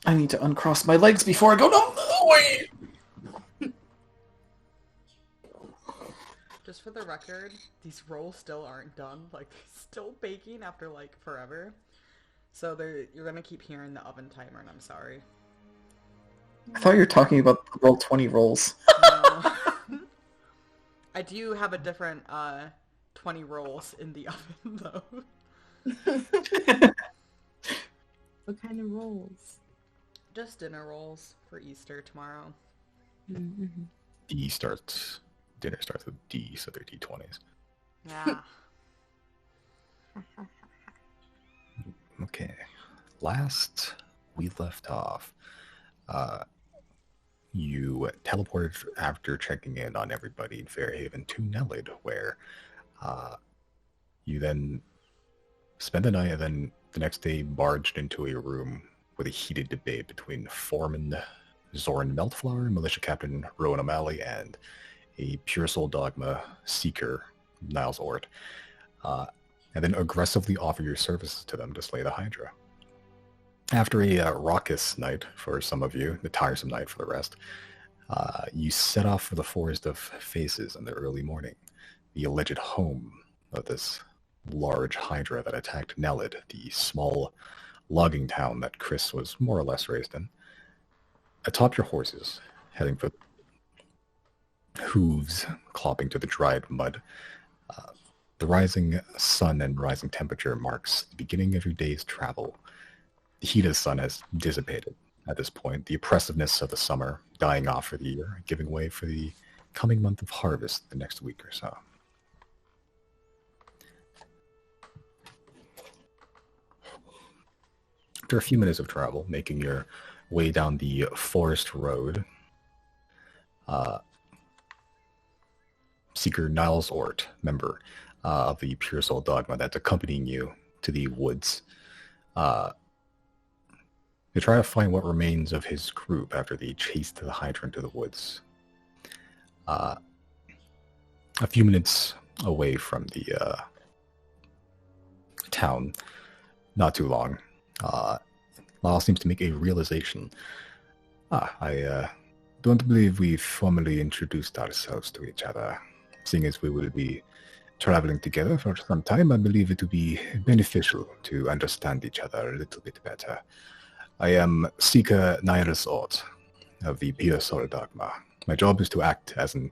I need to uncross my legs before I go. No, wait. Just for the record, these rolls still aren't done. Like, still baking after, like, forever. So you're gonna keep hearing the oven timer, and I'm sorry. I thought you were talking about roll 20 rolls. No. I do have a different 20 rolls in the oven, though. What kind of rolls? Just dinner rolls for Easter tomorrow. Mm-hmm. Dinner starts with D, so they're D20s. Yeah. Okay. Last we left off, you teleported after checking in on everybody in Fairhaven to Nelid, where you then spent the night and then the next day barged into a room with a heated debate between Foreman Zoran Meltflower, Militia Captain Rowan O'Malley, and a Pure Soul Dogma seeker, Niles Ort, and then aggressively offer your services to them to slay the Hydra. After a raucous night for some of you, the tiresome night for the rest, you set off for the Forest of Faces in the early morning, the alleged home of this large Hydra that attacked Nelid, the small logging town that Chris was more or less raised in. Atop your horses, heading for hooves clopping to the dried mud, the rising sun and rising temperature marks the beginning of your day's travel. The heat of the sun has dissipated at this point, the oppressiveness of the summer dying off for the year, giving way for the coming month of harvest the next week or so. After a few minutes of travel, making your way down the forest road, Seeker Niles Ort, member of the Pure Soul Dogma that's accompanying you to the woods, to try to find what remains of his group after they chased the Hydra into the woods. A few minutes away from the town, not too long, Lyle seems to make a realization. I don't believe we formally introduced ourselves to each other. Seeing as we will be traveling together for some time, I believe it would be beneficial to understand each other a little bit better. I am Seeker Niles Ort of the Pure Soul Dogma. My job is to act as an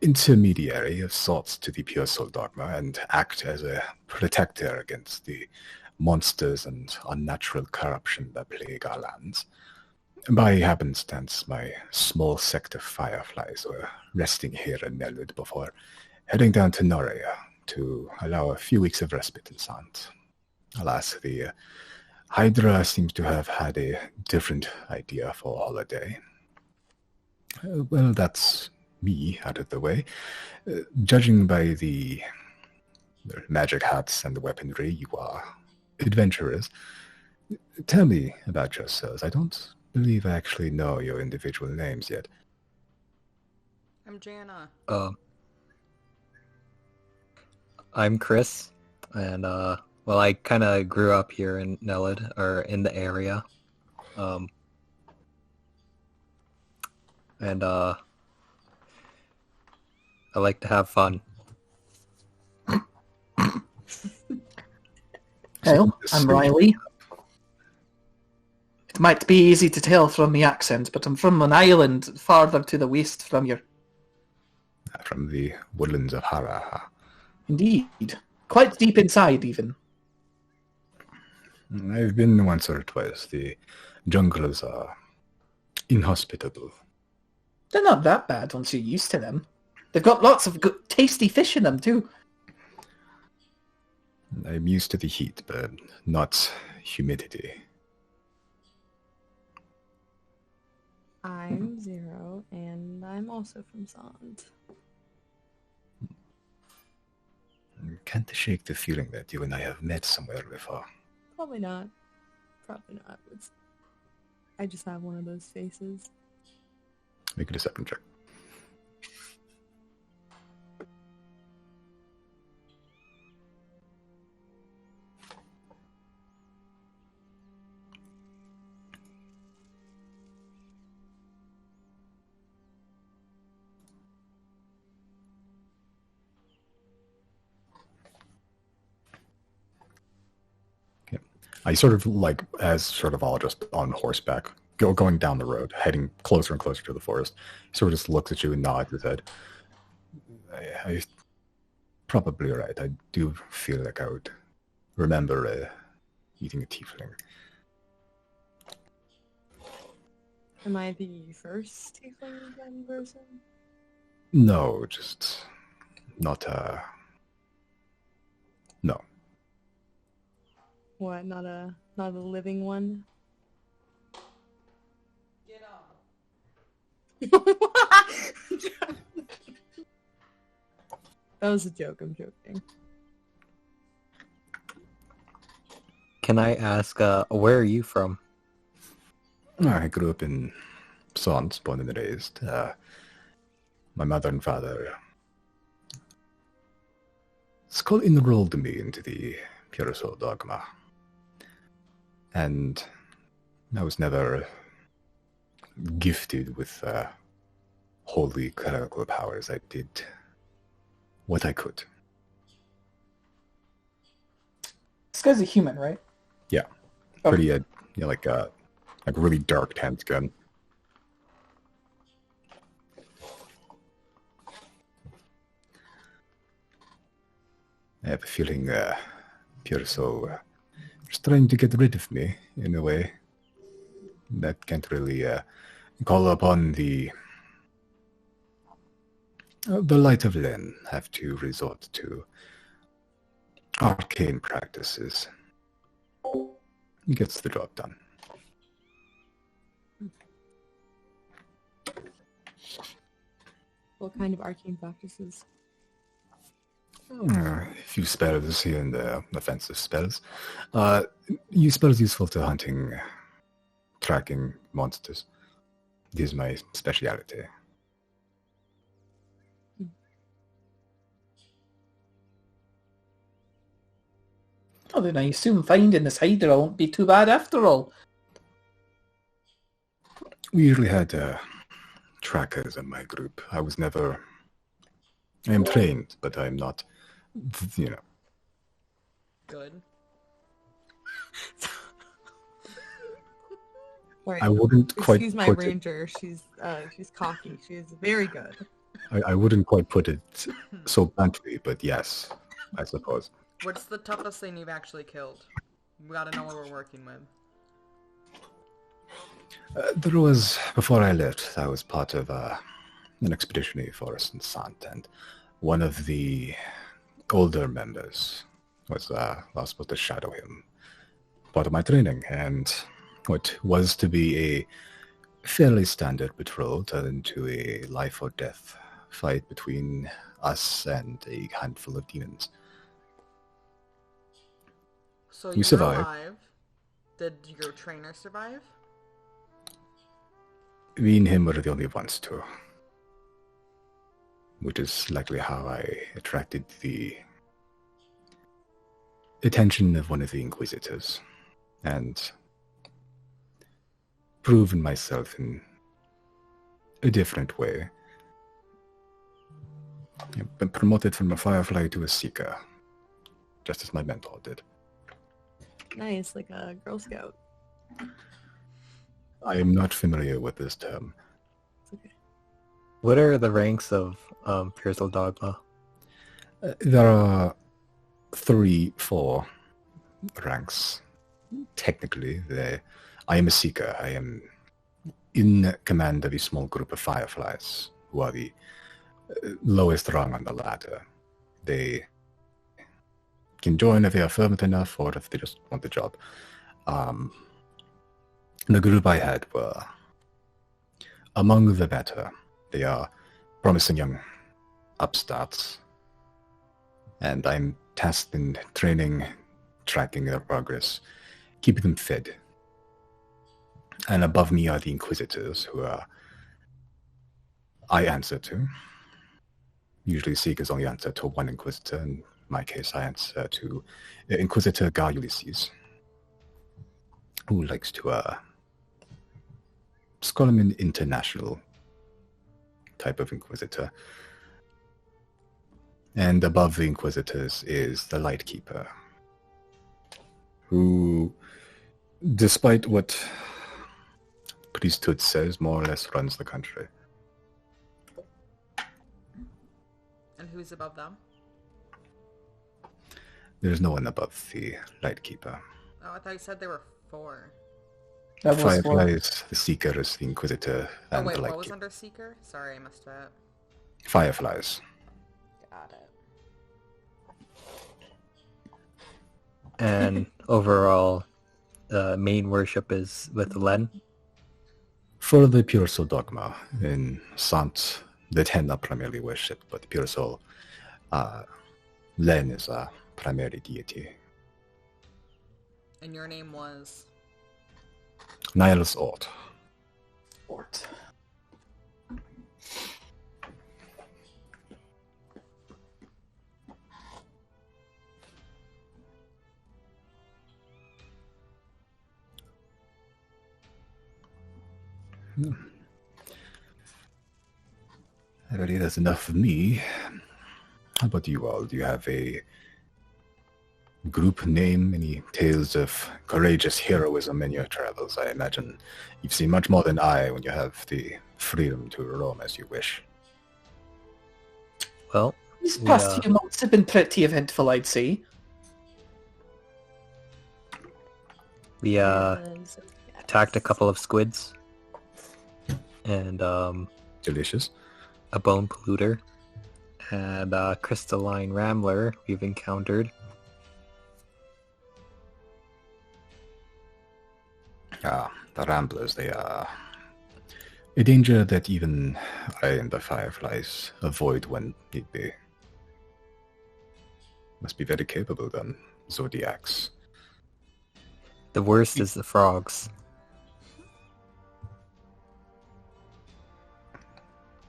intermediary of sorts to the Pure Soul Dogma and act as a protector against the monsters and unnatural corruption that plague our lands. By happenstance, my small sect of fireflies were resting here in Nelwood before heading down to Noria to allow a few weeks of respite in Sant. Alas, the Hydra seems to have had a different idea for a holiday. Well, that's me out of the way. Judging by the magic hats and the weaponry, you are adventurers. Tell me about yourselves. I don't believe I actually know your individual names yet. I'm Jana. I'm Chris, and well, I kind of grew up here in Nelid, or in the area, and I like to have fun. Well, I'm Riley. It might be easy to tell from the accent, but I'm from an island farther to the west from here. From the woodlands of Haraha. Indeed. Quite deep inside, even. I've been once or twice. The jungles are inhospitable. They're not that bad once you're used to them. They've got lots of good, tasty fish in them, too. I'm used to the heat, but not humidity. I'm Zero, and I'm also from Sant. Can't shake the feeling that you and I have met somewhere before. Probably not. Probably not. I just have one of those faces. Make a deception check. I sort of like, as sort of all just on horseback, going down the road, heading closer and closer to the forest. He sort of just looks at you and nods his head. I probably right. I do feel like I would remember eating a tiefling. Am I the first tiefling again person? No, just not no. What? Not a living one? Get up. That was a joke. I'm joking. Can I ask, where are you from? I grew up in Sons, born and raised. My mother and father enrolled me into the Pure Soul dogma. And I was never gifted with holy clerical powers. I did what I could. This guy's a human, right? Yeah. Oh. Pretty, like really dark tan skin. I have a feeling Pure Soul is trying to get rid of me in a way that can't really call upon the light of Len. Have to resort to arcane practices. Gets the job done. What kind of arcane practices? A few spells here and there, offensive spells. Use spells useful to hunting, tracking monsters. This is my speciality. Oh, then I assume finding this Hydra won't be too bad after all. We usually had trackers in my group. I am trained, but I'm not, Good. Sorry. I wouldn't quite Excuse my put ranger. She's cocky. She is very good. I wouldn't quite put it so bluntly, but yes, I suppose. What's the toughest thing you've actually killed? We gotta know what we're working with. There was, before I left, I was part of an expeditionary forest in Sant, and one of the older members was supposed to shadow him. Part of my training, and what was to be a fairly standard patrol turned into a life or death fight between us and a handful of demons. So We you survived. alive. Did your trainer survive? Me and him were the only ones to. Which is likely how I attracted the attention of one of the Inquisitors, and proven myself in a different way. I've been promoted from a Firefly to a Seeker, just as my mentor did. Nice, like a Girl Scout. I am not familiar with this term. It's okay. What are the ranks of Pure Soul Dogma? There are 3-4 ranks. Technically, I am a Seeker. I am in command of a small group of Fireflies, who are the lowest rung on the ladder. They can join if they are fervent enough, or if they just want the job. The group I had were among the better. They are promising young upstarts, and I'm tasked in training, tracking their progress, keeping them fed. And above me are the Inquisitors, who I answer to. Usually Seekers only answer to one Inquisitor. In my case, I answer to Inquisitor Gar Ulysses, who likes to let's call him an international type of Inquisitor. And above the Inquisitors is the Lightkeeper, who despite what priesthood says, more or less runs the country. And who's above them? There's no one above the Lightkeeper. Oh, I thought you said there were 4. That was Firefly one. is the Seekers, the Inquisitor, Oh and wait, the what was Lightkeeper. under Seeker? Sorry, I missed that. Fireflies. Got it. And overall, the main worship is with Len. For the Pure Soul Dogma in Sant, the 10 are primarily worshipped, but the Pure Soul, Len is a primary deity. And your name was? Niles Ort. Fort. I believe that's enough of me. How about you all? Do you have a group name? Any tales of courageous heroism in your travels? I imagine you've seen much more than I when you have the freedom to roam as you wish. Well, These past Yeah. few months have been pretty eventful, I'd say. we Yes. attacked a couple of squids and Delicious. a bone polluter and a crystalline rambler we've encountered. The Ramblers, they are a danger that even I and the Fireflies avoid when need be. Must be very capable, then, Zodiacs. The worst is the frogs.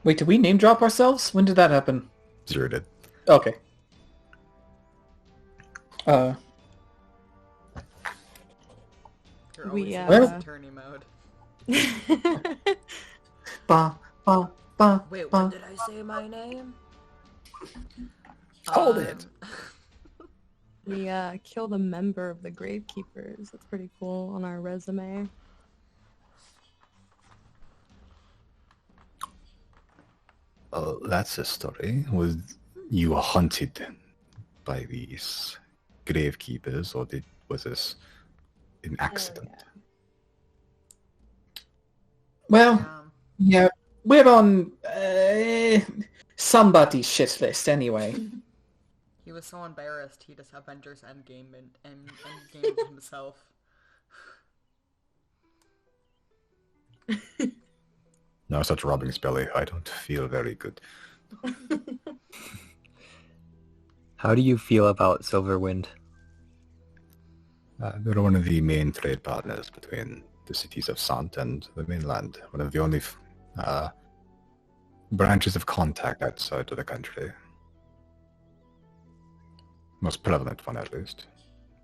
Wait, did we name drop ourselves? When did that happen? Zero did. Okay. You're We, always in Well- attorney mode. Ba, ba, ba, Wait, ba. when did I say my name? Hold it. We killed a member of the Gravekeepers. That's pretty cool on our resume. That's a story. Was you hunted by these gravekeepers, or was this an accident? Well, Um, yeah, we're on somebody's shit list anyway. he was so embarrassed he just Avengers Endgame and Endgame himself. Now such rubbing belly, I don't feel very good. How do you feel about Silverwind? They're one of the main trade partners between the cities of Sant and the mainland. One of the only branches of contact outside of the country. Most prevalent one, at least.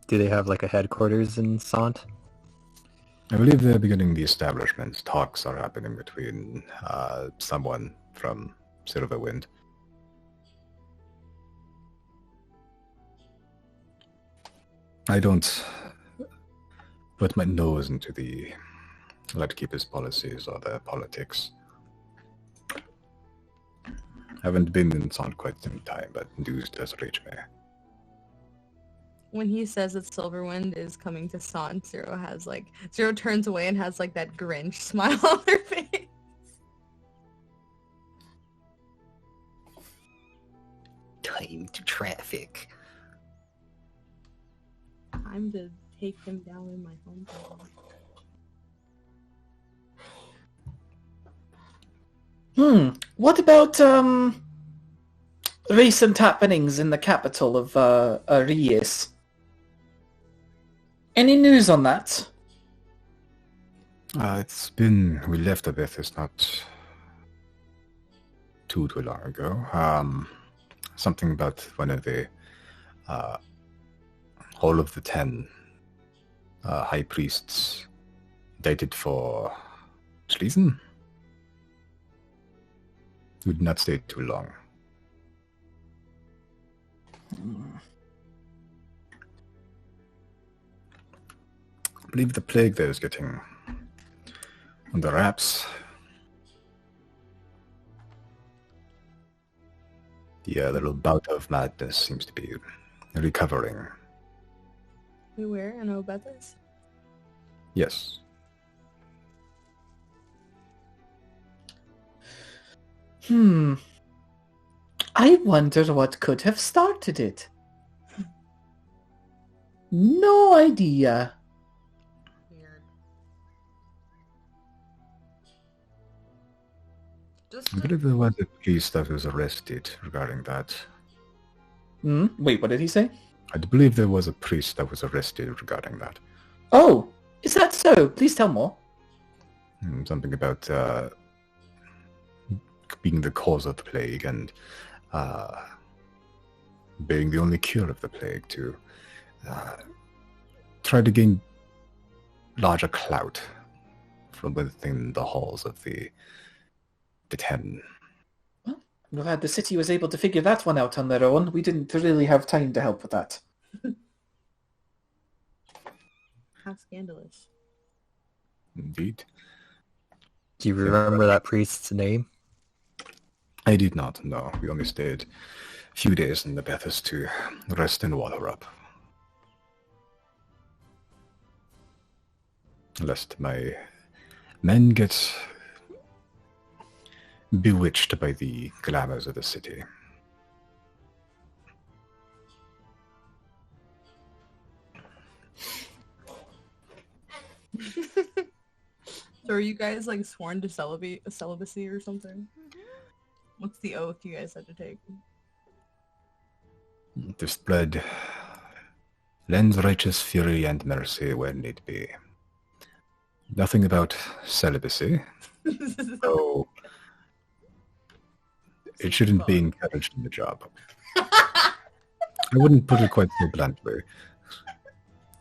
Do they have like a headquarters in Sant? I believe they're beginning the establishment. Talks are happening between someone from Silverwind. I don't put my nose into the Lightkeeper's policies or their politics. Haven't been in Sant quite some time, but news does reach me. When he says that Silverwind is coming to Sant, Zero turns away and has like that Grinch smile on their face. Time to traffic. Time to take him down in my hometown. What about recent happenings in the capital of Arias? Any news on that? We left Abethus not too long ago. Something about one of the all of the 10 high priests dated for treason. Would not stay too long. believe the plague there is getting under wraps. The little bout of madness seems to be recovering. Wait, where? I know about this. Yes. I wonder what could have started it. No idea. Weird. Just I believe there was a priest that was arrested regarding that. Wait, what did he say? I believe there was a priest that was arrested regarding that. Oh, is that so? Please tell more. Something about being the cause of the plague and being the only cure of the plague to try to gain larger clout from within the halls of the Ten. Well, I'm glad the city was able to figure that one out on their own. We didn't really have time to help with that. How scandalous. Indeed. Do you remember that priest's name? I did not know. We only stayed a few days in the Bethis to rest and water up. Lest my men get bewitched by the glamours of the city. So are you guys like sworn to celibacy or something? What's the oath you guys had to take? To spread lend righteous fury and mercy where need be. Nothing about celibacy, so it shouldn't be encouraged in the job. I wouldn't put it quite so bluntly.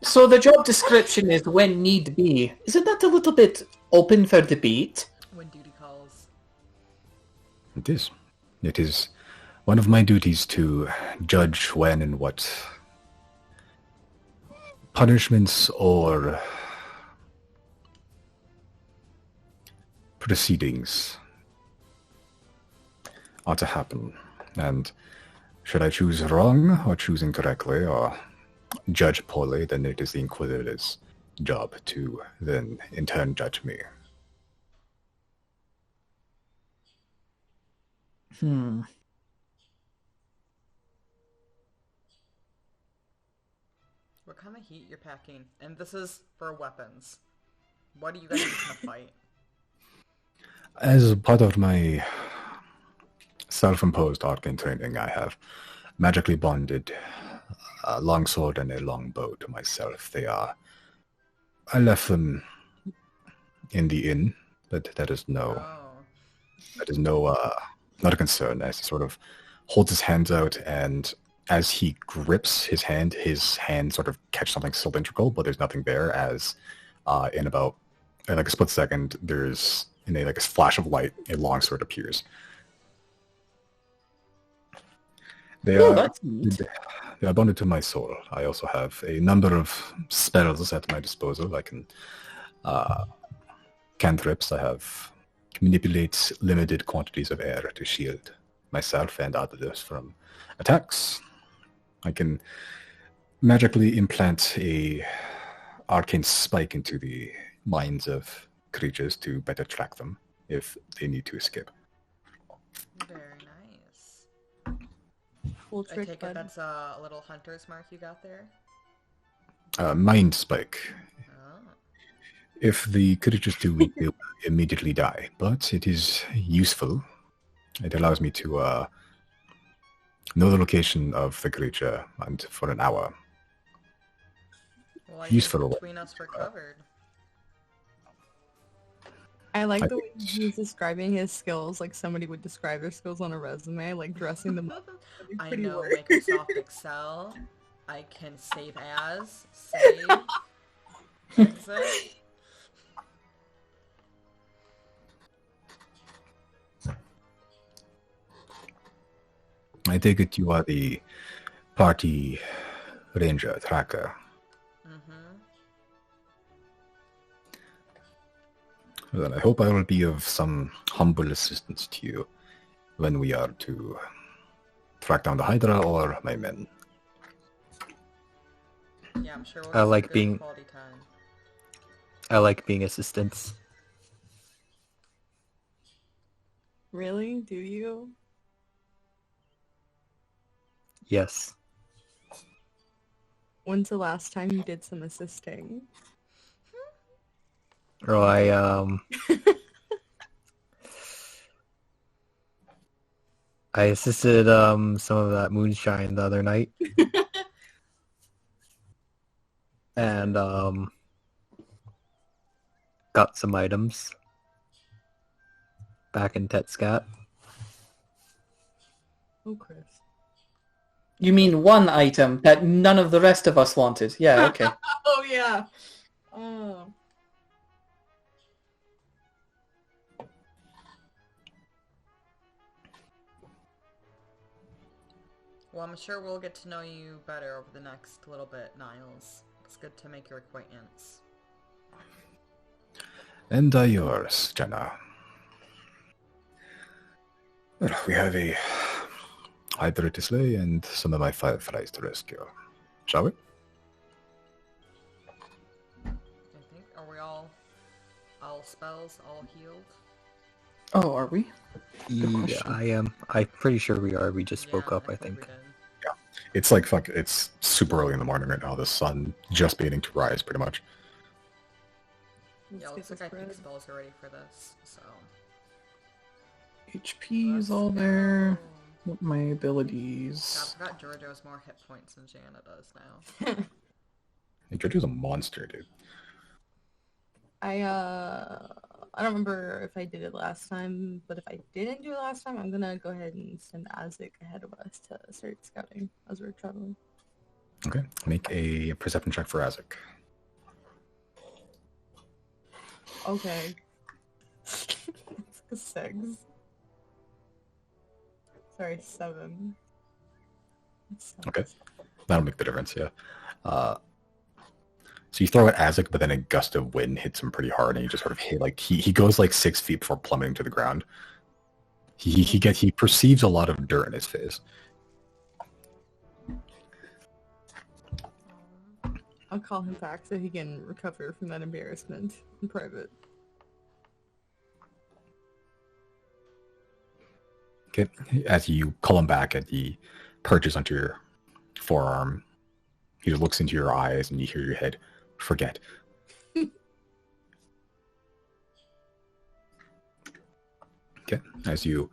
So the job description is when need be. Isn't that a little bit open for debate? when duty calls. It is. It is one of my duties to judge when and what punishments or proceedings are to happen. And should I choose wrong or choosing correctly or judge poorly, then it is the Inquisitor's job to then in turn judge me. What kind of heat you're packing? And this is for weapons. What are you guys going to fight? As part of my self-imposed arcane training, I have magically bonded a longsword and a longbow to myself. I left them in the inn, but that is Oh. not a concern, as he sort of holds his hands out, and as he grips his hand sort of catches something cylindrical, but there's nothing there, as in a split second, there's in a flash of light, a longsword appears. They That's neat. are bonded to my soul. I also have a number of spells at my disposal. I can cantrips. I have manipulate limited quantities of air to shield myself and others from attacks. I can magically implant a arcane spike into the minds of creatures to better track them if they need to escape. Very nice. Cool I trick, take it bud. that's a little hunter's mark you got there? Mind spike. Oh. If the creatures do weak, they will immediately die, but it is useful. It allows me to know the location of the creature and for an hour. Well, I Useful. think between us we're covered. I like I the way he's describing his skills like somebody would describe their skills on a resume, like dressing them up. That'd be I pretty know weird. Microsoft Excel. I can save as, save, exit. I take it you are the party ranger tracker. Mm-hmm. Then I hope I will be of some humble assistance to you when we are to track down the Hydra or my men. Yeah, I'm sure we'll I have like good being- quality time. I like being assistants. Really? Do you? Yes. When's the last time you did some assisting? Oh, I assisted some of that moonshine the other night. And got some items back in Tetscat. Oh, Chris. You mean one item that none of the rest of us wanted? Yeah, okay. Oh, yeah. Oh. Well, I'm sure we'll get to know you better over the next little bit, Niles. It's good to make your acquaintance. And yours, Jenna. Well, we have a Hydra to slay and some of my fireflies to rescue. Shall we? I think. Are we all spells, all healed? Oh, are we? Yeah, question. I am. I'm pretty sure we are. We just spoke Yeah, up, I think. we did. It's like it's super early in the morning right now. The sun just beginning to rise, pretty much. Yeah, Let's looks get like I this think bread. spells are ready for this, so... HP is Let's all there. go. What my Yeah, abilities? I forgot Georgia has more hit points than Jana does now. Hey, Jojo's a monster, dude. I don't remember if I did it last time, but if I didn't do it last time, I'm gonna go ahead and send Isaac ahead of us to start scouting as we're traveling. Okay, make a perception check for Isaac. Okay. It's a 6. Sorry, 7. It's Okay. 7. That'll make the difference, yeah. So you throw at Isaac, but then a gust of wind hits him pretty hard, and he just sort of hit he goes like 6 feet before plummeting to the ground. He perceives a lot of dirt in his face. I'll call him back so he can recover from that embarrassment in private. Okay, as you call him back and he perches onto your forearm, he just looks into your eyes and you hear your head, forget. Okay, as you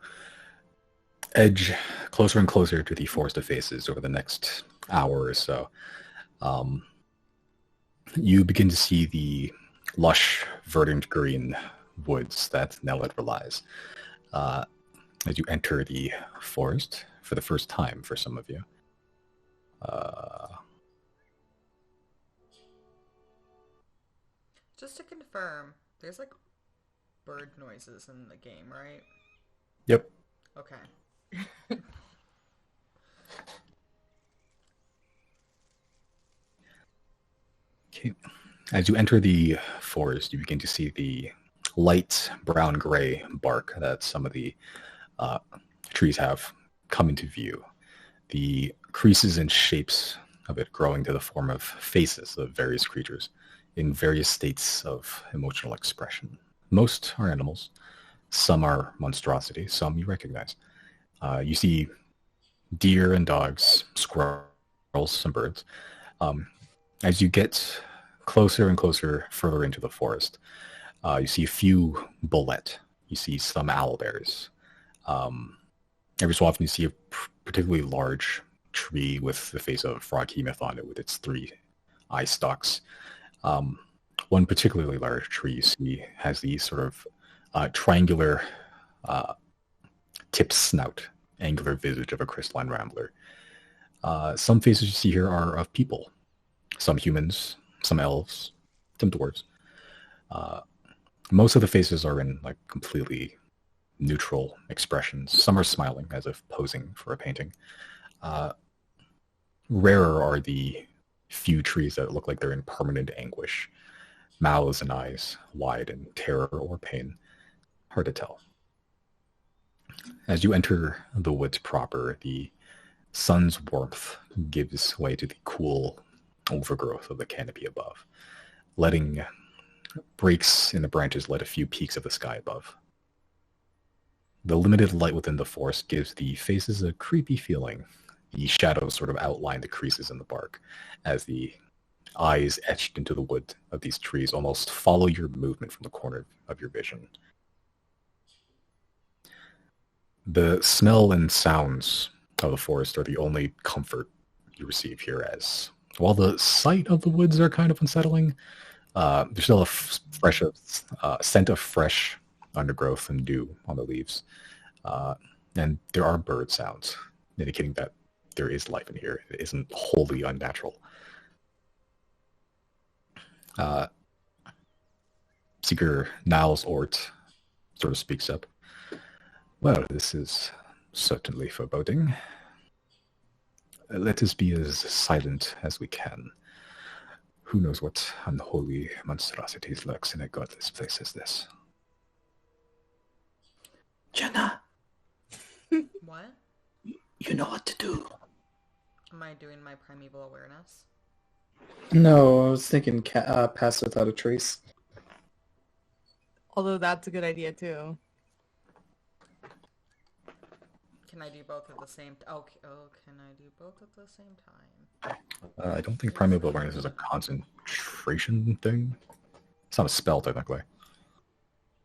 edge closer and closer to the Forest of Faces over the next hour or so, you begin to see the lush, verdant green woods that Nellet relies. As you enter the forest for the first time for some of you. Just to confirm, there's like bird noises in the game, right? Yep. Okay. Okay. As you enter the forest, you begin to see the light brown-gray bark that some of the trees have come into view. The creases and shapes of it growing to the form of faces of various creatures in various states of emotional expression. Most are animals. Some are monstrosities. Some you recognize. You see deer and dogs, squirrels, some birds. As you get closer and closer further into the forest, you see a few bullet. You see some owlbears. Every so often you see a particularly large tree with the face of a froghemoth on it with its 3 eye stalks. One particularly large tree you see has the sort of triangular tipped snout, angular visage of a crystalline rambler. Some faces you see here are of people. Some humans, some elves, some dwarves. Most of the faces are in like completely neutral expressions. Some are smiling as if posing for a painting. Rarer are the few trees that look like they're in permanent anguish. mouths and eyes wide in terror or pain. Hard to tell. As you enter the woods proper, the sun's warmth gives way to the cool overgrowth of the canopy above, letting breaks in the branches let a few peaks of the sky above. The limited light within the forest gives the faces a creepy feeling. The shadows sort of outline the creases in the bark as the eyes etched into the wood of these trees almost follow your movement from the corner of your vision. The smell and sounds of the forest are the only comfort you receive here, as while the sight of the woods are kind of unsettling, there's still a fresh scent of fresh undergrowth and dew on the leaves. And there are bird sounds, indicating that there is life in here. It isn't wholly unnatural. Seeker Niles Ort sort of speaks up. Well, this is certainly foreboding. Let us be as silent as we can. Who knows what unholy monstrosities lurks in a godless place as this? Jenna, What? you know what to do. Am I doing my primeval awareness? No, I was thinking pass without a trace. Although that's a good idea too. Can I do both at the same time? Oh, can I do both at the same time? I don't think primeval awareness is a concentration thing. It's not a spell, technically.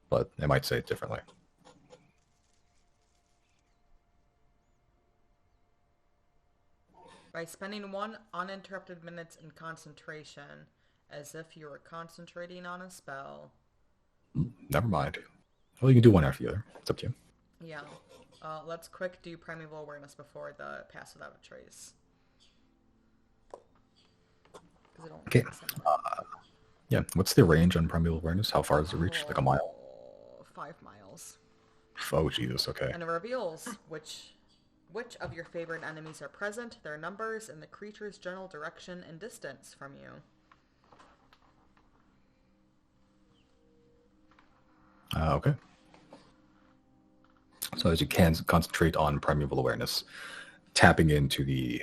But it might say it differently. By spending 1 uninterrupted minutes in concentration, as if you were concentrating on a spell. Never mind. Well, you can do one after the other. It's up to you. Yeah. Let's quick do primeval awareness before the pass without a trace. It only Okay. takes a Yeah, what's the range on primeval awareness? How far does it reach? Like a mile? 5 miles. Oh, Jesus, okay. And it reveals which of your favorite enemies are present, their numbers, and the creature's general direction and distance from you. Okay. So as you can concentrate on primeval awareness, tapping into the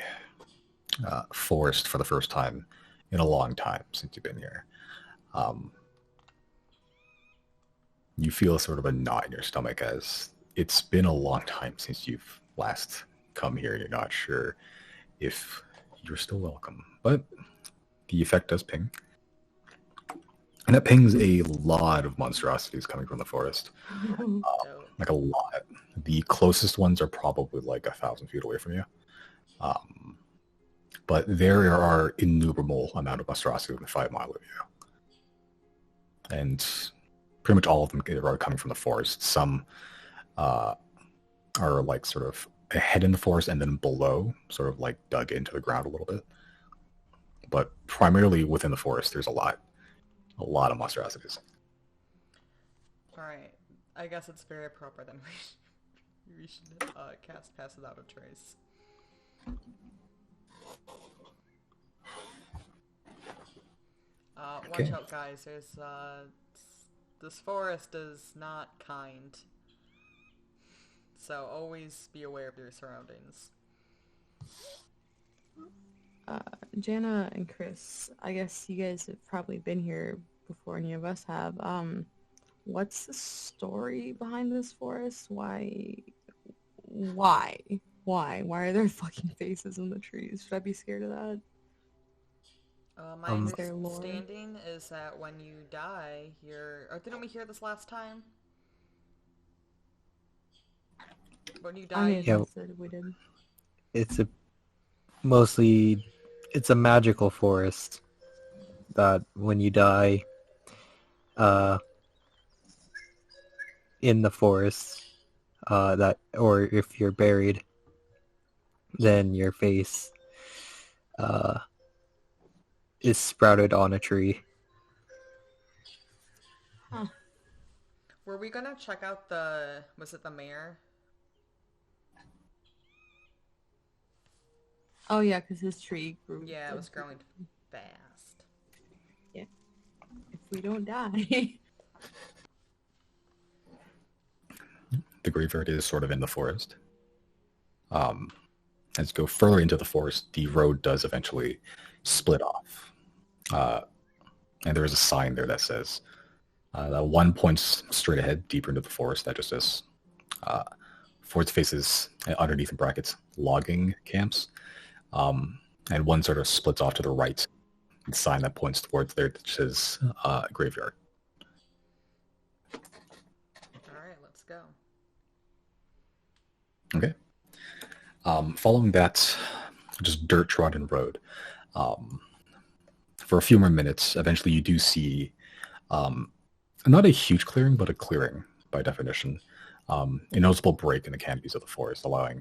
forest for the first time in a long time since you've been here, you feel sort of a knot in your stomach as it's been a long time since you've last come here. You're not sure if you're still welcome, but the effect does ping. And it pings a lot of monstrosities coming from the forest. Like a lot. The closest ones are probably like 1,000 feet away from you. But there are innumerable amount of monstrosities within 5 miles of you. And pretty much all of them are coming from the forest. Some are like sort of ahead in the forest and then below, sort of like dug into the ground a little bit. But primarily within the forest, there's a lot of monstrosities. Alright. I guess it's very appropriate then we should cast Pass Without a Trace. Okay. Watch out, guys. There's, this forest is not kind. So always be aware of your surroundings. Jana and Chris, I guess you guys have probably been here before any of us have. What's the story behind this forest? Why are there fucking faces in the trees? Should I be scared of that? My understanding is that when you die, didn't we hear this last time? When you die, Yeah, we did. It's a magical forest that when you die in the forest, or if you're buried, then your face is sprouted on a tree. Huh. Were we gonna check out was it the mayor? Oh yeah, because his tree grew. Yeah, it was growing fast. Yeah. we don't die. The graveyard is sort of in the forest. As you go further into the forest, the road does eventually split off. And there is a sign there that says, that one points straight ahead, deeper into the forest. That just says, forest faces underneath in brackets, logging camps. And one sort of splits off to the right. The sign that points towards there that says, graveyard. Alright, let's go. Okay. Following that, just dirt trodden road. For a few more minutes, eventually you do see not a huge clearing, but a clearing by definition. A noticeable break in the canopies of the forest, allowing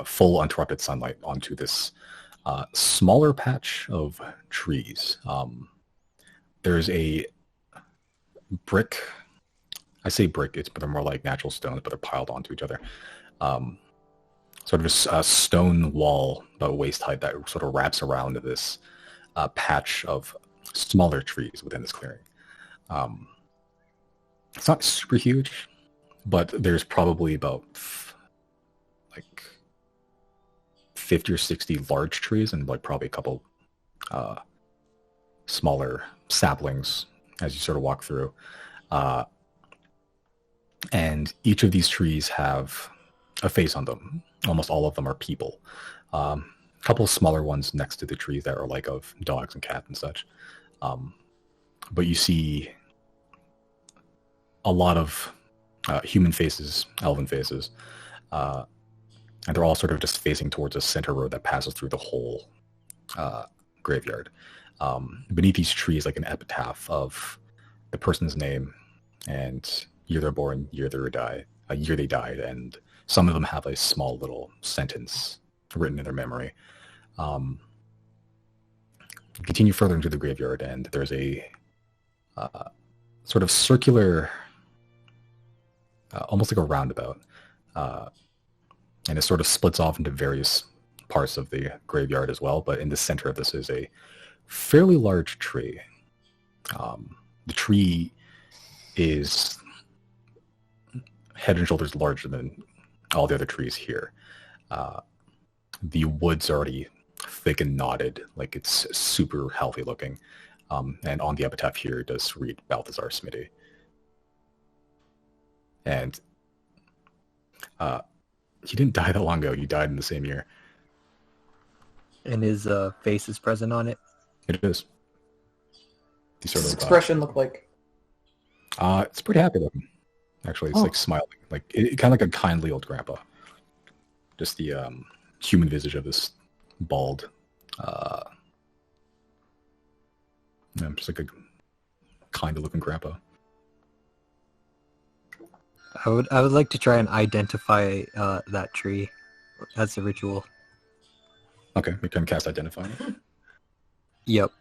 full uninterrupted sunlight onto this smaller patch of trees. There's a brick. I say brick, but they're more like natural stones, but they're piled onto each other. Sort of a stone wall about waist height that sort of wraps around this patch of smaller trees within this clearing. It's not super huge, but there's probably about like 50 or 60 large trees and like probably a couple smaller saplings as you sort of walk through. And each of these trees have a face on them. Almost all of them are people. A couple of smaller ones next to the trees that are like of dogs and cats and such. But you see a lot of human faces, elven faces, and they're all sort of just facing towards a center road that passes through the whole graveyard. Beneath each tree is like an epitaph of the person's name and year they're born, year they died, and some of them have a small little sentence written in their memory. Continue further into the graveyard, and there's a sort of circular, almost like a roundabout, and it sort of splits off into various parts of the graveyard as well. But in the center of this is a fairly large tree. The tree is head and shoulders larger than all the other trees here. The wood's already thick and knotted, like it's super healthy looking. And on the epitaph here it does read Balthazar Smitty. And he didn't die that long ago. You died in the same year. And his face is present on it. It is. What's his expression look like? It's pretty happy looking. Actually, it's like smiling, like kind of like a kindly old grandpa. Just the human visage of this bald, just like a kind-looking grandpa. I would like to try and identify that tree as a ritual. Okay, we can cast Identify. Yep.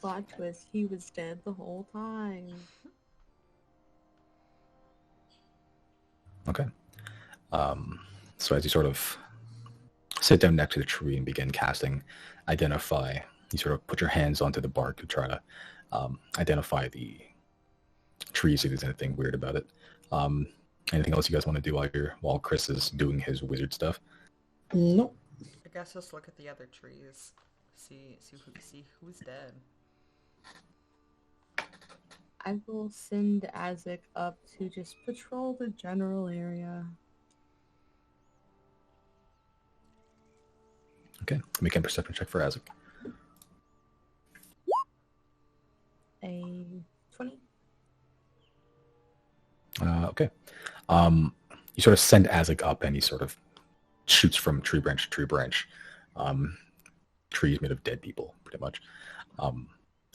Plot twist, he was dead the whole time. Okay. So as you sort of sit down next to the tree and begin casting Identify, you sort of put your hands onto the bark to try to identify the tree, see if there's anything weird about it. Anything else you guys want to do while Chris is doing his wizard stuff? Nope. I guess just look at the other trees. See who's dead. I will send Azek up to just patrol the general area. Okay, make a perception check for Azek. A 20. Okay. You sort of send Azek up, and he sort of shoots from tree branch to tree branch. Trees made of dead people, pretty much.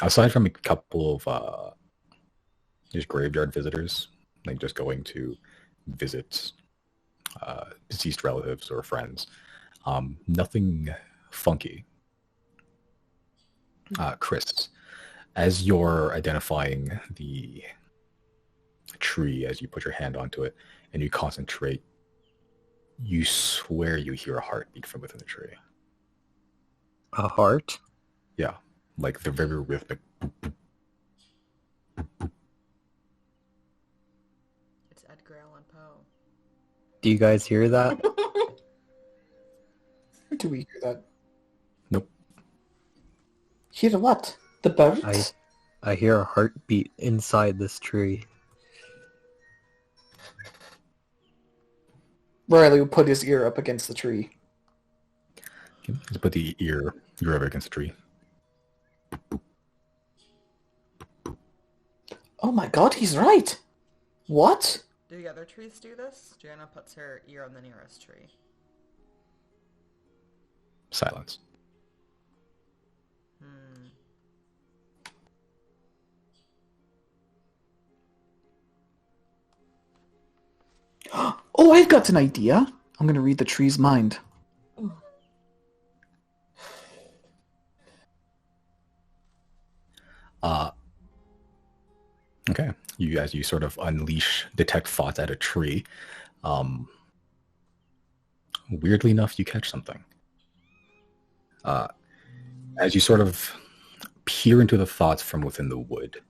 Aside from a couple of just graveyard visitors, like just going to visit deceased relatives or friends, nothing funky. Chris, as you're identifying the tree, as you put your hand onto it and you concentrate, you swear you hear a heartbeat from within the tree. A heart? Yeah, like the very rhythmic It's Edgar Allan Poe. Do you guys hear that? Do we hear that? Nope. Hear what? The birds? I hear a heartbeat inside this tree. Riley will put his ear up against the tree. Okay, let's put the ear over against the tree. Oh my god, he's right! What? Do the other trees do this? Joanna puts her ear on the nearest tree. Silence. Oh, I've got an idea. I'm going to read the tree's mind. Okay. As you sort of unleash detect thoughts at a tree, weirdly enough, you catch something. As you sort of peer into the thoughts from within the wood,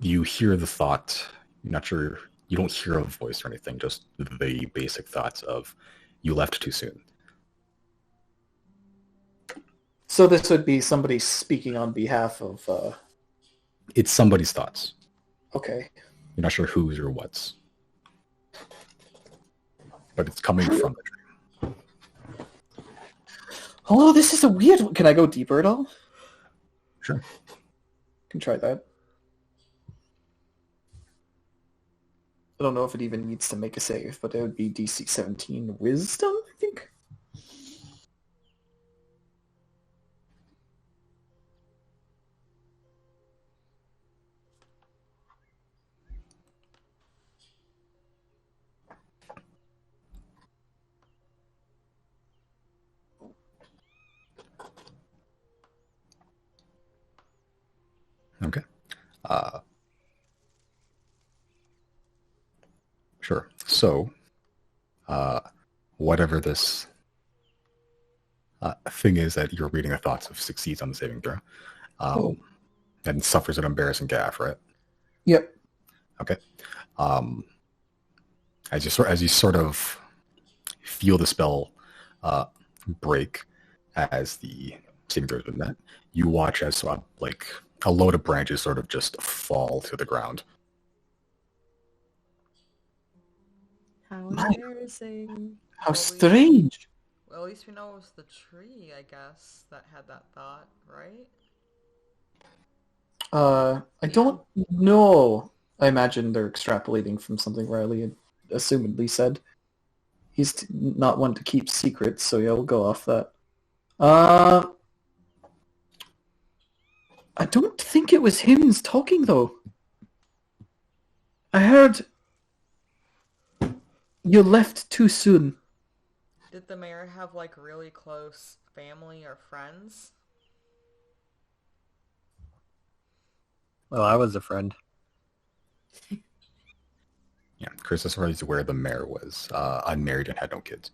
you hear the thought. You're not sure. You don't hear a voice or anything. Just the basic thoughts of, "You left too soon." So this would be somebody speaking on behalf of... It's somebody's thoughts. Okay. You're not sure whose or what's, but it's coming from the tree. Oh, this is a weird one. Can I go deeper at all? Sure. Can try that. I don't know if it even needs to make a save, but it would be DC 17 Wisdom, I think. Okay. Sure. So, whatever this thing is that you're reading the thoughts of succeeds on the saving throw, and suffers an embarrassing gaffe, right? Yep. Okay. As you sort of feel the spell break as the saving throw has been met, you watch as like a load of branches sort of just fall to the ground. How embarrassing. How strange. Well, at least we know it was the tree, I guess, that had that thought, right? I don't know. I imagine they're extrapolating from something Riley had assumedly said. He's not one to keep secrets, so yeah, we'll go off that. I don't think it was him talking, though. I heard... You left too soon. Did the mayor have, like, really close family or friends? Well, I was a friend. Yeah, Chris is already where the mayor was, unmarried and had no kids.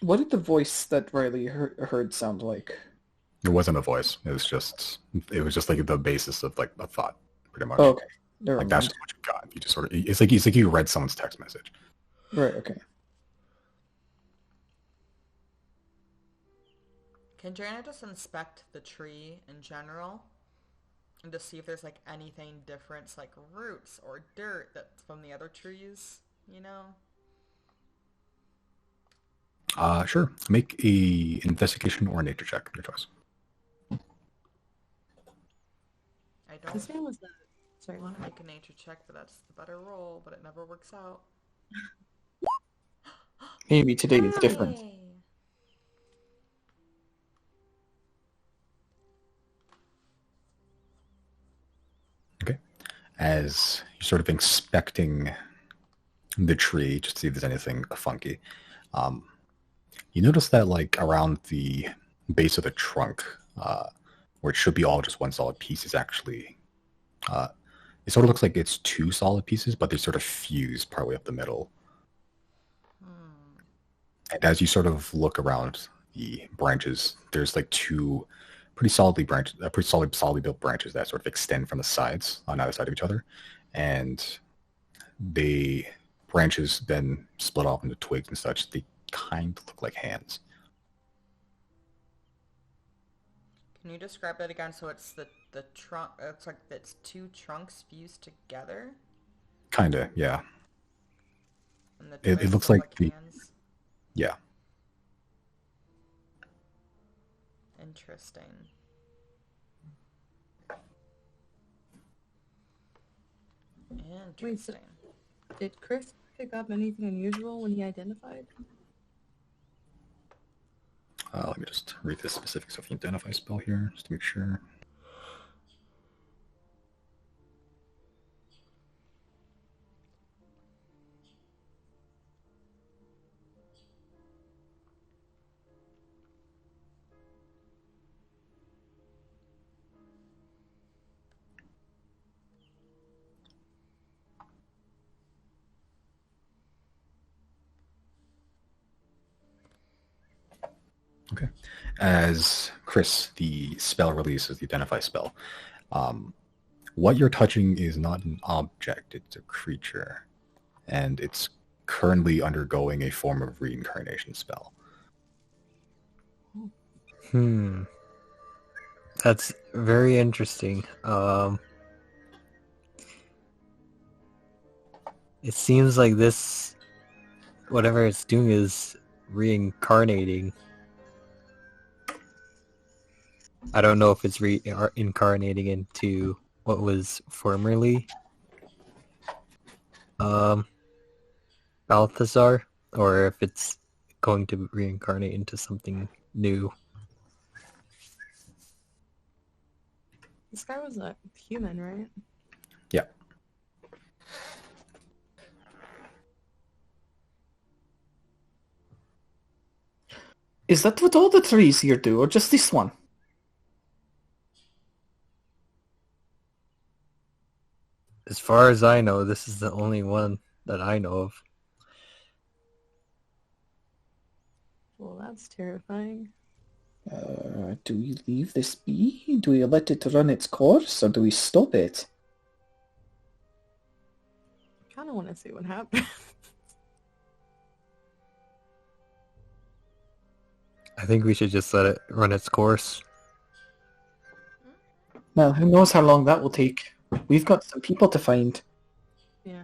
What did the voice that Riley heard sound like? It wasn't a voice. It was just like the basis of like a thought, pretty much. Oh, okay. Never Like mind. that's just what you got. You just sort of it's like you read someone's text message. Right, okay. Can Joanna just inspect the tree in general? And just see if there's, like, anything different, like roots or dirt that's from the other trees, you know? Sure. Make a investigation or a nature check, your choice. I don't This man was the... Sorry, want to make a nature check, but that's the better roll, but it never works out. Maybe today is different. Yay! Okay. As you're sort of inspecting the tree, just to see if there's anything funky, you notice that like around the base of the trunk, where it should be all just one solid piece, is actually it sort of looks like it's two solid pieces, but they sort of fuse partway up the middle. And as you sort of look around the branches, there's like two pretty solidly built branches that sort of extend from the sides on either side of each other, and the branches then split off into twigs and such. They kind of look like hands. Can you describe it again? So it's the trunk. It's like it's two trunks fused together. Kinda, yeah. And the It twigs looks look like the hands. yeah. Interesting. Wait, so Interesting. did Chris pick up anything unusual when he identified? Let me just read the specifics of the identify spell here, just to make sure. Okay. As Chris, the spell releases, the identify spell, what you're touching is not an object, it's a creature. And it's currently undergoing a form of reincarnation spell. That's very interesting. It seems like this, whatever it's doing is reincarnating. I don't know if it's reincarnating into what was formerly Balthazar, or if it's going to reincarnate into something new. This guy was a human, right? Yeah. Is that what all the trees here do, or just this one? As far as I know, this is the only one that I know of. Well, that's terrifying. Do we leave this be? Do we let it run its course, or do we stop it? I kind of want to see what happens. I think we should just let it run its course. Well, who knows how long that will take. We've got some people to find. Yeah.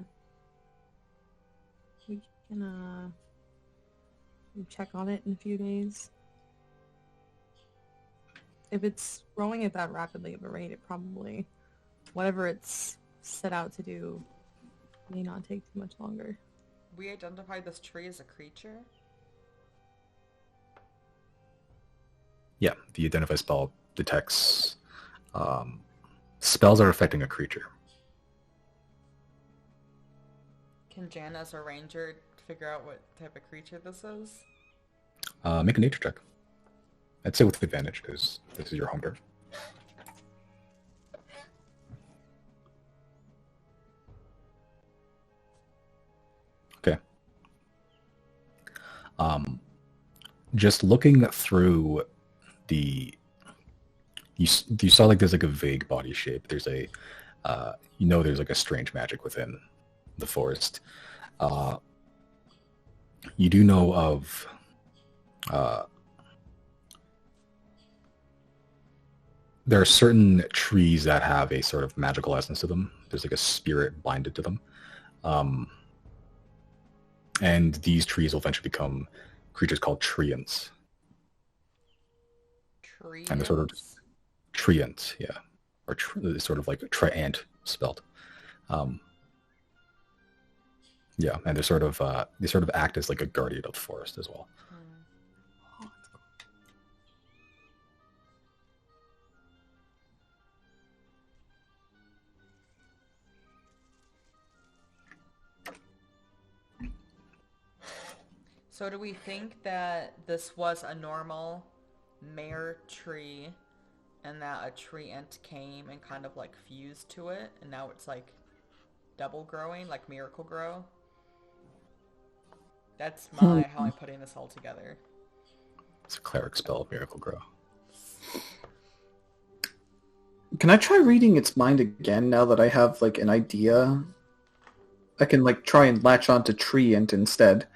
We can check on it in a few days. If it's growing at that rapidly of a rate, it probably, whatever it's set out to do, may not take too much longer. We identified this tree as a creature. Yeah, the identify spell detects spells that are affecting a creature. Can Jan, as a ranger, figure out what type of creature this is? Make a nature check. I'd say with advantage, because this is your home turf. Okay. Just looking through the... You saw like there's like a vague body shape. There's a... there's like a strange magic within the forest. You do know of... there are certain trees that have a sort of magical essence to them. There's like a spirit binded to them. And these trees will eventually become creatures called treants. Trees. And they're sort of treants, yeah. Or sort of like treant spelled. Yeah, and they sort of act as like a guardian of the forest as well. So do we think that this was a normal mare tree and that a treant came and kind of like fused to it and now it's like double growing, like miracle grow? That's how I'm putting this all together. It's a cleric spell, Miracle Grow. Can I try reading its mind again now that I have, like, an idea? I can, like, try and latch onto Treant instead.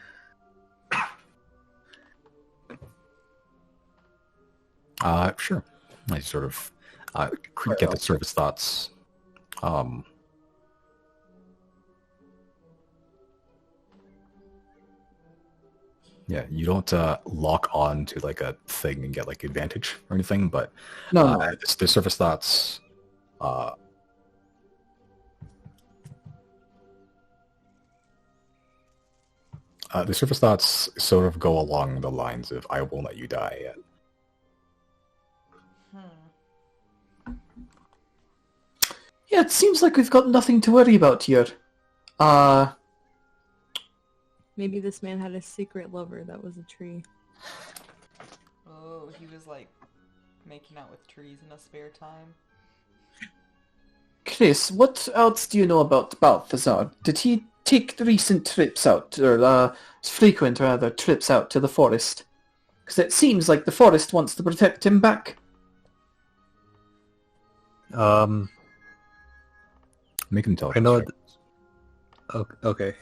Sure. I sort of get the surface thoughts. Yeah, you don't lock on to like a thing and get like advantage or anything, but No. the surface thoughts. The surface thoughts sort of go along the lines of "I won't let you die yet." Yeah, it seems like we've got nothing to worry about here. Maybe this man had a secret lover that was a tree. Oh, he was like making out with trees in his spare time. Chris, what else do you know about Balthazar? Did he take recent trips out, or frequent rather, trips out to the forest? Because it seems like the forest wants to protect him back. Make him tell. I know. Okay.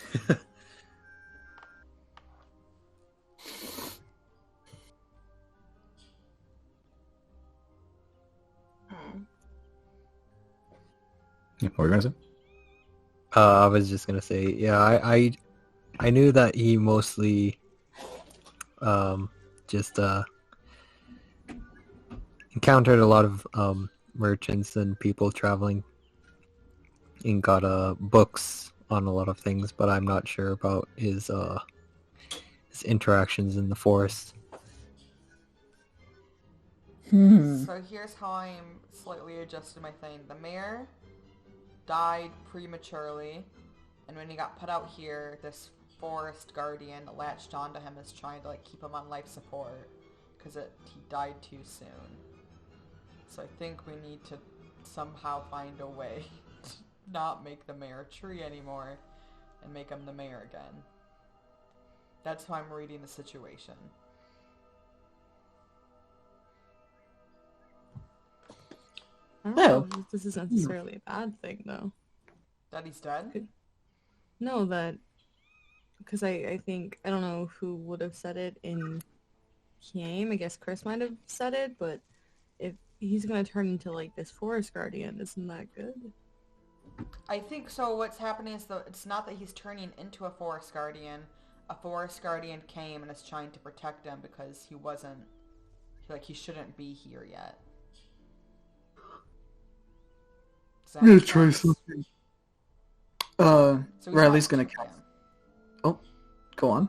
Yeah, what were you gonna say? I was just gonna say, yeah, I knew that he mostly, just encountered a lot of merchants and people traveling, and got books on a lot of things, but I'm not sure about his interactions in the forest. So here's how I'm slightly adjusting my thing. The mayor died prematurely, and when he got put out here, this forest guardian latched onto him as trying to like keep him on life support because he died too soon. So I think we need to somehow find a way to not make the mayor a tree anymore and make him the mayor again. That's how I'm reading the situation. I don't Well, know if this is necessarily a bad thing, though. That he's dead? No, that... Because I think... I don't know who would have said it in game. I guess Chris might have said it, but if he's going to turn into, like, this forest guardian, isn't that good? I think so. What's happening is it's not that he's turning into a forest guardian. A forest guardian came and is trying to protect him because he shouldn't be here yet. I'm gonna try something. Riley's gonna cast. Oh, go on.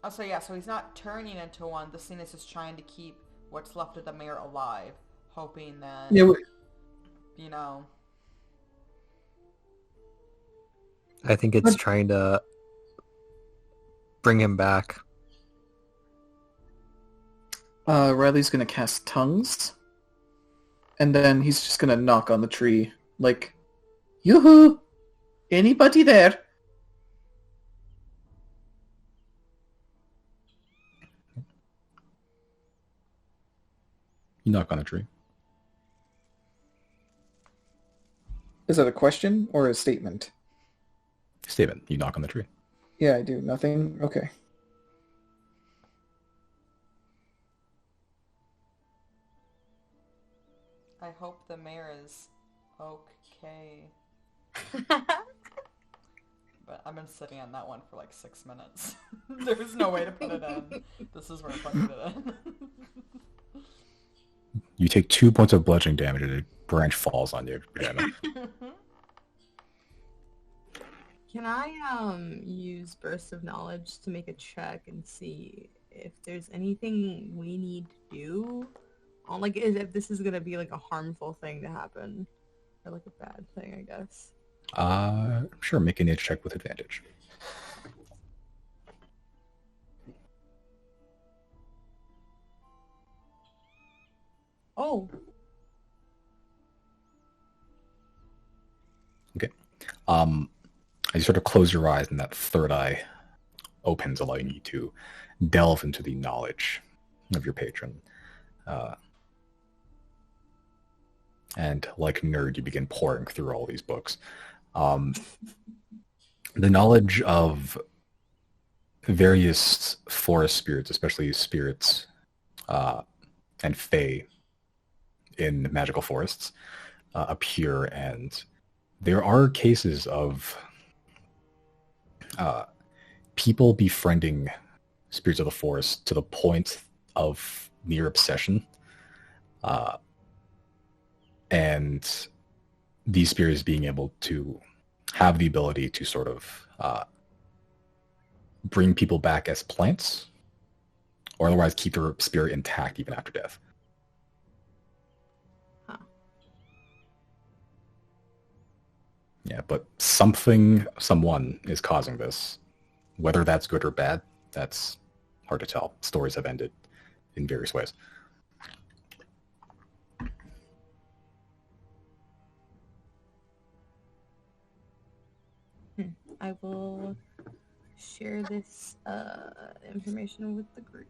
Oh, so yeah, so he's not turning into one. This thing is just trying to keep what's left of the mayor alive, hoping that, you know... I think it's trying to bring him back. Riley's gonna cast tongues, and then he's just gonna knock on the tree, like, "Yoo-hoo! Anybody there?" You knock on a tree. Is that a question or a statement? Statement. You knock on the tree. Yeah, I do. Nothing? Okay. I hope the mayor is okay. But I've been sitting on that one for like 6 minutes. There's no way to put it in. This is where I'm putting it in. You take 2 points of bludgeoning damage and a branch falls on you. Can I use Burst of Knowledge to make a check and see if there's anything we need to do? Like, if this is gonna be like a harmful thing to happen. Or like a bad thing, I guess. Sure, make a nature check with advantage. Oh. Okay. You sort of close your eyes and that third eye opens, allowing you to delve into the knowledge of your patron. And like nerd, you begin pouring through all these books. The knowledge of various forest spirits, especially spirits and fae in magical forests, appear, and there are cases of people befriending spirits of the forest to the point of near obsession. And these spirits being able to have the ability to sort of bring people back as plants, or otherwise keep their spirit intact even after death. Huh. Yeah, but someone is causing this. Whether that's good or bad, that's hard to tell. Stories have ended in various ways. I will share this information with the group.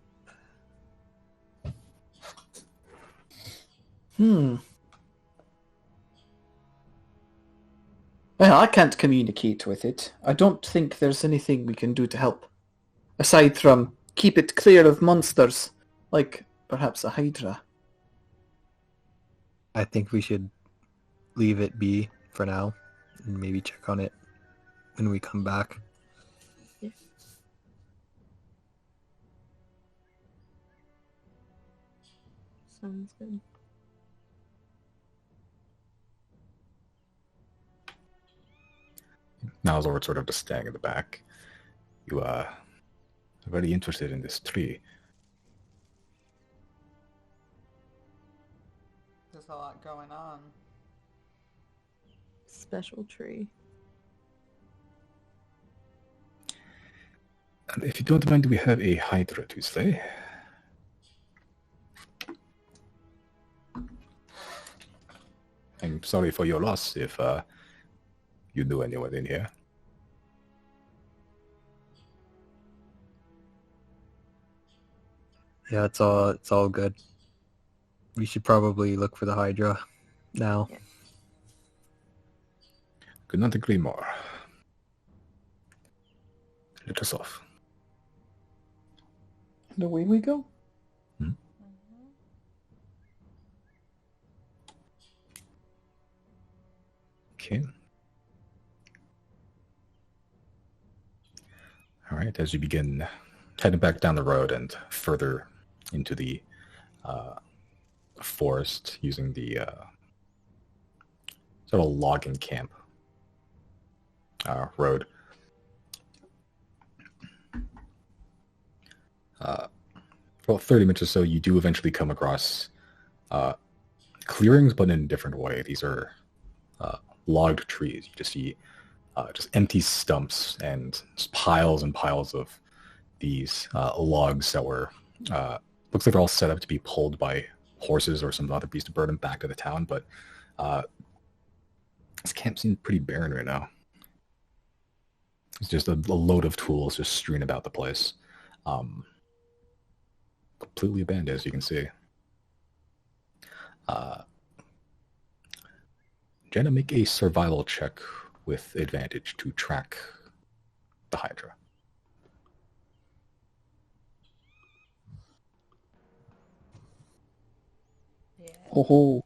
Well, I can't communicate with it. I don't think there's anything we can do to help. Aside from keep it clear of monsters, like perhaps a Hydra. I think we should leave it be for now and maybe check on it when we come back. Yeah. Sounds good. Now Zord sort of just staying in the back. You are very interested in this tree. There's a lot going on. Special tree. And if you don't mind, we have a Hydra Tuesday. I'm sorry for your loss if you knew anyone in here. Yeah, it's all good. We should probably look for the Hydra now. Yeah. Could not agree more. Let us off. And away we go. Okay. All right, as you begin heading back down the road and further into the forest using the sort of logging camp road. For about 30 minutes or so, you do eventually come across clearings, but in a different way. These are logged trees. You just see just empty stumps and just piles and piles of these logs that were looks like they're all set up to be pulled by horses or some other beast of burden back to the town, but this camp seems pretty barren right now. It's just a load of tools just strewn about the place. Completely abandoned, as you can see. Jenna, make a survival check with advantage to track the Hydra. Yeah. Oh.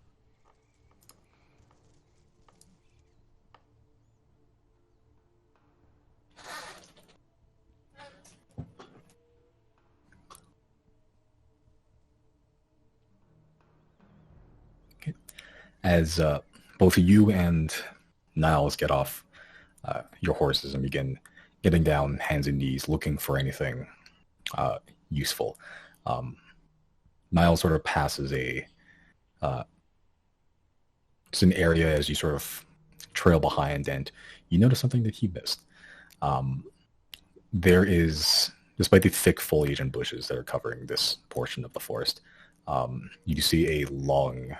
Okay. As both you and Niles get off your horses and begin getting down hands and knees looking for anything useful, Niles sort of passes it's an area as you sort of trail behind, and you notice something that he missed. There is, despite the thick foliage and bushes that are covering this portion of the forest, you do see a long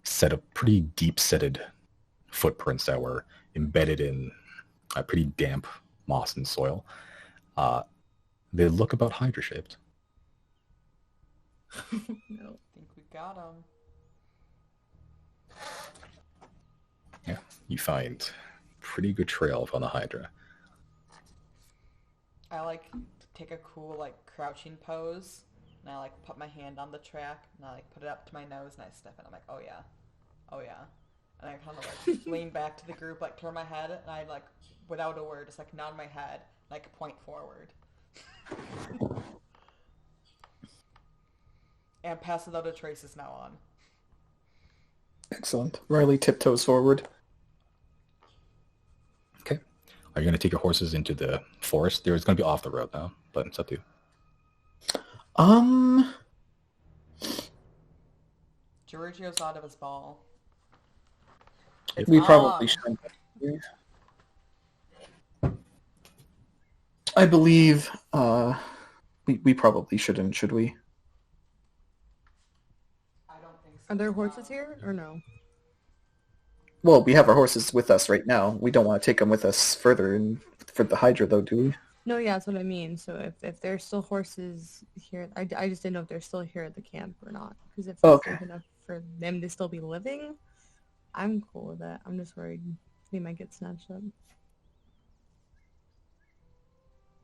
set of pretty deep-setted footprints that were embedded in a pretty damp moss and soil. They look about Hydra-shaped. No. Think we got him. Yeah, you find pretty good trail on the Hydra. I like to take a cool like crouching pose, and I like put my hand on the track, and I like put it up to my nose, and I sniff it. I'm like, oh yeah, oh yeah, and I kind of like lean back to the group, like turn my head, and I like without a word just like nod my head, like point forward, and pass without a trace is now on. Excellent. Riley tiptoes forward. Okay. Are you going to take your horses into the forest? There's going to be off the road now, but it's up to you. Giorgio's out of his ball. We on. probably should. I believe we probably shouldn't, should we? I don't think so. Are there horses here or no? Well, we have our horses with us right now. We don't want to take them with us further for the Hydra, though, do we? No, yeah, that's what I mean. So if there's still horses here, I just didn't know if they're still here at the camp or not. Because if it's safe enough for them to still be living, I'm cool with that. I'm just worried they might get snatched up.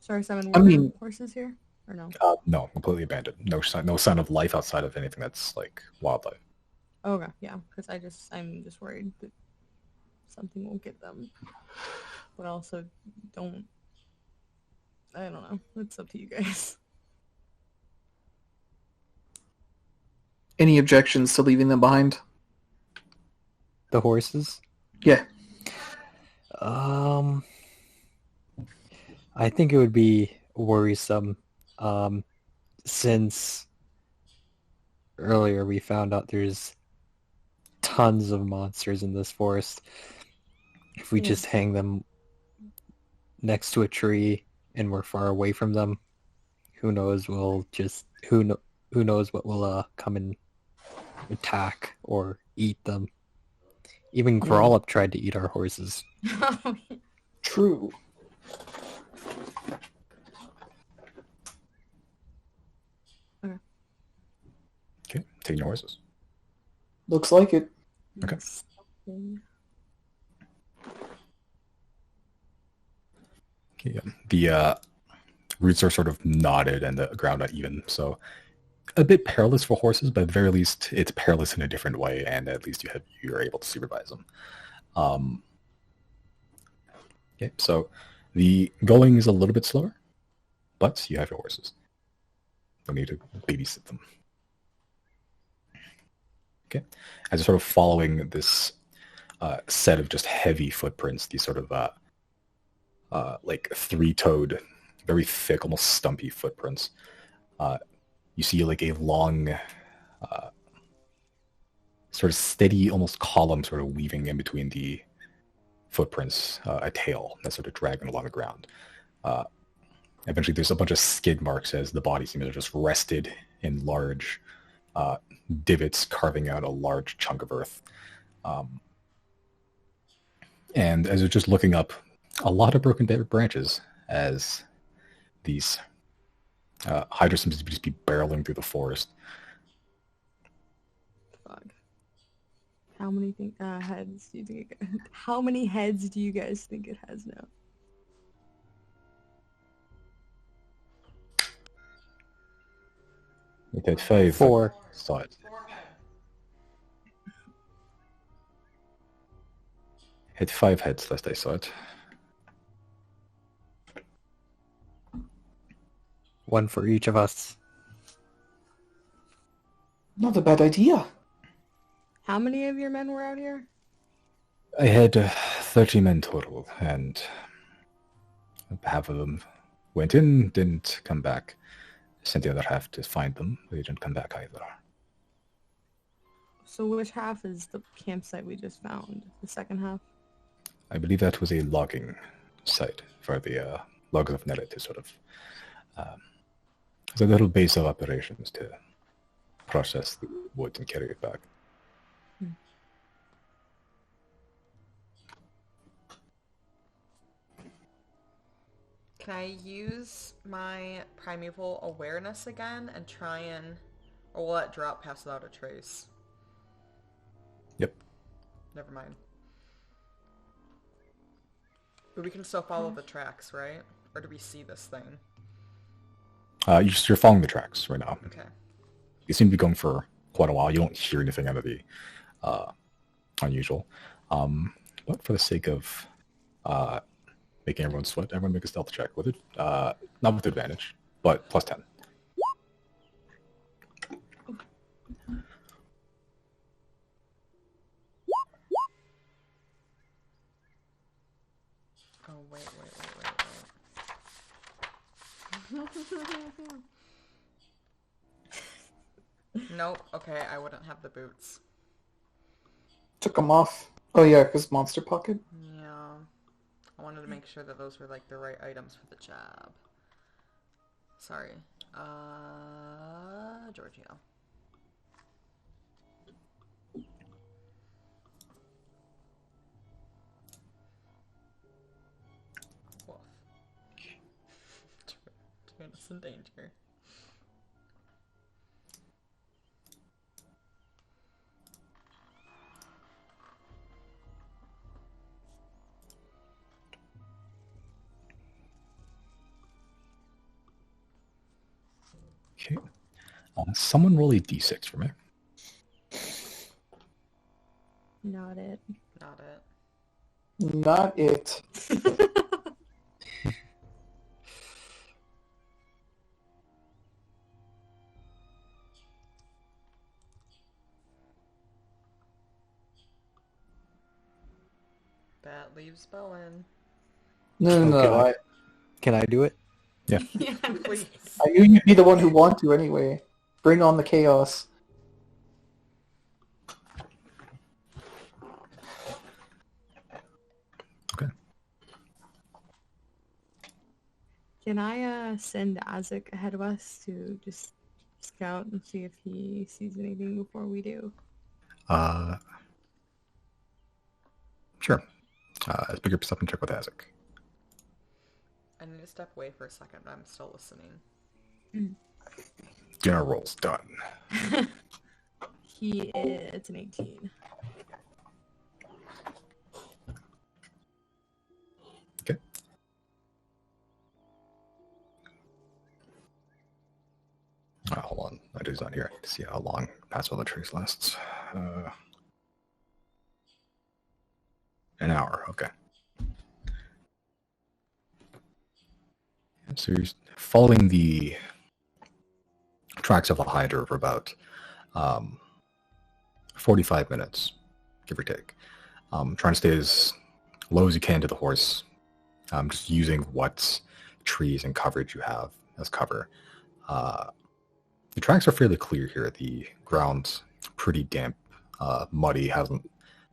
Sorry, Simon, were there horses here or no? No, completely abandoned. No sign of life outside of anything that's like wildlife. Okay, yeah, because I'm just worried that something will get them. But also I don't know. It's up to you guys. Any objections to leaving them behind? The horses? Yeah. I think it would be worrisome, since earlier we found out there's tons of monsters in this forest. If we just hang them next to a tree and we're far away from them, who knows? Who knows what will come and attack or eat them. Even Grollup tried to eat our horses. True. Okay, taking your horses. Looks like it. Okay. Okay, yeah. The roots are sort of knotted and the ground uneven, so a bit perilous for horses, but at the very least it's perilous in a different way, and at least you're able to supervise them. Okay, so the going is a little bit slower, but you have your horses. Don't need to babysit them. Okay, as you're sort of following this set of just heavy footprints, these sort of like three-toed, very thick, almost stumpy footprints. You see like a long, sort of steady, almost column sort of weaving in between the footprints, a tail that's sort of dragging along the ground. Eventually there's a bunch of skid marks as the body seems to have just rested in large divots carving out a large chunk of earth. And as you're just looking up, a lot of broken branches as these Hydra seems to just be barreling through the forest. Fuck. How many heads do you think how many heads do you guys think it has now? It had 5. 4. Saw it. Had 5 heads last I saw it. 1 for each of us. Not a bad idea. How many of your men were out here? I had 30 men total, and half of them went in, didn't come back. Sent the other half to find them. They didn't come back either. So which half is the campsite we just found? The second half? I believe that was a logging site for the loggers of Nellet to sort of... it's a little base of operations to process the wood and carry it back. Can I use my primeval awareness again and try and... Or will it drop past without a trace? Yep. Never mind. But we can still follow the tracks, right? Or do we see this thing? You're following the tracks right now. Okay. You seem to be going for quite a while. You don't hear anything out of the unusual. But for the sake of making everyone sweat, everyone make a stealth check with it. Not with advantage, but plus 10. Oh, wait. Nope. Okay, I wouldn't have the boots. Took them off. Oh yeah, because Monster Pocket. Yeah. I wanted to make sure that those were like the right items for the job. Sorry. Giorgio. Woof. Tyrannus in danger. Okay. Someone roll a d6 for me. Not it. Not it. Not it. That leaves Bowen. No, Okay. Can I do it? Yeah. Yeah, Please. I knew you'd be the one who want to anyway. Bring on the chaos. Okay. Can I send Isaac ahead of us to just scout and see if he sees anything before we do? Sure. Let's make a perception check with Isaac. I need to step away for a second, but I'm still listening. Dinner roll's done. It's an 18. Okay. Hold on. I just not here. I need to see how long Pass Without a Trace lasts. An hour. Okay. So you're following the tracks of the Hydra for about 45 minutes, give or take. Trying to stay as low as you can to the horse, just using what trees and coverage you have as cover. The tracks are fairly clear here. The ground's pretty damp, muddy, hasn't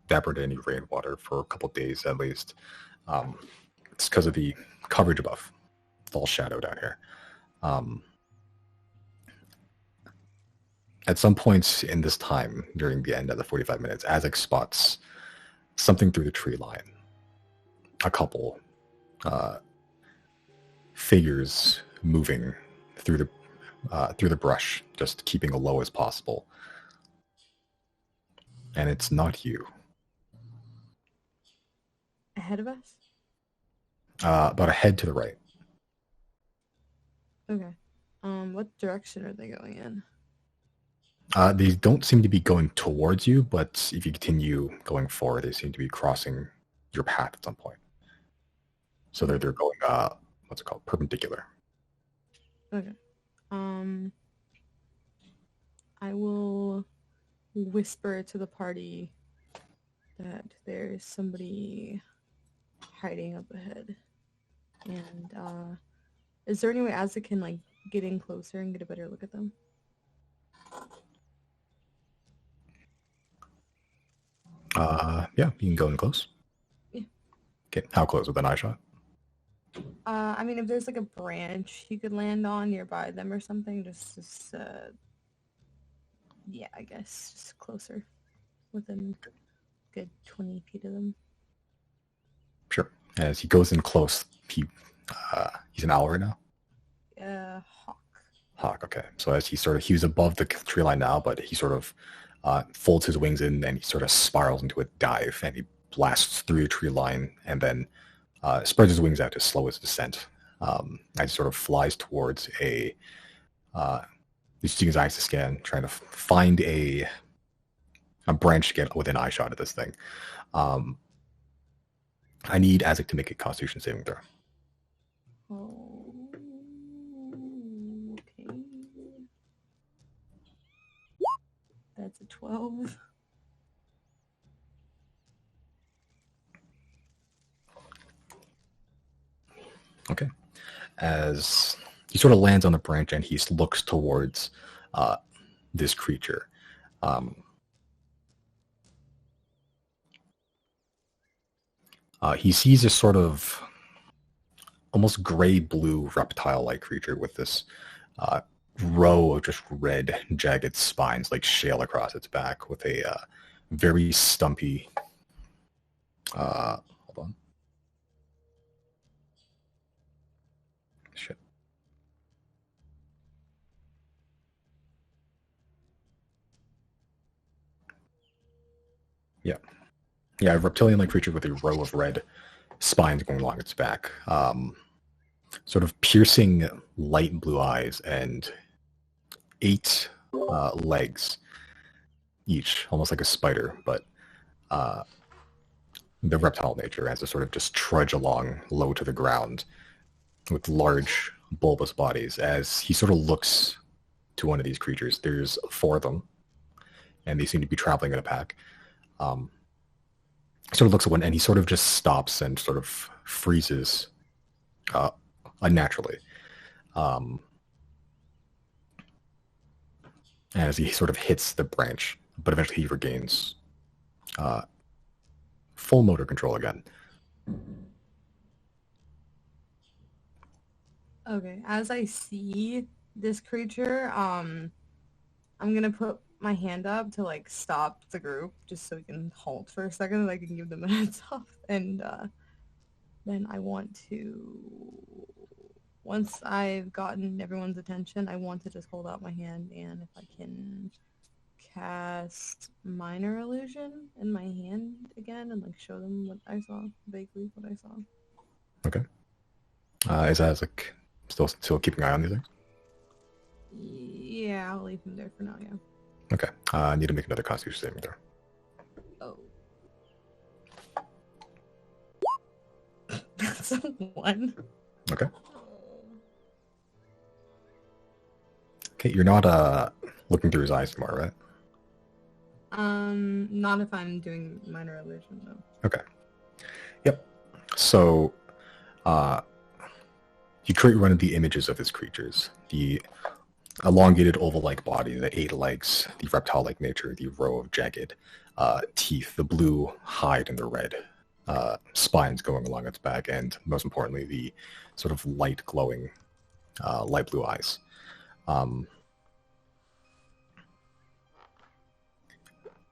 evaporated any rainwater for a couple days at least. It's because of the coverage above. It's all shadow down here. At some points in this time, during the end of the 45 minutes, Isaac spots something through the tree line. A couple figures moving through the brush, just keeping as low as possible. And it's not you. Ahead of us? About a head to the right. Okay. What direction are they going in? They don't seem to be going towards you, but if you continue going forward, they seem to be crossing your path at some point. So they're going, what's it called? Perpendicular. Okay. I will whisper to the party that there's somebody hiding up ahead. And is there any way Azza can like get in closer and get a better look at them? Yeah, you can go in close. Yeah. Okay, how close with an eye shot? I mean, if there's like a branch you could land on nearby them or something, just yeah, I guess just closer, within a good 20 feet of them. Sure. As he goes in close, he He's an owl right now? Hawk. Hawk, okay. So as he's above the tree line now, but he sort of folds his wings in and he sort of spirals into a dive and he blasts through the tree line and then spreads his wings out to slow his descent. As he sort of flies towards he's using his eyes to scan, trying to find a branch to get within eye shot of this thing. I need Azek to make a Constitution saving throw. Oh, okay. That's a 12. Okay. As he sort of lands on the branch and he looks towards this creature. He sees this sort of almost gray-blue reptile-like creature with this row of just red, jagged spines like shale across its back with a very stumpy... hold on. Shit. Yeah. Yeah, a reptilian-like creature with a row of red spines going along its back. Sort of piercing light blue eyes and 8 legs each, almost like a spider, but the reptile nature as to sort of just trudge along low to the ground with large bulbous bodies. As he sort of looks to one of these creatures, there's 4 of them, and they seem to be traveling in a pack. Sort of looks at one, and he sort of just stops and sort of freezes unnaturally. As he sort of hits the branch, but eventually he regains full motor control again. Okay, as I see this creature, I'm gonna put my hand up to like stop the group just so we can halt for a second and I can give them a heads up. And then I want to, once I've gotten everyone's attention, I want to just hold out my hand and if I can cast minor illusion in my hand again and like show them what I saw, vaguely what I saw. Okay. Is Azek still keeping an eye on these things? Yeah, I'll leave him there for now, yeah. Okay. I need to make another Constitution saving throw. Oh. That's a 1. Okay. Okay, you're not looking through his eyes anymore, right? Not if I'm doing minor illusion, though. Okay. Yep. So, you create one of the images of his creatures. The elongated oval-like body, the 8 legs, the reptile-like nature, the row of jagged teeth, the blue hide and the red spines going along its back, and most importantly, the sort of light glowing light blue eyes.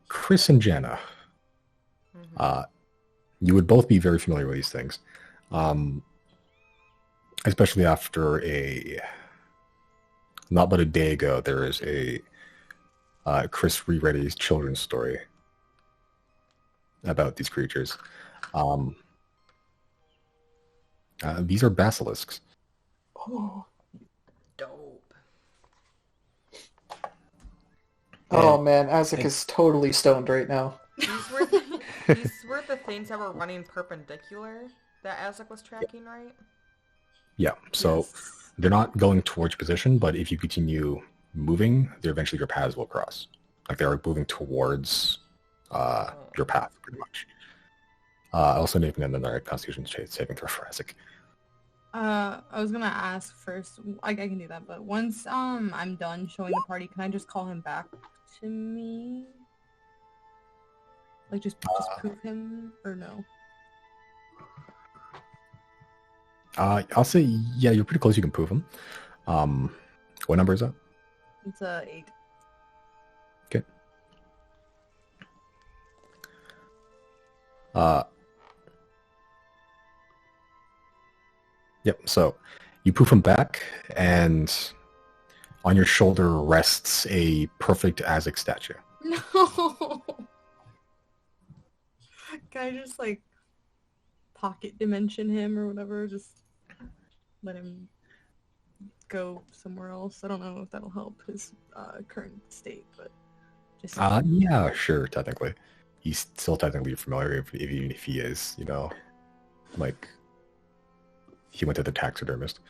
Chris and Jenna, you would both be very familiar with these things, especially after not but a day ago, there is a Chris reread a children's story about these creatures. These are basilisks. Oh. Dope. Oh man, Azek is totally stoned right now. These were the things that were running perpendicular that Azek was tracking, right? Yeah, so Yes. they're not going towards your position, but if you continue moving, eventually your paths will cross. Like they are moving towards your path, pretty much. Also making another Constitution saving throw for Azek. I was gonna ask first. I can do that, but once I'm done showing the party, can I just call him back to me? Like just prove him or no? I'll say, yeah, you're pretty close. You can prove him. What number is that? It's a 8. Okay. Yep. So You poof him back, and on your shoulder rests a perfect Aztec statue. No. Can I just like pocket dimension him or whatever? Just let him go somewhere else. I don't know if that'll help his current state, but just Yeah, sure. Technically, he's still technically familiar, even if he is, like he went to the taxidermist.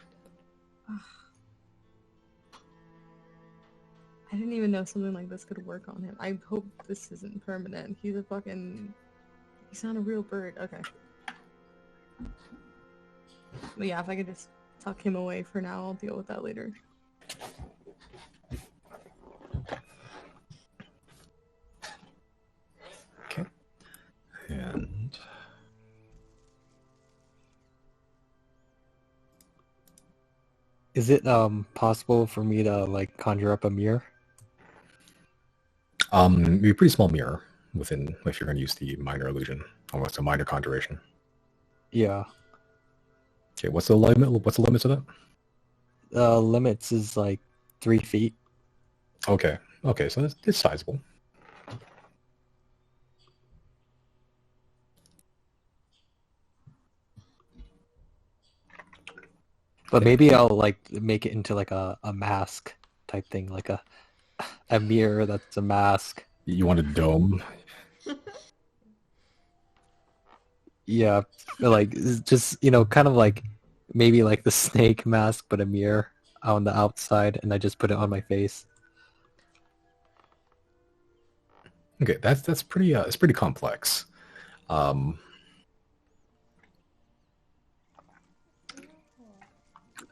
I didn't even know something like this could work on him. I hope this isn't permanent. He's not a real bird. Okay. But yeah, if I could just tuck him away for now, I'll deal with that later. Okay. And Is it possible for me to like conjure up a mirror? it'd be a pretty small mirror within if you're going to use the minor illusion, almost a minor conjuration. Yeah. Okay, what's the limit? What's the limit to that? Limits is like 3 feet. Okay, so it's sizable. But maybe I'll like make it into like a mask type thing, like a mirror that's a mask. You want a dome? Yeah, like just kind of like maybe like the snake mask, but a mirror on the outside, and I just put it on my face. Okay, that's pretty. It's pretty complex.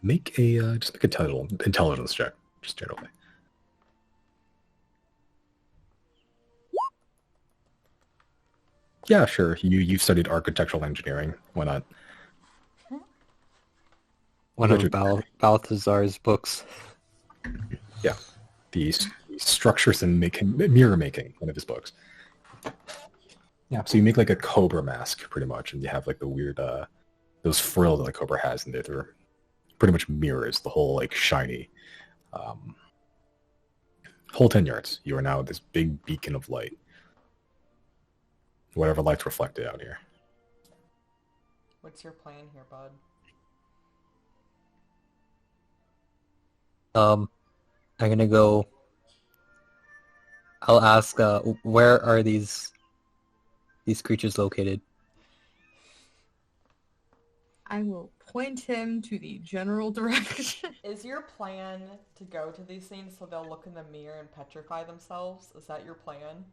Make a just make a intelligence check, just generally. Yeah, sure. You've studied architectural engineering. Why not? One of Balthazar's books. Yeah, the structures and mirror making. One of his books. Yeah, so you make like a cobra mask, pretty much, and you have like the weird those frills that the cobra has, and they're pretty much mirrors the whole like shiny whole 10 yards. You are now this big beacon of light. Whatever light's reflected out here. What's your plan here, bud? I'm gonna go. I'll ask, where are these creatures located? I will point him to the general direction. Is your plan to go to these things so they'll look in the mirror and petrify themselves? Is that your plan?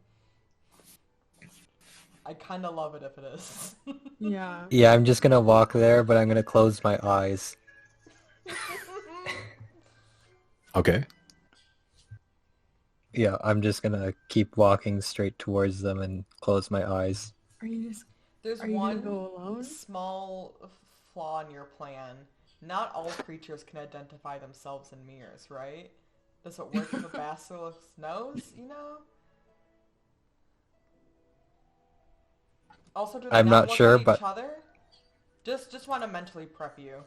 I kind of love it if it is. Yeah. Yeah, I'm just gonna walk there, but I'm gonna close my eyes. Okay. Yeah, I'm just gonna keep walking straight towards them and close my eyes. Are you just... There's Are you one gonna go alone? small flaw in your plan. Not all creatures can identify themselves in mirrors, right? Does it work if a basilisk knows, Also, do they I'm not look sure, at each but other? Just want to mentally prep you.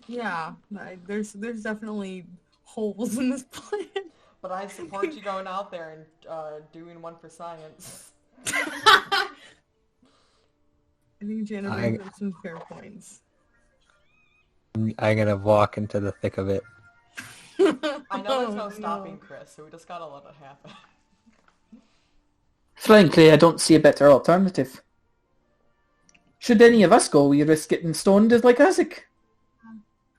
Yeah, there's definitely holes in this plan. But I support you going out there and doing one for science. I think Jana brings up some fair points. I'm gonna walk into the thick of it. I know there's no stopping Chris, so we just gotta let it happen. Frankly, I don't see a better alternative. Should any of us go, we risk getting stoned as like Isaac.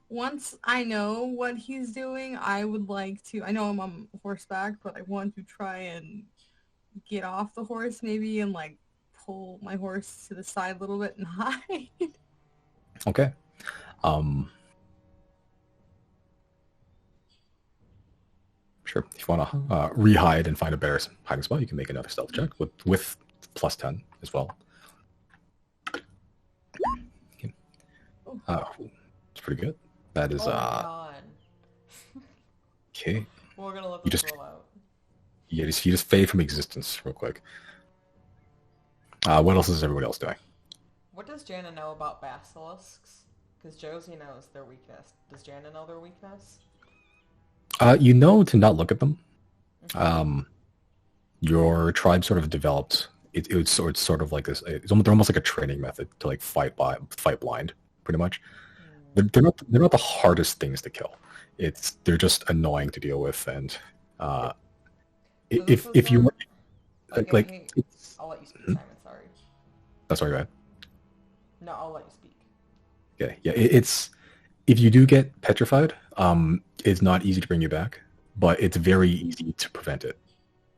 Once I know what he's doing, I would like to... I know I'm on horseback, but I want to try and get off the horse maybe and like pull my horse to the side a little bit and hide. Okay. Sure. If you want to re-hide and find a better hiding spot, you can make another stealth check with plus 10 as well. Okay. It's pretty good. That is Oh my god. okay. We're gonna let You this just- roll out. You just fade from existence real quick. What else is everybody else doing? What does Jana know about basilisks? Because Josie knows their weakness. Does Jana know their weakness? You know to not look at them. Mhm. Your tribe sort of developed. It's sort of like this. They're almost like a training method to like fight blind, pretty much. They're not the hardest things to kill. They're just annoying to deal with, and So this is if you their- like hey, I'll let you speak, Hmm? Simon. Sorry. that's all right. No, I'll let you speak. Okay, yeah, it's if you do get petrified, it's not easy to bring you back, but it's very easy to prevent it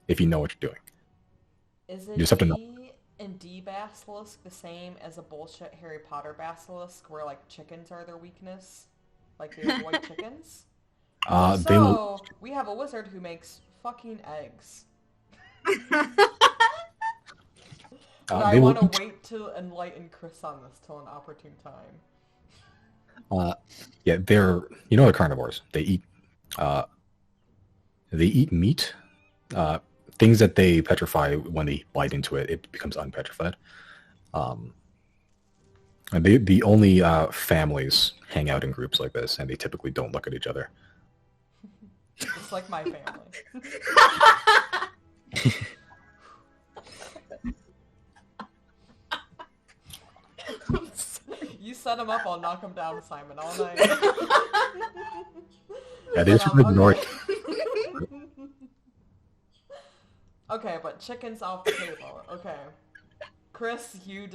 if you know what you're doing. Is You it just have to know. D and D basilisk the same as a bullshit Harry Potter basilisk, where like chickens are their weakness, like they avoid chickens? They will. So we have a wizard who makes fucking eggs. But I They will want to eat. wait to enlighten Chris on this till an opportune time. Yeah, they're carnivores. They eat meat. Things that they petrify when they bite into it, it becomes unpetrified. And the only families hang out in groups like this, and they typically don't look at each other. Just like my family. You set him up, I'll knock him down, Simon, all night. Yeah, they just But, ignore okay. Okay, but chicken's off the table. Okay. Chris, you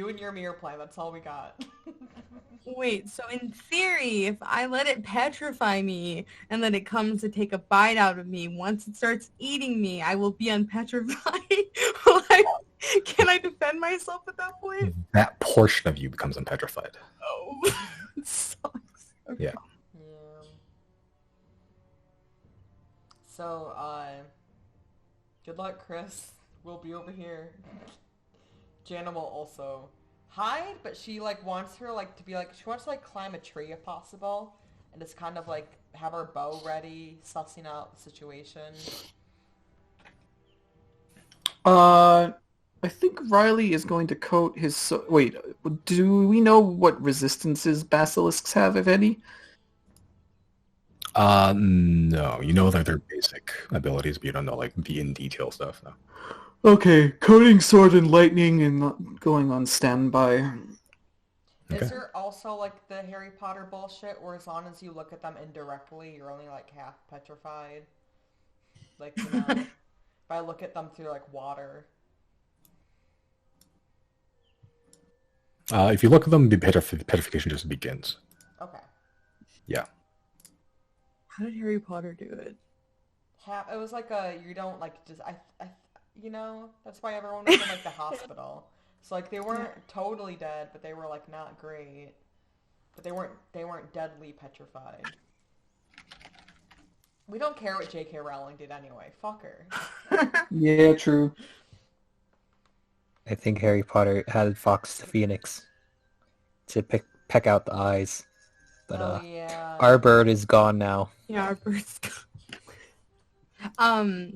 and your mirror plan, that's all we got. Wait, so in theory, if I let it petrify me and then it comes to take a bite out of me, once it starts eating me, I will be unpetrified. Like, can I defend myself at that point? that portion of you becomes unpetrified. Oh, it sucks. Okay. Yeah. Yeah. So, good luck, Chris. We'll be over here. Jana will also hide, but she like wants her like to be like she wants to like climb a tree if possible, and just kind of like have her bow ready, sussing out the situation. I think Riley is going to coat his... wait, do we know what resistances basilisks have, if any? No. You know that they're basic abilities, but you don't know like the in detail stuff. No. Okay, coating sword and lightning and not going on standby. Okay. Is there also like the Harry Potter bullshit where as long as you look at them indirectly, you're only like half petrified? Like, you know, if I look at them through like water. If you look at them, the petrification just begins. Okay. Yeah. How did Harry Potter do it? It was like you don't like just you know, that's why everyone was in like the hospital. So like they weren't totally dead, but they were like not great. But they weren't deadly petrified. We don't care what J.K. Rowling did anyway. Fuck her. Yeah, true. I think Harry Potter had Fox the Phoenix to peck out the eyes. But Oh yeah. our bird is gone now. Yeah, our bird's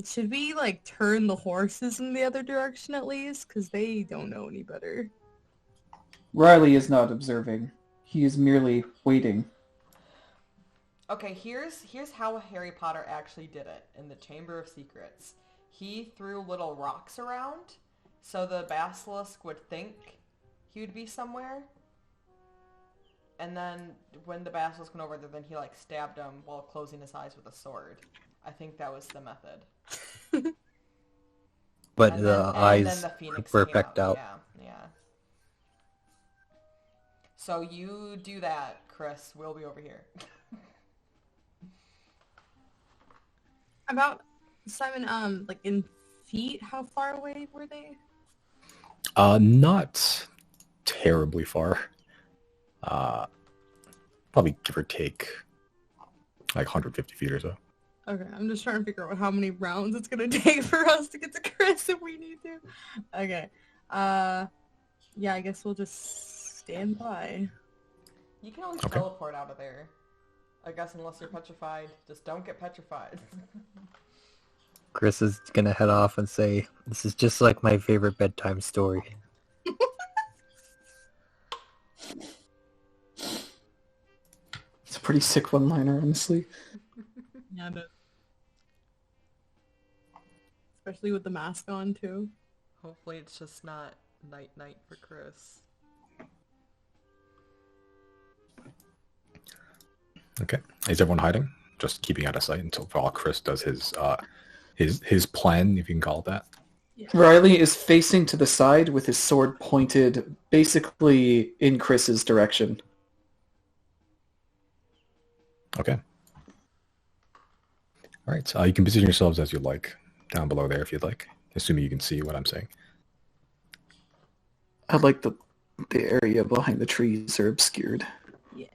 should we like turn the horses in the other direction at least? Because they don't know any better. Riley is not observing. He is merely waiting. Okay, here's how Harry Potter actually did it in the Chamber of Secrets. He threw little rocks around, so the basilisk would think he would be somewhere. And then when the basilisk went over there, then he like stabbed him while closing his eyes with a sword. I think that was the method. But And the then eyes the phoenix were came pecked out. Yeah. So you do that, Chris. We'll be over here. About Simon, like in feet, how far away were they? Not terribly far. Probably give or take like 150 feet or so. Okay, I'm just trying to figure out how many rounds it's gonna take for us to get to Chris if we need to. Okay. Yeah, I guess we'll just stand by. You can always Okay. teleport out of there. I guess unless you're petrified. Just don't get petrified. Chris is gonna head off and say, "This is just like my favorite bedtime story." pretty sick one-liner, honestly. Yeah, but especially with the mask on too. Hopefully it's just not night for Chris. Okay. Is everyone hiding? Just keeping out of sight until while Chris does his plan, if you can call it that. Yeah. Riley is facing to the side with his sword pointed basically in Chris's direction. Okay. All right. You can position yourselves as you like down below there if you'd like, assuming you can see what I'm saying. I like the area behind the trees are obscured. Yeah.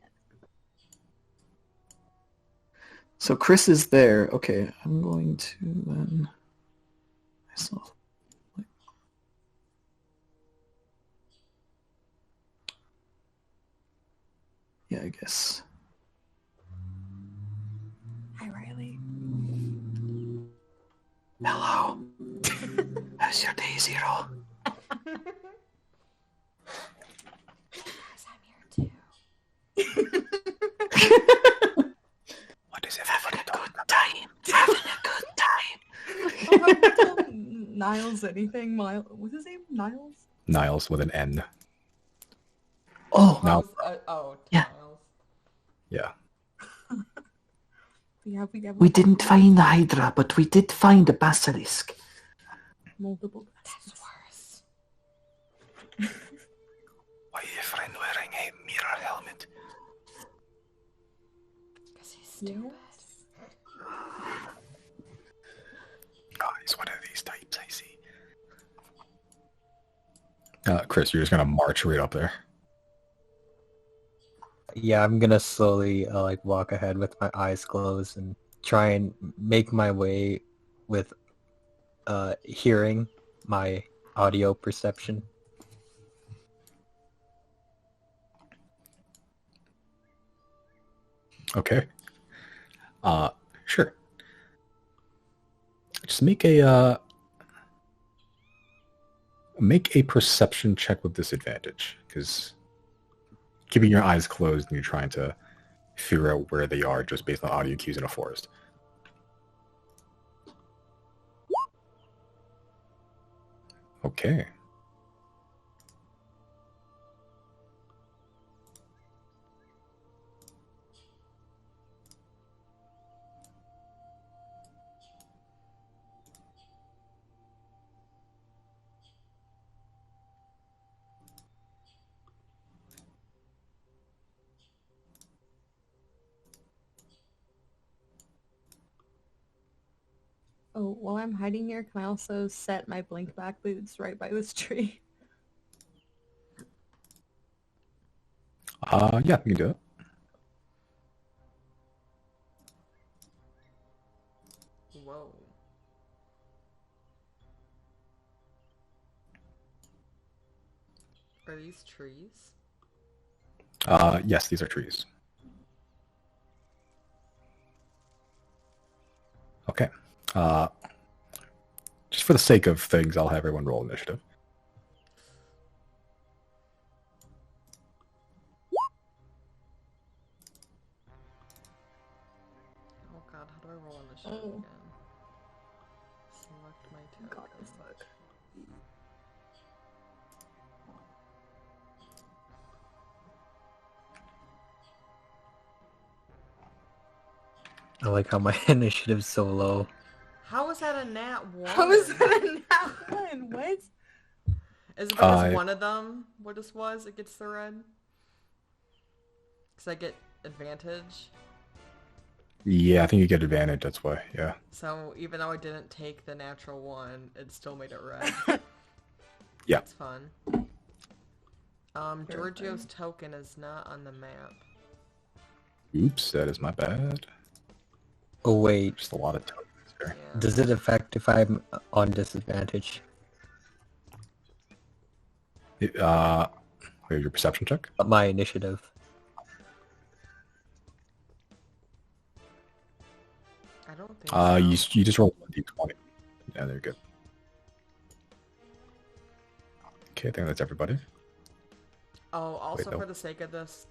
So Chris is there. Okay, I'm going to then myself. Yeah, I guess. Hi, Riley. Hello. How's your day, Zero? Yes, I'm here too. What is it? Having a good time. Having a good time. Oh, have you told Niles anything? What's his name? Niles? Niles with an N. Oh, No. Yeah. Miles. Yeah. we didn't find the Hydra, but we did find a basilisk. multiple. That's worse. Why is your friend wearing a mirror helmet? Because he's stupid. Oh, he's one of these types, I see. Chris, you're just gonna march right up there. Yeah, I'm gonna slowly like walk ahead with my eyes closed and try and make my way with hearing my audio perception. Okay. Sure. Just make a perception check with disadvantage, because keeping your eyes closed and you're trying to figure out where they are just based on audio cues in a forest. Okay. Oh, while I'm hiding here, can I also set my blink back boots right by this tree? Yeah, you can do it. Whoa. Are these trees? Yes, these are trees. Okay. Just for the sake of things, I'll have everyone roll initiative. Oh god, how do I roll initiative Oh. again? Select my token. God, this fuck. I like how my initiative's so low. How is that a nat 1? How is that a nat one? What? Is it because one of them, what this was, it gets the red? Because I get advantage. Yeah, I think you get advantage, that's why, yeah. So even though I didn't take the natural 1, it still made it red. Yeah. That's fun. Giorgio's token is not on the map. Oops, that is my bad. Oh wait, Just a lot of tokens there. Yeah. does it affect if I'm on disadvantage? Your perception check? My initiative. I don't think so. You just roll 1d20. Yeah, they're good. Okay, I think that's everybody. Oh, also no. for the sake of this,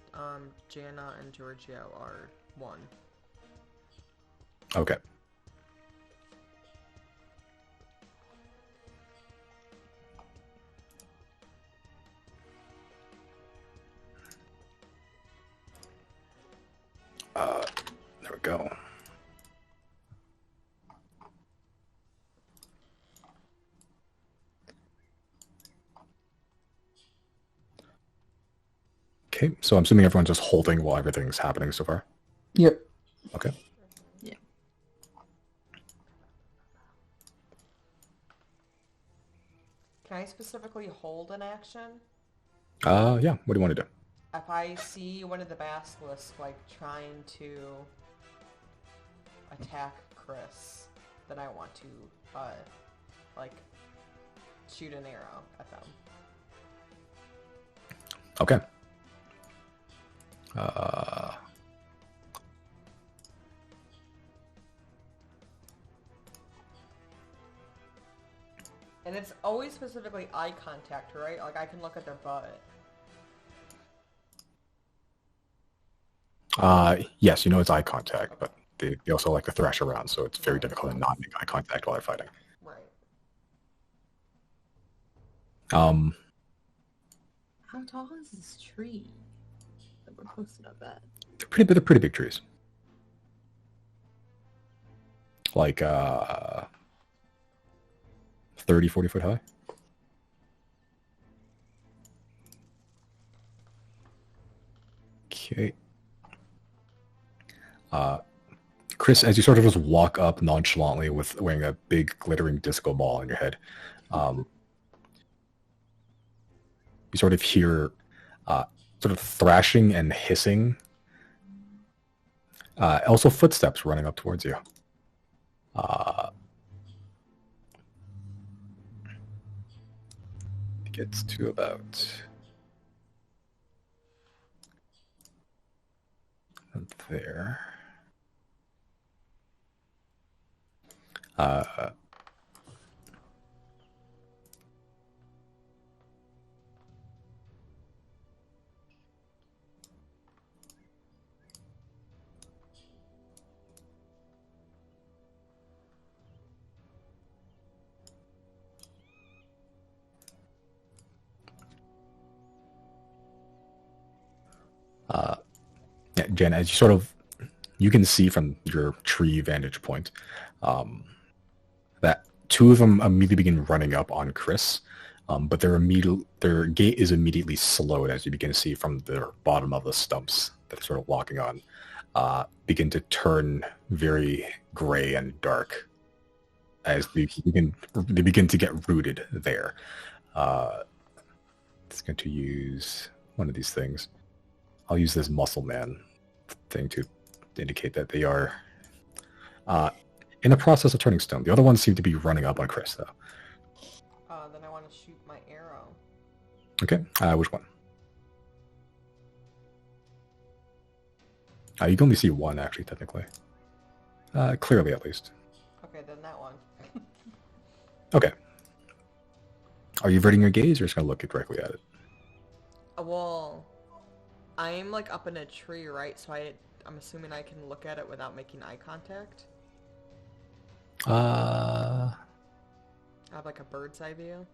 Jana and Giorgio are 1. Okay. There we go. Okay, so I'm assuming everyone's just holding while everything's happening so far. Yep. Okay. Yeah. Can I specifically hold an action? Yeah. What do you want to do? If I see one of the basilisks, like, trying to attack Chris, then I want to, like, shoot an arrow at them. Okay. And it's always specifically eye contact, right? Like, I can look at their butt. Yes, you know it's eye contact, but they also like to thrash around, so it's very difficult to not make eye contact while they're fighting. Right. How tall is this tree that we're posted up at? They're pretty big trees. Like 30, 40 foot high. Okay. Chris, as you sort of just walk up nonchalantly with wearing a big glittering disco ball on your head, you sort of hear sort of thrashing and hissing. Also footsteps running up towards you. It gets to about there. Yeah, Jen, as you can see from your tree vantage point, that two of them immediately begin running up on Chris, but their gait is immediately slowed as you begin to see from the bottom of the stumps that they're sort of walking on, begin to turn very gray and dark as they begin to get rooted there. It's going to use one of these things. I'll use this muscle man thing to indicate that they are in the process of turning stone. The other ones seem to be running up on Chris, though. Then I want to shoot my arrow. Okay, which one? You can only see one, actually, technically. Clearly, at least. Okay, then that one. Okay. Are you averting your gaze, or just going to look directly at it? Well, I'm like up in a tree, right? So I'm assuming I can look at it without making eye contact. I have like a bird's eye view.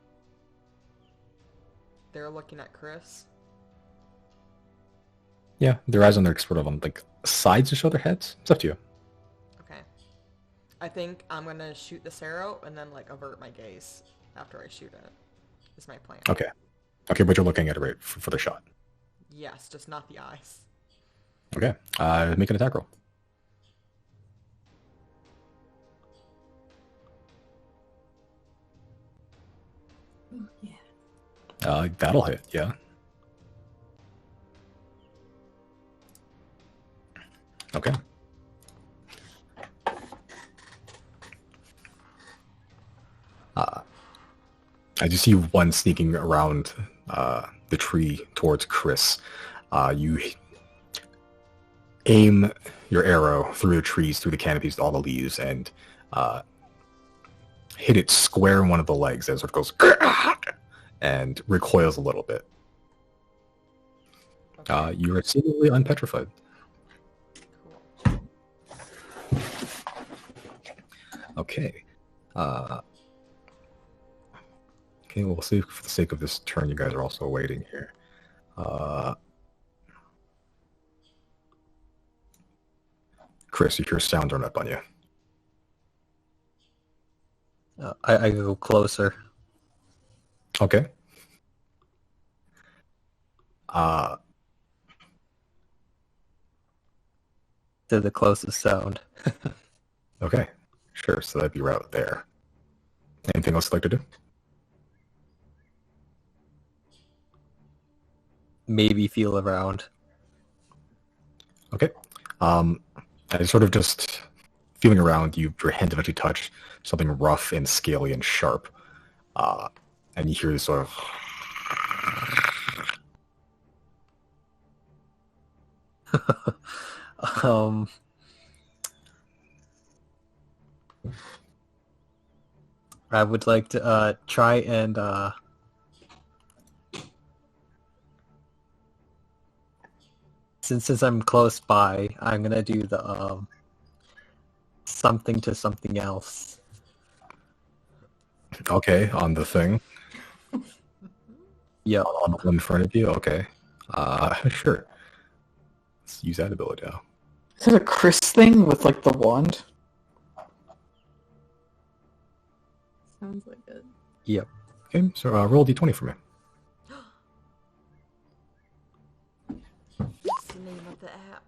They're looking at Chris. Yeah, their eyes on their sort of on like sides to show their heads. It's up to you. Okay. I think I'm gonna shoot this arrow and then like avert my gaze after I shoot it. Is my plan. Okay. Okay, but you're looking at it right for the shot. Yes, just not the eyes. Okay. Make an attack roll. Yeah. That'll hit, yeah. Okay. As you see one sneaking around the tree towards Chris, you aim your arrow through the trees, through the canopies, all the leaves, and hit it square in one of the legs as it goes and recoils a little bit. Okay. You are seemingly unpetrified. Cool. Okay. Okay, we'll see for the sake of this turn, you guys are also waiting here. Chris, you hear sound run up on you. I go closer. Okay. To the closest sound. Okay. Sure, so that'd be right there. Anything else you'd like to do? Maybe feel around. Okay. And sort of just feeling around, your hand eventually touch something rough and scaly and sharp. And you hear this sort of... I would like to try and since I'm close by, I'm gonna do the something to something else. Okay, on the thing. Yep. On the one in front of you? Okay. Sure. Let's use that ability now. Is it a Chris thing with like the wand? Sounds like it. Yep. Okay, so roll a d20 for me. What's the name of the app?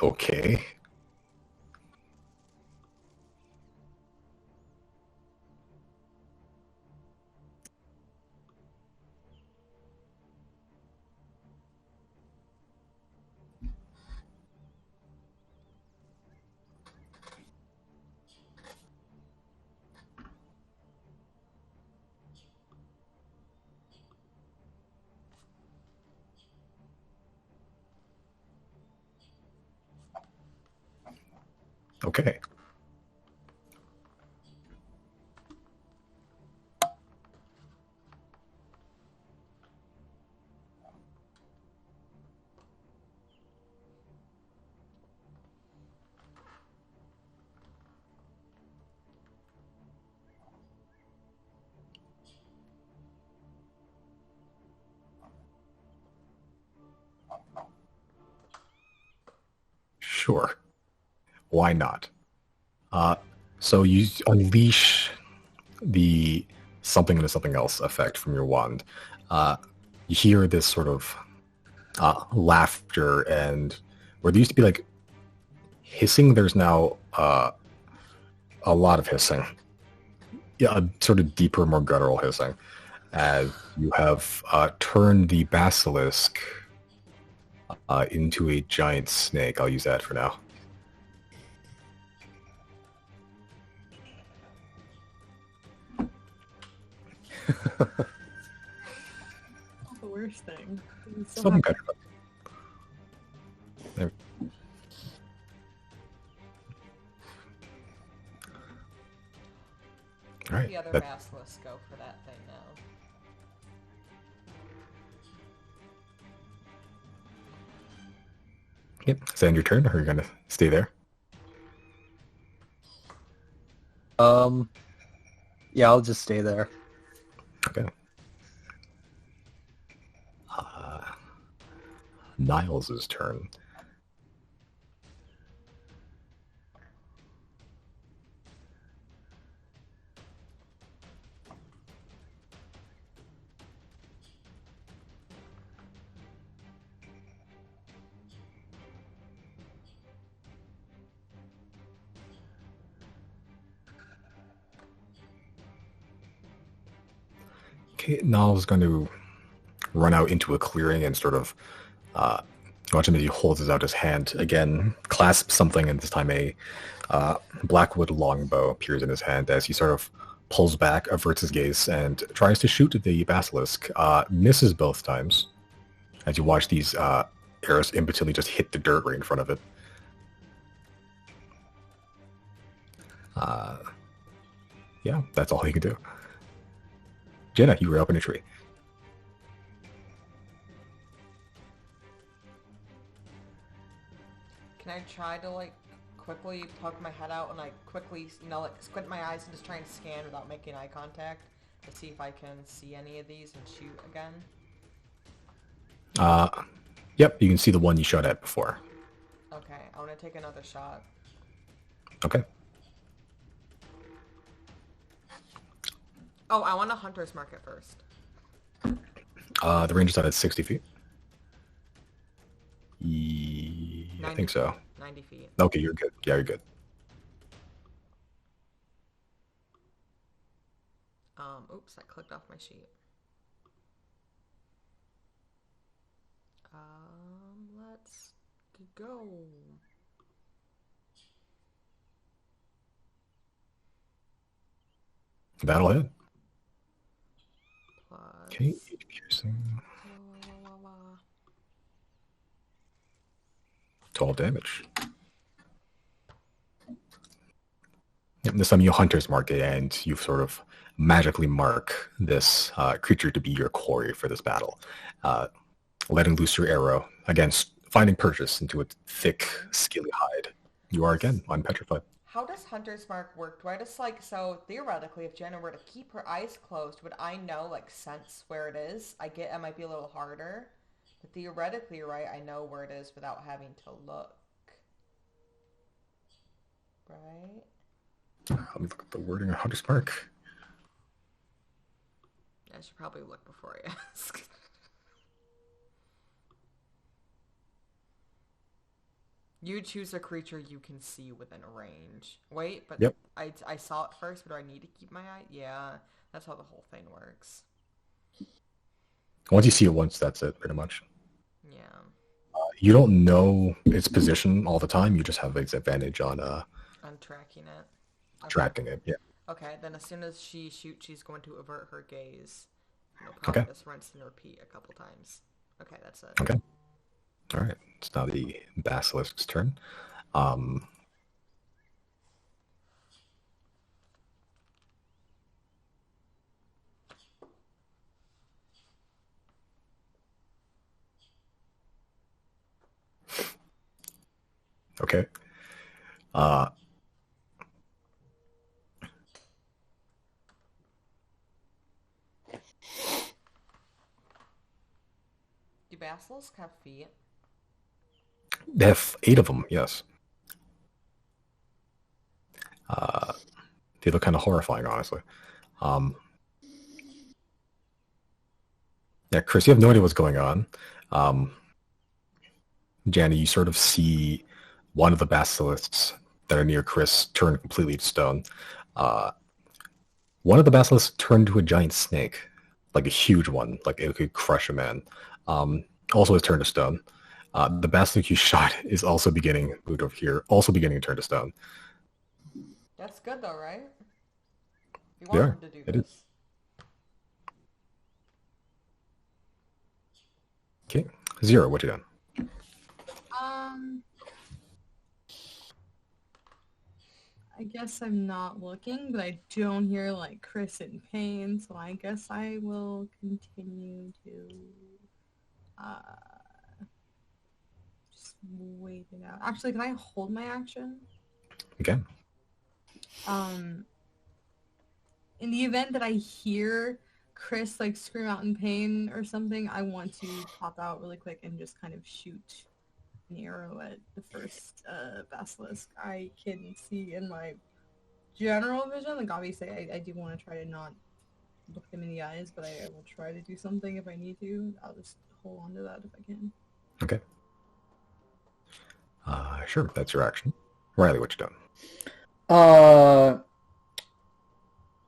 Okay. Okay. Sure. Why not? So you unleash the something into something else effect from your wand. You hear this sort of laughter, and where there used to be like hissing, there's now a lot of hissing. Yeah, a sort of deeper, more guttural hissing, as you have turned the basilisk into a giant snake. I'll use that for now. The worst thing. It's so Something happy. better. There. All right. The other that- basilisk go for that thing now. Yep. Is that end your turn, or are you gonna stay there? Yeah, I'll just stay there. Okay. Niles' turn. Okay, Niles is going to run out into a clearing and sort of watch him as he holds out his hand again, clasps something, and this time a blackwood longbow appears in his hand as he sort of pulls back, averts his gaze, and tries to shoot the basilisk. Misses both times as you watch these arrows impotently just hit the dirt right in front of it. yeah, that's all you can do. Jenna, you were up in a tree. Can I try to, like, quickly poke my head out and, like, quickly, you know, like, squint my eyes and just try and scan without making eye contact to see if I can see any of these and shoot again? Yep, you can see the one you shot at before. Okay, I want to take another shot. Okay. Oh, I want a hunter's mark at first. The range is out at 60 feet. I think so. 90 feet. Okay, you're good. Yeah, you're good. Oops, I clicked off my sheet. Let's go. That'll hit. Plus... Okay, piercing. 12 damage. Yep, this time you hunter's mark it, and you sort of magically mark this creature to be your quarry for this battle. Letting loose your arrow, again, finding purchase into its thick, scaly hide. You are again unpetrified. How does hunter's mark work? Do I just, like, so theoretically, if Jenna were to keep her eyes closed, would I know, like, sense where it is? I get it might be a little harder, but theoretically, right, I know where it is without having to look. Right? Let me look at the wording of hunter's mark. I should probably look before I ask. You choose a creature you can see within a range. Wait, but yep. I saw it first, but do I need to keep my eye? Yeah, that's how the whole thing works. Once you see it once, that's it, pretty much. Yeah. You don't know its position all the time. You just have its advantage on tracking it. Okay. Tracking it, yeah. Okay, then as soon as she shoots, she's going to avert her gaze. You'll probably just rinse and repeat a couple times. Okay, that's it. Okay. All right. It's now the basilisk's turn. Okay. Do basilisks have feet? They have 8 of them, yes. They look kind of horrifying, honestly. Yeah, Chris, you have no idea what's going on. Janny, you sort of see one of the basilisks that are near Chris turn completely to stone. One of the basilisks turned into a giant snake, like a huge one, like it could crush a man. Also has turned to stone. The basilisk you shot is also beginning, moved over here, also beginning to turn to stone. That's good though, right? You want him to do this. Is. Okay, Zero, what you done? I guess I'm not looking, but I don't hear like Chris in pain, so I guess I will continue to just wait it out. Actually, can I hold my action? Okay. In the event that I hear Chris like scream out in pain or something, I want to pop out really quick and just kind of shoot an arrow at the first basilisk I can see in my general vision. Like obviously I do want to try to not look them in the eyes, but I will try to do something if I need to. I'll just hold on to that if I can. Okay. Sure, that's your action. Riley, what you done?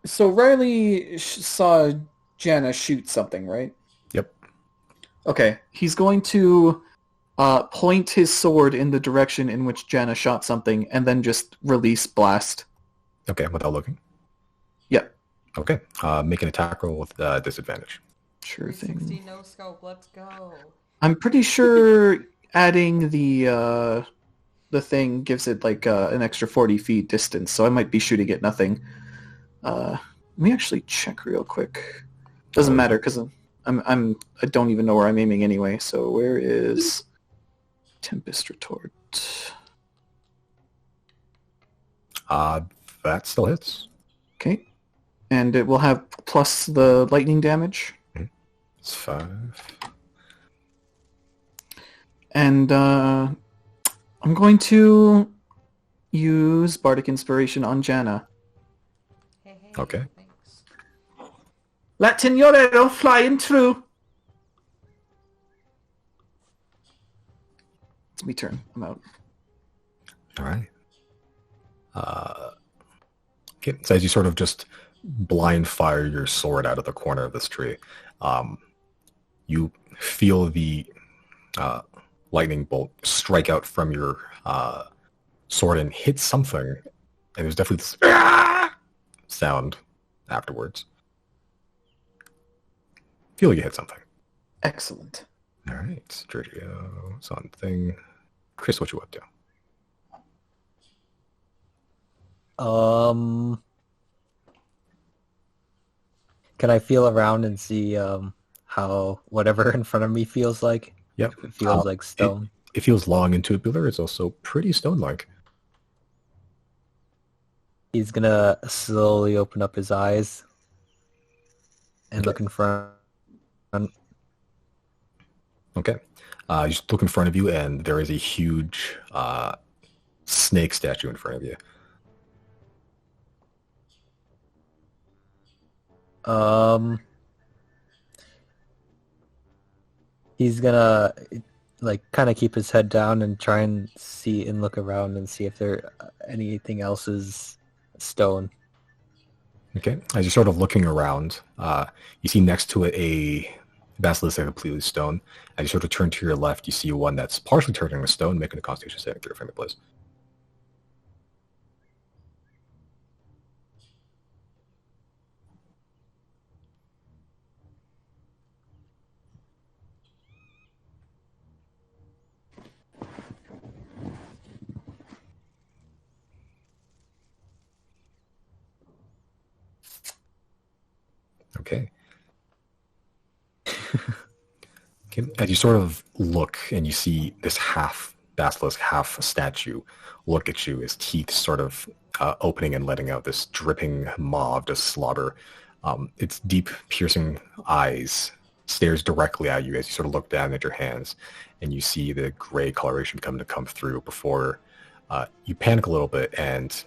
So Riley saw Janna shoot something, right? Yep. Okay, he's going to point his sword in the direction in which Janna shot something, and then just release blast. Okay, without looking? Yep. Okay, make an attack roll with disadvantage. Sure 360 thing. no scope, let's go. I'm pretty sure adding the thing gives it like an extra 40 feet distance, so I might be shooting at nothing. Let me actually check real quick. Doesn't matter because I don't even know where I'm aiming anyway. So where is Tempest Retort? That still hits. Okay, and it will have plus the lightning damage. It's 5. And I'm going to use Bardic Inspiration on Janna. Hey, Okay. thanks. Latin, your arrow flying through. It's me turn. I'm out. All right. Okay. So as you sort of just blind fire your sword out of the corner of this tree, you feel the lightning bolt strike out from your sword and hit something, and there's definitely this sound afterwards. Feel like you hit something. Excellent. All right, Sergio, it's on thing. Chris, what you up to? Can I feel around and see how whatever in front of me feels like? Yep. If it feels like stone. It feels long and tubular. It's also pretty stone-like. He's gonna slowly open up his eyes and Okay. look in front. Okay. You just look in front of you, and there is a huge snake statue in front of you. He's gonna like kind of keep his head down and try and see and look around and see if there anything else is stone. Okay. As you're sort of looking around, you see next to it a basilisk that's completely stone. As you sort of turn to your left, you see one that's partially turning to stone, making a Constitution saving throw for me, please. Okay. Okay. As you sort of look and you see this half basilisk, half statue look at you, his teeth sort of opening and letting out this dripping maw of just slobber. Its deep, piercing eyes stares directly at you as you sort of look down at your hands, and you see the gray coloration come through before you panic a little bit, and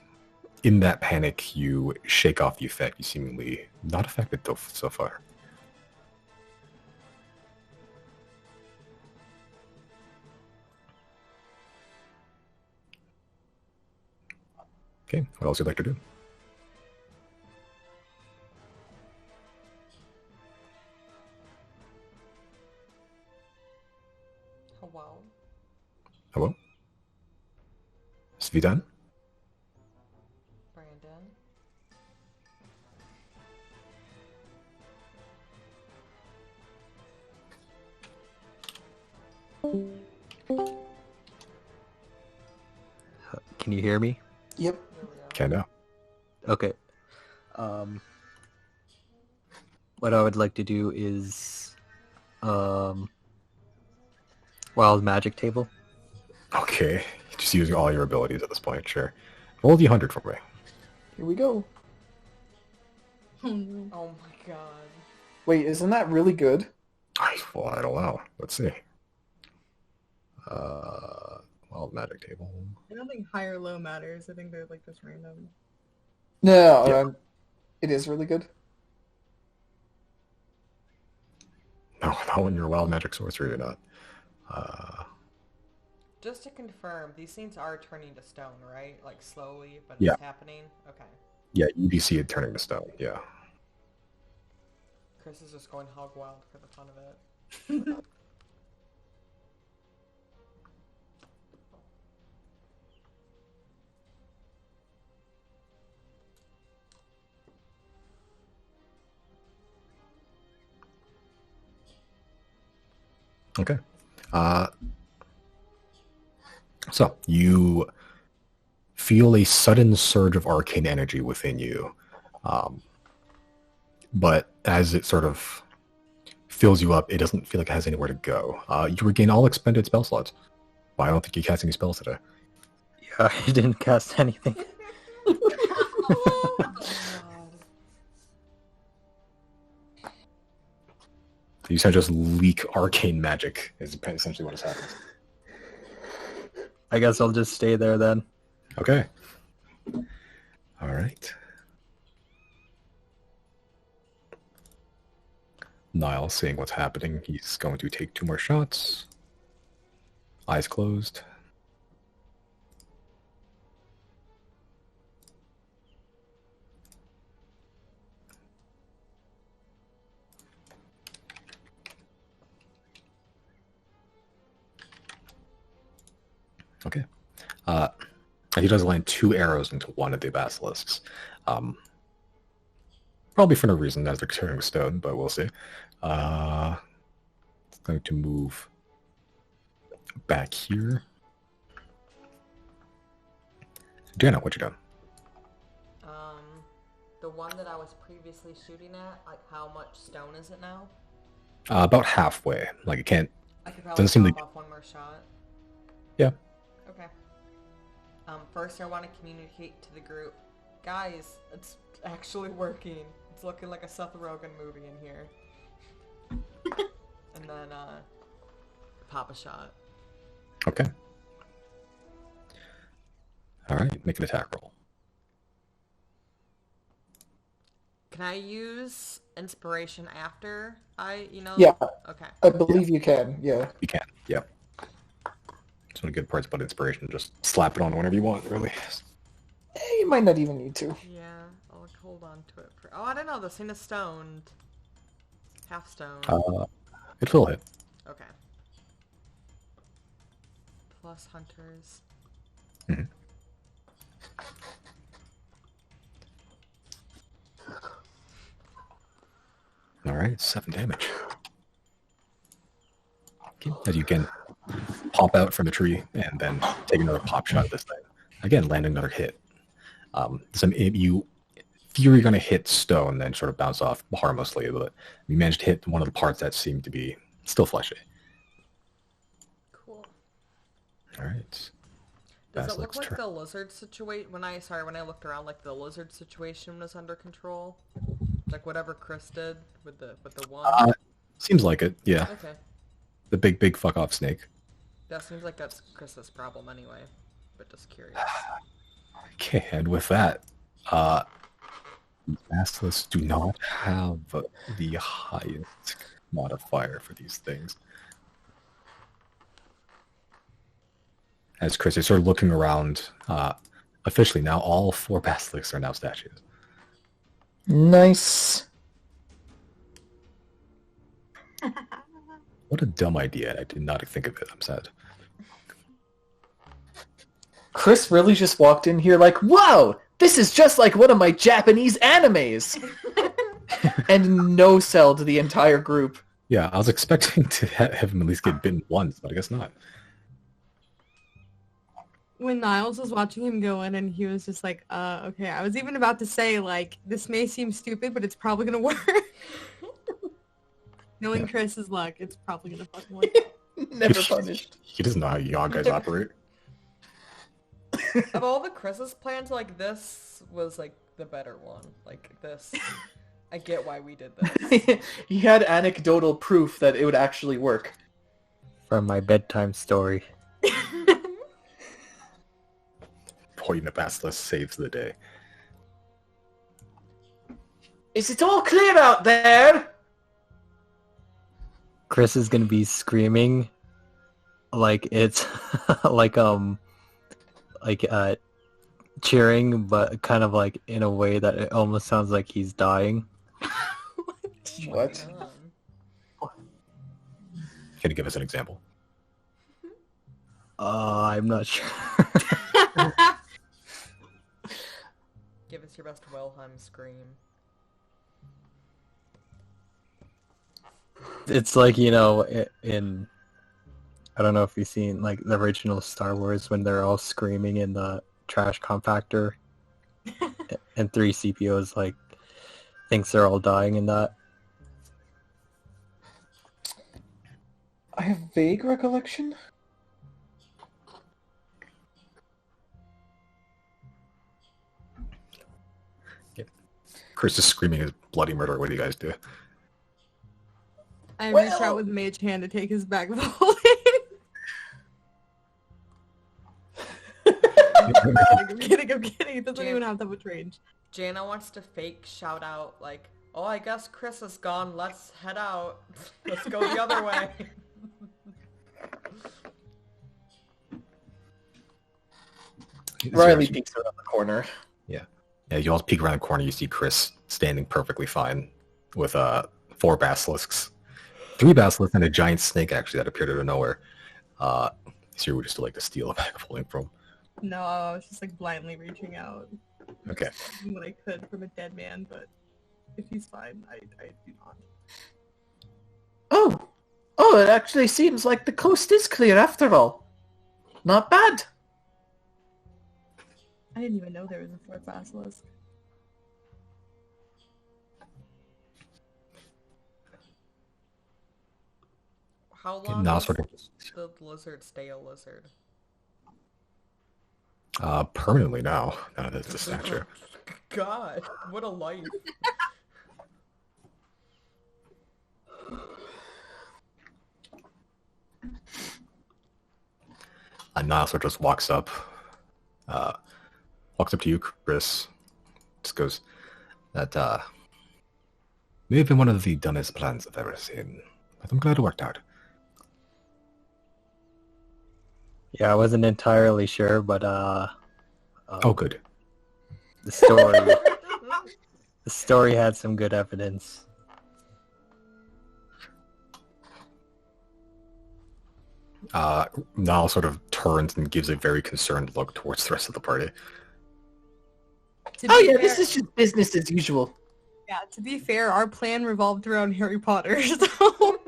in that panic, you shake off the effect. You seemingly not affected so far. Okay, what else would you like to do? Hello? Hello? Svidan? Brandon? Can you hear me? Yep. There we go. Can now. Okay. What I would like to do is wild magic table. Okay, just using all your abilities at this point, sure. Roll the 100 for me. Here we go. Oh no. Oh my god. Wait, isn't that really good? Well, I don't know. Let's see. Wild magic table. I don't think high or low matters. I think they're like just random. No, Yeah. it is really good. No, not when you're a wild magic sorcerer, you're not. Just to confirm, these things are turning to stone, right? Like slowly, but Yeah. it's happening? Okay. Yeah, you do see it turning to stone, yeah. Chris is just going hog wild for the fun of it. Okay. So, you feel a sudden surge of arcane energy within you. But as it sort of fills you up, it doesn't feel like it has anywhere to go. You regain all expended spell slots. Well, I don't think you cast any spells today. Yeah, I didn't cast anything. Oh, God. So you just leak arcane magic is essentially what has happened. I guess I'll just stay there then. Okay. All right. Niall, seeing what's happening, he's going to take 2 more shots. Eyes closed. Okay. He does land 2 arrows into one of the basilisks. Probably for no reason, as they're carrying stone, but we'll see. It's going to move back here. Jana, what you done? The one that I was previously shooting at, like how much stone is it now? About halfway. Like, it can't... I could probably Doesn't seem pop like... off one more shot. Yeah. Okay. First I want to communicate to the group. Guys, it's actually working. It's looking like a Seth Rogen movie in here. And then, pop a shot. Okay. Alright, make an attack roll. Can I use inspiration after Yeah. Okay. I believe you can, yeah. You can, yeah. It's one of the good parts about inspiration. Just slap it on whenever you want, really. You might not even need to. Yeah, I'll hold on to it for... Oh, I don't know, this thing is stoned. Half stone. It will hit. Okay. Plus hunters. Mm-hmm. Alright, 7 damage. Okay. As you can pop out from the tree and then take another pop shot this time. Again, land another hit. You fear you're going to hit stone, then sort of bounce off harmlessly, but you managed to hit one of the parts that seemed to be still fleshy. Cool. Alright. Does it look Basilic's like turn. the lizard situation? When I looked around, like the lizard situation was under control? Like whatever Chris did with the one? Seems like it, yeah. Okay. The big fuck off snake. That seems like that's Chris's problem anyway. But just curious. Okay, and with that, basilisks do not have the highest modifier for these things. As Chris is sort of looking around, officially now all 4 basilisks are now statues. Nice. What a dumb idea. I did not think of it. I'm sad. Chris really just walked in here like, wow, this is just like one of my Japanese animes. And no-selled the entire group. Yeah, I was expecting to have him at least get bitten once, but I guess not. When Niles was watching him go in and he was just like, okay, I was even about to say, like, this may seem stupid, but it's probably going to work. Knowing Yeah. Chris's luck, it's probably going to fucking work. Never punished. He doesn't know how y'all guys operate. Of all the Chris's plans, like this was like the better one. Like this, I get why we did this. He had anecdotal proof that it would actually work. From my bedtime story. Poison the basilisk saves the day. Is it all clear out there? Chris is gonna be screaming like it's cheering, but kind of like in a way that it almost sounds like he's dying. What? Can you give us an example? I'm not sure. Give us your best Wilhelm scream. It's like, you know, in I don't know if you've seen like the original Star Wars when they're all screaming in the trash compactor and 3CPO is like thinks they're all dying in that. I have vague recollection. Chris is screaming his bloody murder. What do you guys do? I Well- reach out with Mage Hand to take his bag of holding. I'm kidding. It doesn't Jan- even have that much range. Jana wants to fake shout out like, "Oh, I guess Chris is gone. Let's head out. Let's go the other way." Riley peeks around the corner. Yeah, you all peek around the corner. You see Chris standing perfectly fine with 4 basilisks, 3 basilisks, and a giant snake actually that appeared out of nowhere. So you would just like to steal a bag of holding from. No, I was just like blindly reaching out. Okay. Doing what I could from a dead man, but if he's fine, I do not. Oh, it actually seems like the coast is clear after all. Not bad. I didn't even know there was a 4th basilisk. How long now does sort of the lizard stay a lizard? permanently now. Now that's the statue. God, what a life. And Nasser just walks up to you, Chris. Just goes, that may have been one of the dumbest plans I've ever seen, but I'm glad it worked out. Yeah, I wasn't entirely sure, but Oh, good. the story had some good evidence. Niall sort of turns and gives a very concerned look towards the rest of the party. To Oh be yeah, fair, this is just business as usual. yeah. To be fair, our plan revolved around Harry Potter, so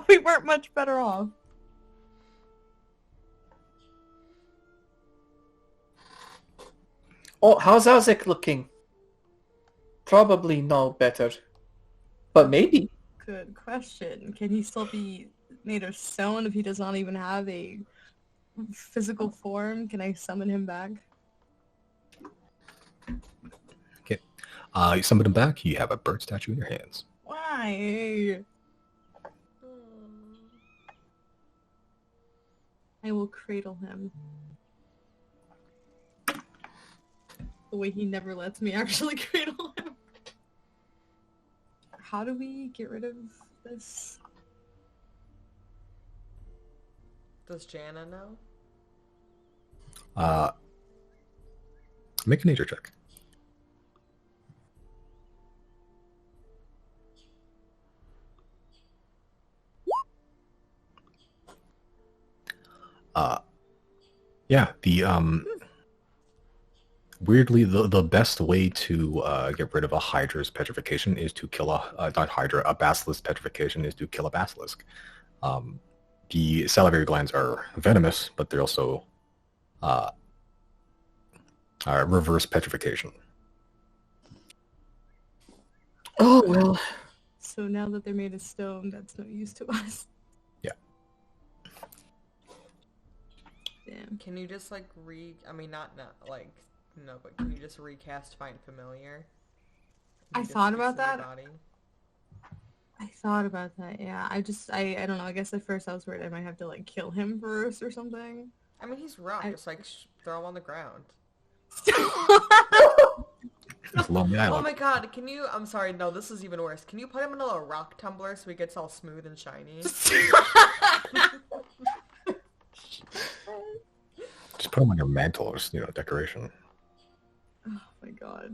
we weren't much better off. Oh, how's Isaac looking? Probably no better. But maybe. Good question. Can he still be made of stone if he does not even have a physical form? Can I summon him back? Okay. You summon him back. You have a bird statue in your hands. Why? I will cradle him. The way he never lets me actually cradle him. How do we get rid of this? Does Jana know? Make a nature check. Yeah, weirdly, the best way to get rid of a Hydra's petrification is to kill not Hydra, a Basilisk petrification is to kill a Basilisk. The salivary glands are venomous, but they're also reverse petrification. Oh well. So now that they're made of stone, that's no use to us. Yeah. Damn. Can you just like not like no, but can you just recast Find Familiar? I Just thought fix about it in your that. body? I thought about that, yeah. I don't know. I guess at first I was worried I might have to like kill him first or something. I mean, he's rough. Just like throw him on the ground. It's Lonely Oh Island. my god, can you... I'm sorry, no, this is even worse. Can you put him in a little rock tumbler so he gets all smooth and shiny? Just put them on your mantle or decoration. Oh my god.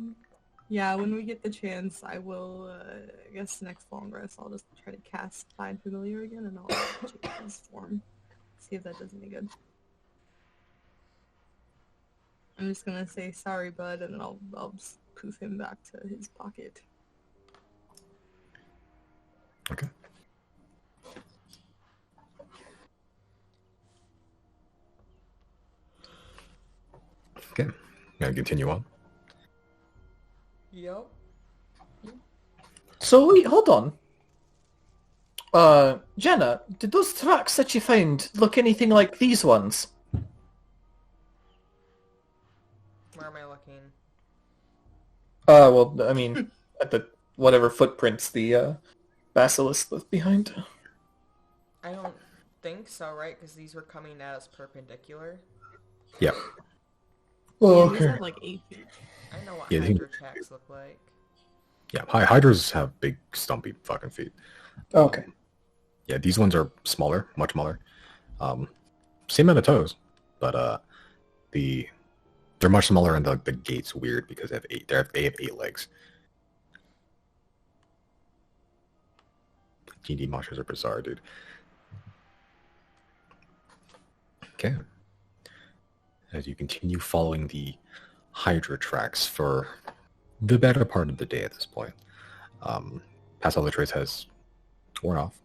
Yeah, when we get the chance, I will, I guess next long rest, I'll just try to cast Find Familiar again, and I'll change his form. See if that does any good. I'm just gonna say, sorry, bud, and then I'll just poof him back to his pocket. Okay. Okay. Gonna continue on. Yep. So wait, hold on. Jenna, did those tracks that you found look anything like these ones? Where am I looking? Well, I mean, at the whatever footprints the basilisk left behind. I don't think so, right? Because these were coming at us perpendicular. Yeah. Oh, Yeah, these okay. have like 8 feet. I know what Yeah, Hydra tracks look like. Yeah, Hydras have big, stumpy fucking feet. Okay. Yeah, these ones are smaller, much smaller. Same amount of toes, but they're much smaller, and the gait's weird because they have 8. They have 8 legs. D&D monsters are bizarre, dude. Okay. As you continue following the Hydra tracks for the better part of the day at this point, Pass All the Trace has worn off.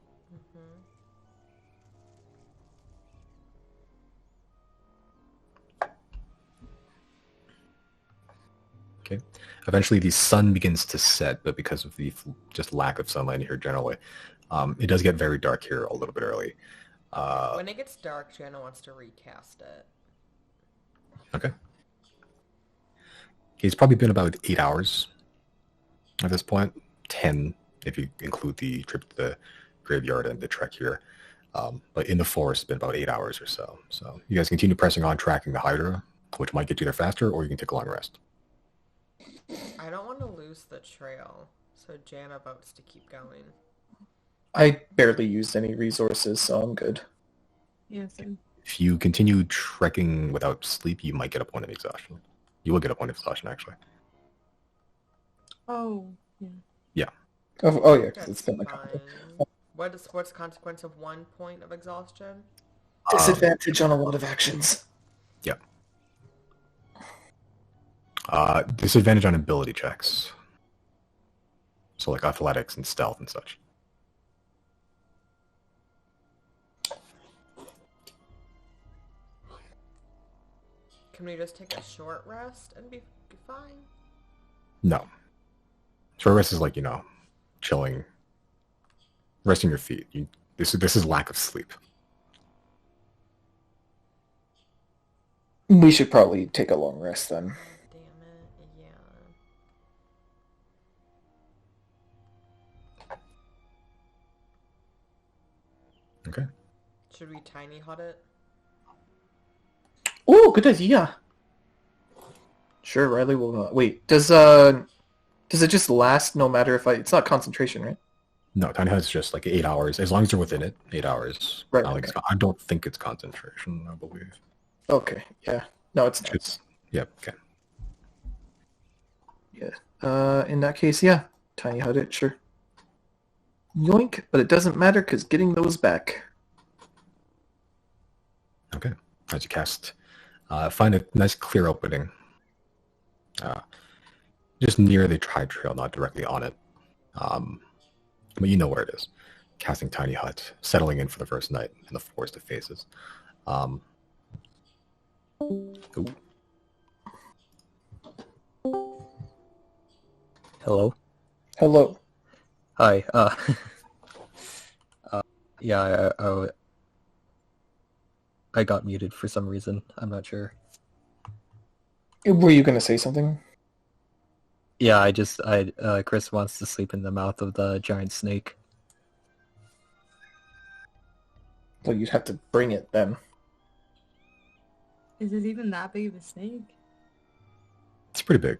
Mm-hmm. Okay. Eventually, the sun begins to set, but because of the just lack of sunlight here generally, it does get very dark here a little bit early. When it gets dark, Jana wants to recast it. Okay. It's probably been about 8 hours at this point. 10 if you include the trip to the graveyard and the trek here. But in the forest, it's been about 8 hours or so. So you guys continue pressing on, tracking the Hydra, which might get you there faster, or you can take a long rest. I don't want to lose the trail, so Jana votes to keep going. I barely used any resources, so I'm good. Yeah, same. If you continue trekking without sleep, you might get a point of exhaustion. You will get a point of exhaustion, actually. Oh, yeah. Yeah. Oh yeah, 'cause That's it's been like fine. What's the consequence of 1 point of exhaustion? disadvantage on a lot of actions. Yep. Disadvantage on ability checks. So like athletics and stealth and such. Can we just take a short rest and be fine? No. Short rest is like, chilling, resting your feet. This is lack of sleep. We should probably take a long rest then. Damn it, yeah. Okay. Should we tiny hut it? Oh, good idea. Sure, Riley will. Wait, does it just last no matter if it's not concentration, right? No, tiny hut is just like 8 hours. As long as you're within it, 8 hours. Right, I don't think it's concentration, I believe. Okay, yeah. No, it's not. Yep, okay. Yeah. In that case, yeah. Tiny hut it, sure. Yoink, but it doesn't matter because getting those back. Okay. As you cast, find a nice clear opening. Just near the Tribe Trail, not directly on it. But you know where it is. Casting Tiny Hut, settling in for the first night in the Forest of Faces. Ooh. Hello? Hello. Hi. Yeah, I got muted for some reason. I'm not sure. Were you going to say something? Yeah, Chris wants to sleep in the mouth of the giant snake. Well, you'd have to bring it then. Is it even that big of a snake? It's pretty big.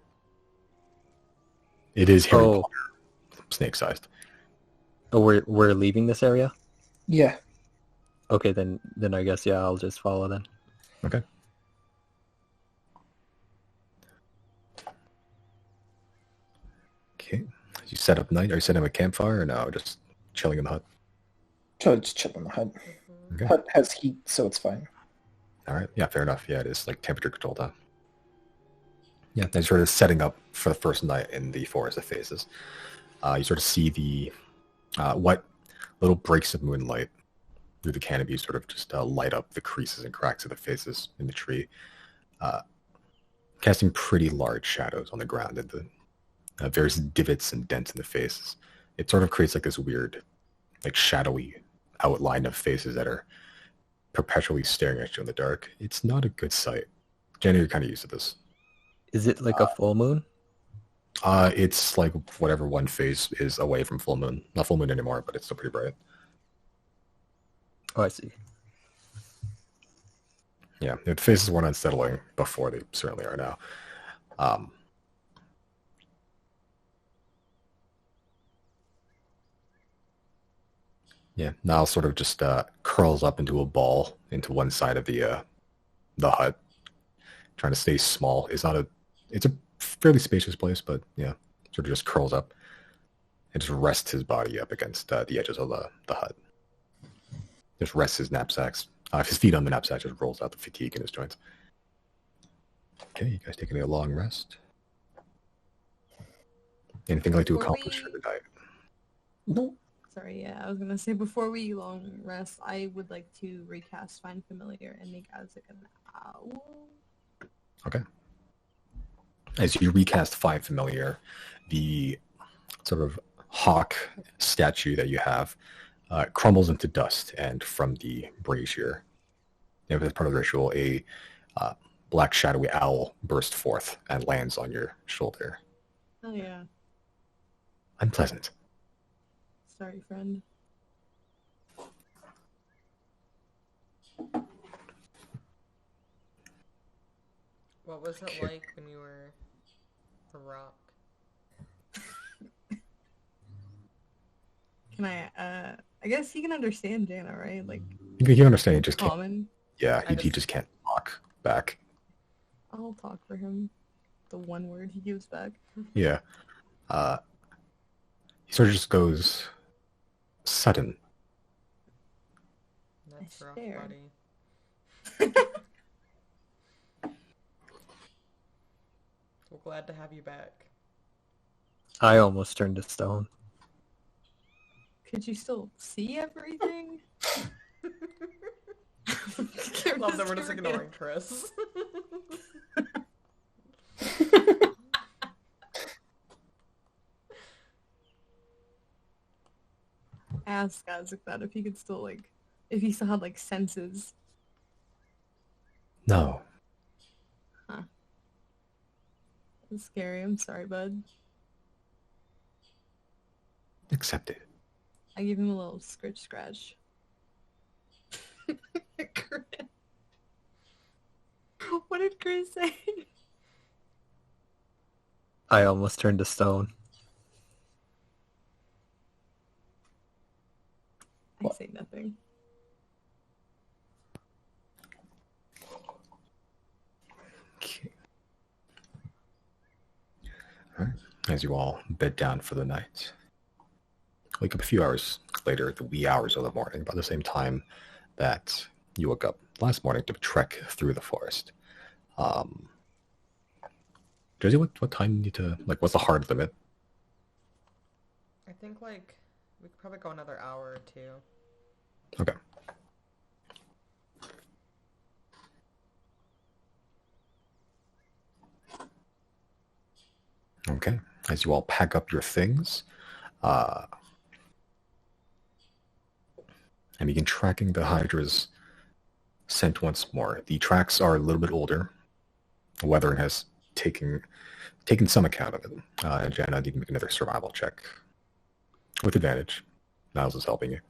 It is Harry Oh. Potter, snake-sized. Oh, we're leaving this area? Yeah. Okay, then I guess, yeah, I'll just follow then. Okay. Okay. You set up night. Are you setting up a campfire or no? Just chilling in the hut? Just chill in the hut. Mm-hmm. Okay. Hut has heat, so it's fine. All right. Yeah, fair enough. Yeah, it is like temperature controlled, huh? Yeah, they're sort of setting up for the first night in the Forest of Faces. You sort of see the what little breaks of moonlight through the canopy sort of just light up the creases and cracks of the faces in the tree, casting pretty large shadows on the ground various divots and dents in the faces. It sort of creates like this weird, like shadowy outline of faces that are perpetually staring at you in the dark. It's not a good sight. Jenny, you're kind of used to this. Is it like a full moon? It's like whatever one phase is away from full moon. Not full moon anymore, but it's still pretty bright. Oh, I see. Yeah, the faces weren't unsettling before. They certainly are now. Yeah, Niall sort of just curls up into a ball into one side of the hut, trying to stay small. It's a fairly spacious place, but yeah, sort of just curls up and just rests his body up against the edges of the hut. Just rests his knapsacks. His feet on the knapsack, just rolls out the fatigue in his joints. Okay, you guys taking a long rest? Anything you'd like to accomplish for the night? No. Sorry, yeah, I was gonna say before we long rest, I would like to recast Find Familiar and make Isaac an owl. Okay. As you recast Find Familiar, the sort of hawk statue that you have crumbles into dust, and from the brazier, as part of the ritual, a black shadowy owl bursts forth and lands on your shoulder. Oh yeah. Unpleasant. Sorry, friend. What was it Okay. like when you were a rock? Can I guess he can understand Jana, right? Like, You understand, he just can't. common. Yeah, I he just- just can't talk back. I'll talk for him. The one word he gives back. Yeah. He sort of just goes sudden. That's I rough, stared. buddy. We're glad to have you back. I almost turned to stone. Could you still see everything? Love that we're just ignoring Chris. Ask Isaac that if he could still like, if he still had like senses. No. It's scary. I'm sorry, bud. Accept it. I give him a little scratch. What did Chris say? I almost turned to stone. I say nothing. Okay. All right. As you all bed down for the night, wake up a few hours later, the wee hours of the morning, about the same time that you woke up last morning to trek through the forest. Josie, what time do you need to, like, what's the hard limit? I think like we could probably go another hour or two. Okay. Okay. As you all pack up your things, and begin tracking the Hydra's scent once more. The tracks are a little bit older. The weathering has taken some account of it. Jana, you can make another survival check with advantage. Niles is helping you.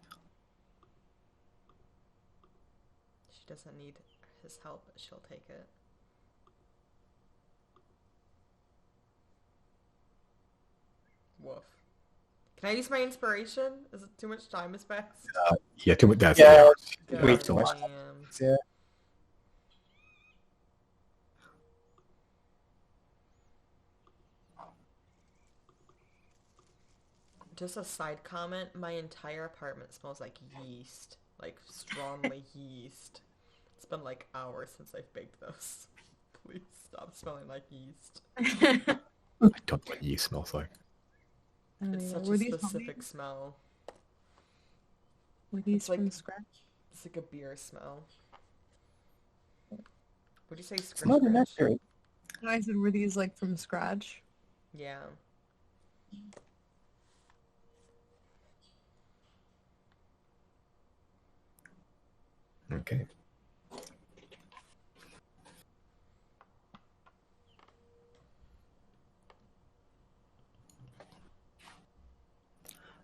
She doesn't need his help, but she'll take it. Woof. Can I use my inspiration? Is it too much time has passed? Yeah, too much. That's Yeah. Way God too much. damn. Yeah. Just a side comment, my entire apartment smells like yeast. Like, strongly yeast. It's been like hours since I've baked this. Please stop smelling like yeast. I don't know what yeast smells like. It's such Were a these specific smell. Were these It's like- from scratch? It's like a beer smell. Would you say It's not scratch? natural. I said, were these like from scratch? Yeah. Okay.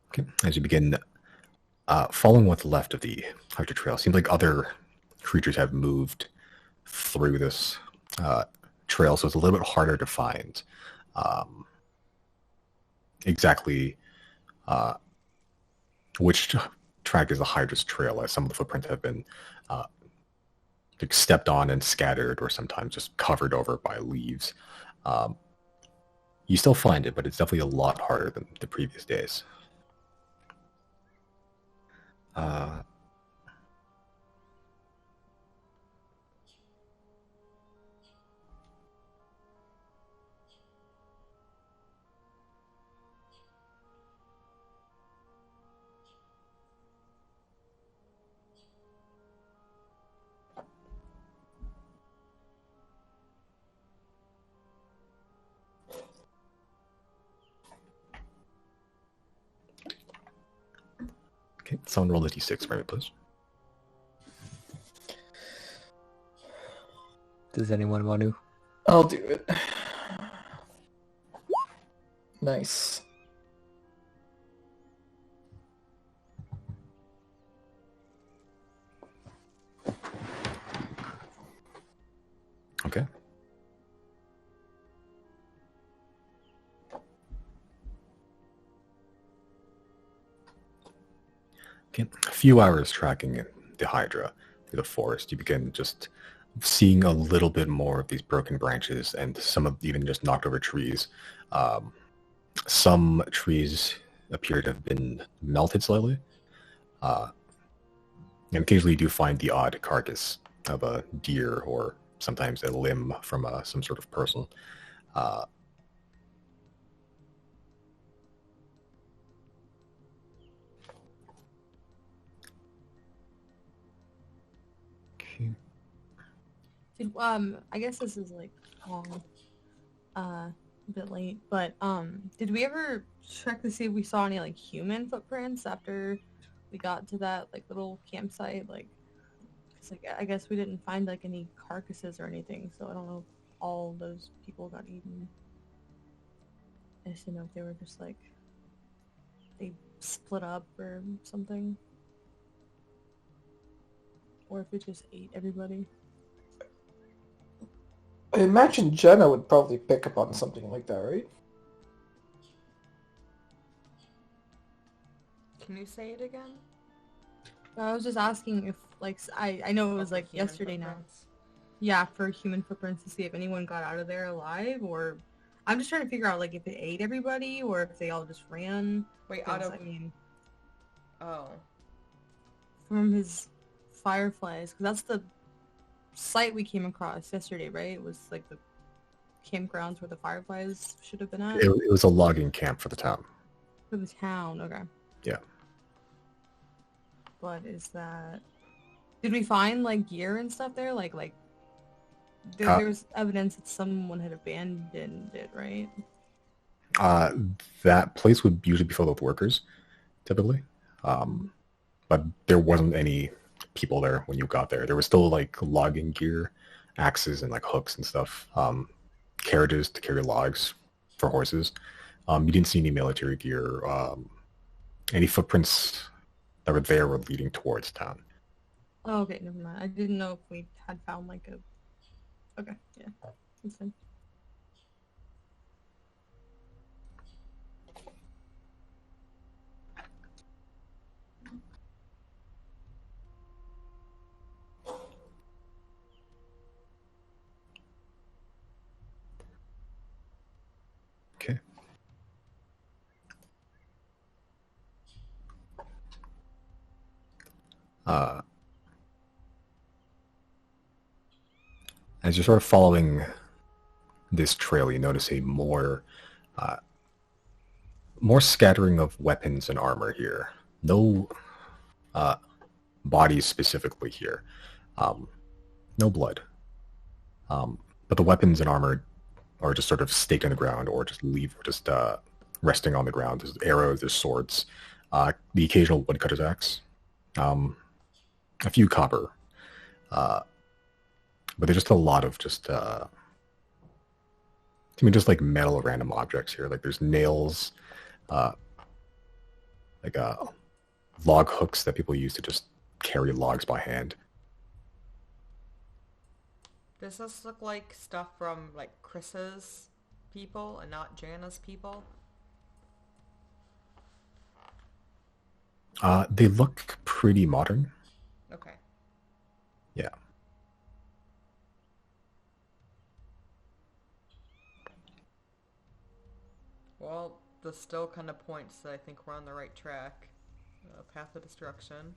Okay. As you begin following what's left of the Hydra trail, seems like other creatures have moved through this trail, so it's a little bit harder to find exactly which track is the Hydra's trail, as some of the footprints have been like stepped on and scattered, or sometimes just covered over by leaves. You still find it, but it's definitely a lot harder than the previous days. Okay, someone roll a d6 for me, please. Does anyone want to? I'll do it. Nice. Okay. Okay. A few hours tracking the Hydra through the forest, you begin just seeing a little bit more of these broken branches and some of even just knocked over trees. Some trees appear to have been melted slightly. And occasionally you do find the odd carcass of a deer or sometimes a limb from some sort of person. Okay. Did, I guess this is like long, a bit late, but did we ever check to see if we saw any like human footprints after we got to that like little campsite? Like, 'cause, like I guess we didn't find like any carcasses or anything, so I don't know if all those people got eaten. I just didn't know if they were just like they split up or something, or if it just ate everybody. I imagine Jenna would probably pick up on something like that, right? Can you say it again? I was just asking if like I know it was Of the like human yesterday now. footprints? Yeah, for human footprints to see if anyone got out of there alive, or I'm just trying to figure out like if it ate everybody or if they all just ran. Wait, out 'Cause, of... I mean, Oh. from his fireflies, because that's the site we came across yesterday, right? It was like the campgrounds where the fireflies should have been at It was a logging camp for the town. for the town. Okay. Yeah. But is that? Did we find like gear and stuff there? Like there was evidence that someone had abandoned it, right? That place would usually be filled with workers, typically. But there wasn't any people there when you got there. There was still like logging gear, axes and like hooks and stuff, carriages to carry logs for horses. You didn't see any military gear. Any footprints that were there were leading towards town. Oh, okay, never mind. I didn't know if we had found like a. Okay, yeah, that's fine. Okay. As you're sort of following this trail, you notice a more scattering of weapons and armor here. No bodies specifically here. No blood. But the weapons and armor are just sort of staked in the ground or just resting on the ground. There's arrows, there's swords, the occasional woodcutter's axe, a few copper But there's just a lot of just just like metal random objects here. Like there's nails, like log hooks that people use to just carry logs by hand. Does this look like stuff from like Chris's people and not Jana's people? They look pretty modern. Okay. Yeah. Well, this still kind of points that I think we're on the right track. Path of destruction.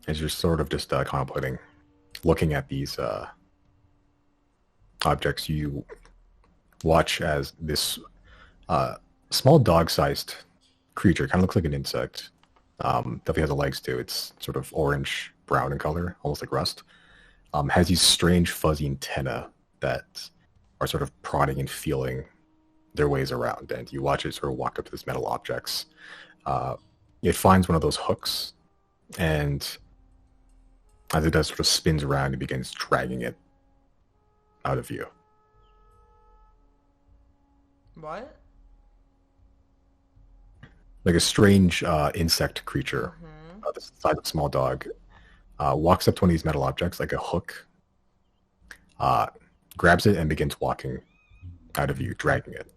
As you're sort of just contemplating, looking at these objects, you watch as this small dog-sized creature, kind of looks like an insect, definitely has the legs too. It's sort of orange-brown in color, almost like rust. Has these strange fuzzy antennae that are sort of prodding and feeling their ways around, and you watch it sort of walk up to this metal objects. It finds one of those hooks, and as it does, sort of spins around and begins dragging it out of view. What? Like a strange insect creature, the size of a small dog, walks up to one of these metal objects, like a hook, grabs it and begins walking out of view, dragging it.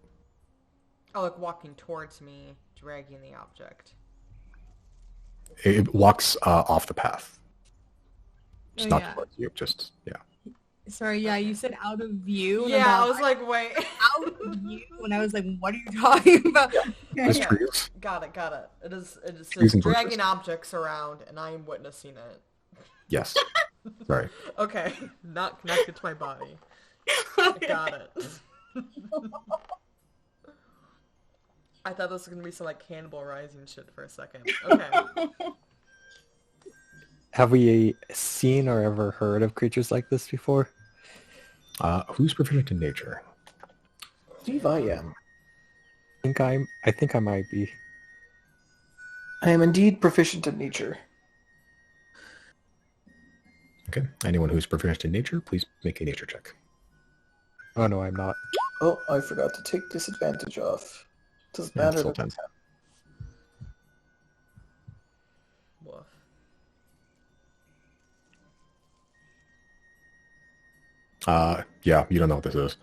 Oh, like walking towards me, dragging the object. It walks off the path. Just Oh, not yeah. towards you, just, yeah. Sorry, yeah, you said out of view. and Yeah, I'm I was like, wait. out of view, and I was like, what are you talking about? There's Yeah. trees. Got it. It is Trees just and dragging bushes. objects around, and I am witnessing it. Yes. Sorry. Okay, not connected to my body. Got it. I thought this was gonna be some like Cannibal Rising shit for a second. Okay. Have we seen or ever heard of creatures like this before? Who's proficient in nature? I believe I am. I think I might be. I am indeed proficient in nature. Okay. Anyone who's proficient in nature, please make a nature check. Oh no, I'm not. Oh, I forgot to take disadvantage off. Doesn't Yeah, matter. still that 10. Woof. Yeah, you don't know what this is.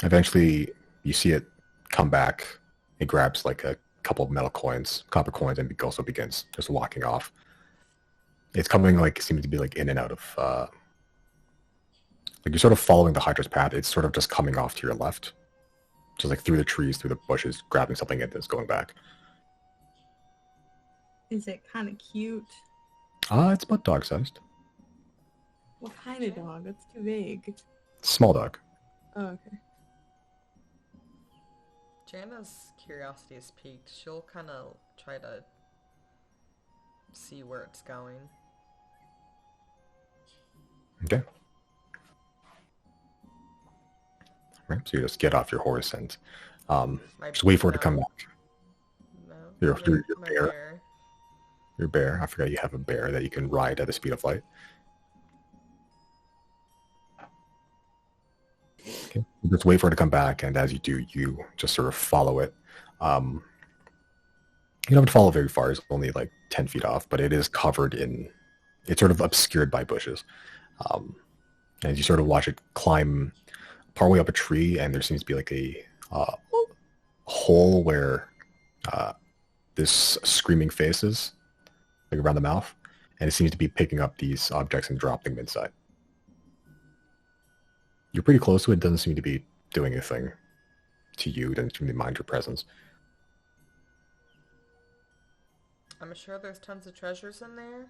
Eventually, you see it come back. It grabs like a couple of metal coins, copper coins, and also begins just walking off. It's coming like, seems to be like in and out of, like you're sort of following the Hydra's path. It's sort of just coming off to your left. Just like through the trees, through the bushes, grabbing something and it's going back. Is it kind of cute? It's about dog-sized. What kind of dog? That's too vague. Small dog. Oh, okay. Jana's curiosity is piqued. She'll kind of try to see where it's going. Okay. Right, so you just get off your horse and just wait for it to come back. No. Your My bear. Your bear. I forgot you have a bear that you can ride at the speed of light. Okay. You just wait for it to come back, and as you do, you just sort of follow it. You don't have to follow very far. It's only like 10 feet off, but it is covered in... It's sort of obscured by bushes. And you sort of watch it climb partway up a tree, and there seems to be like a hole where this screaming face is, like around the mouth, and it seems to be picking up these objects and dropping them inside. You're pretty close to it. It doesn't seem to be doing anything to you. It doesn't seem to mind your presence. I'm sure there's tons of treasures in there,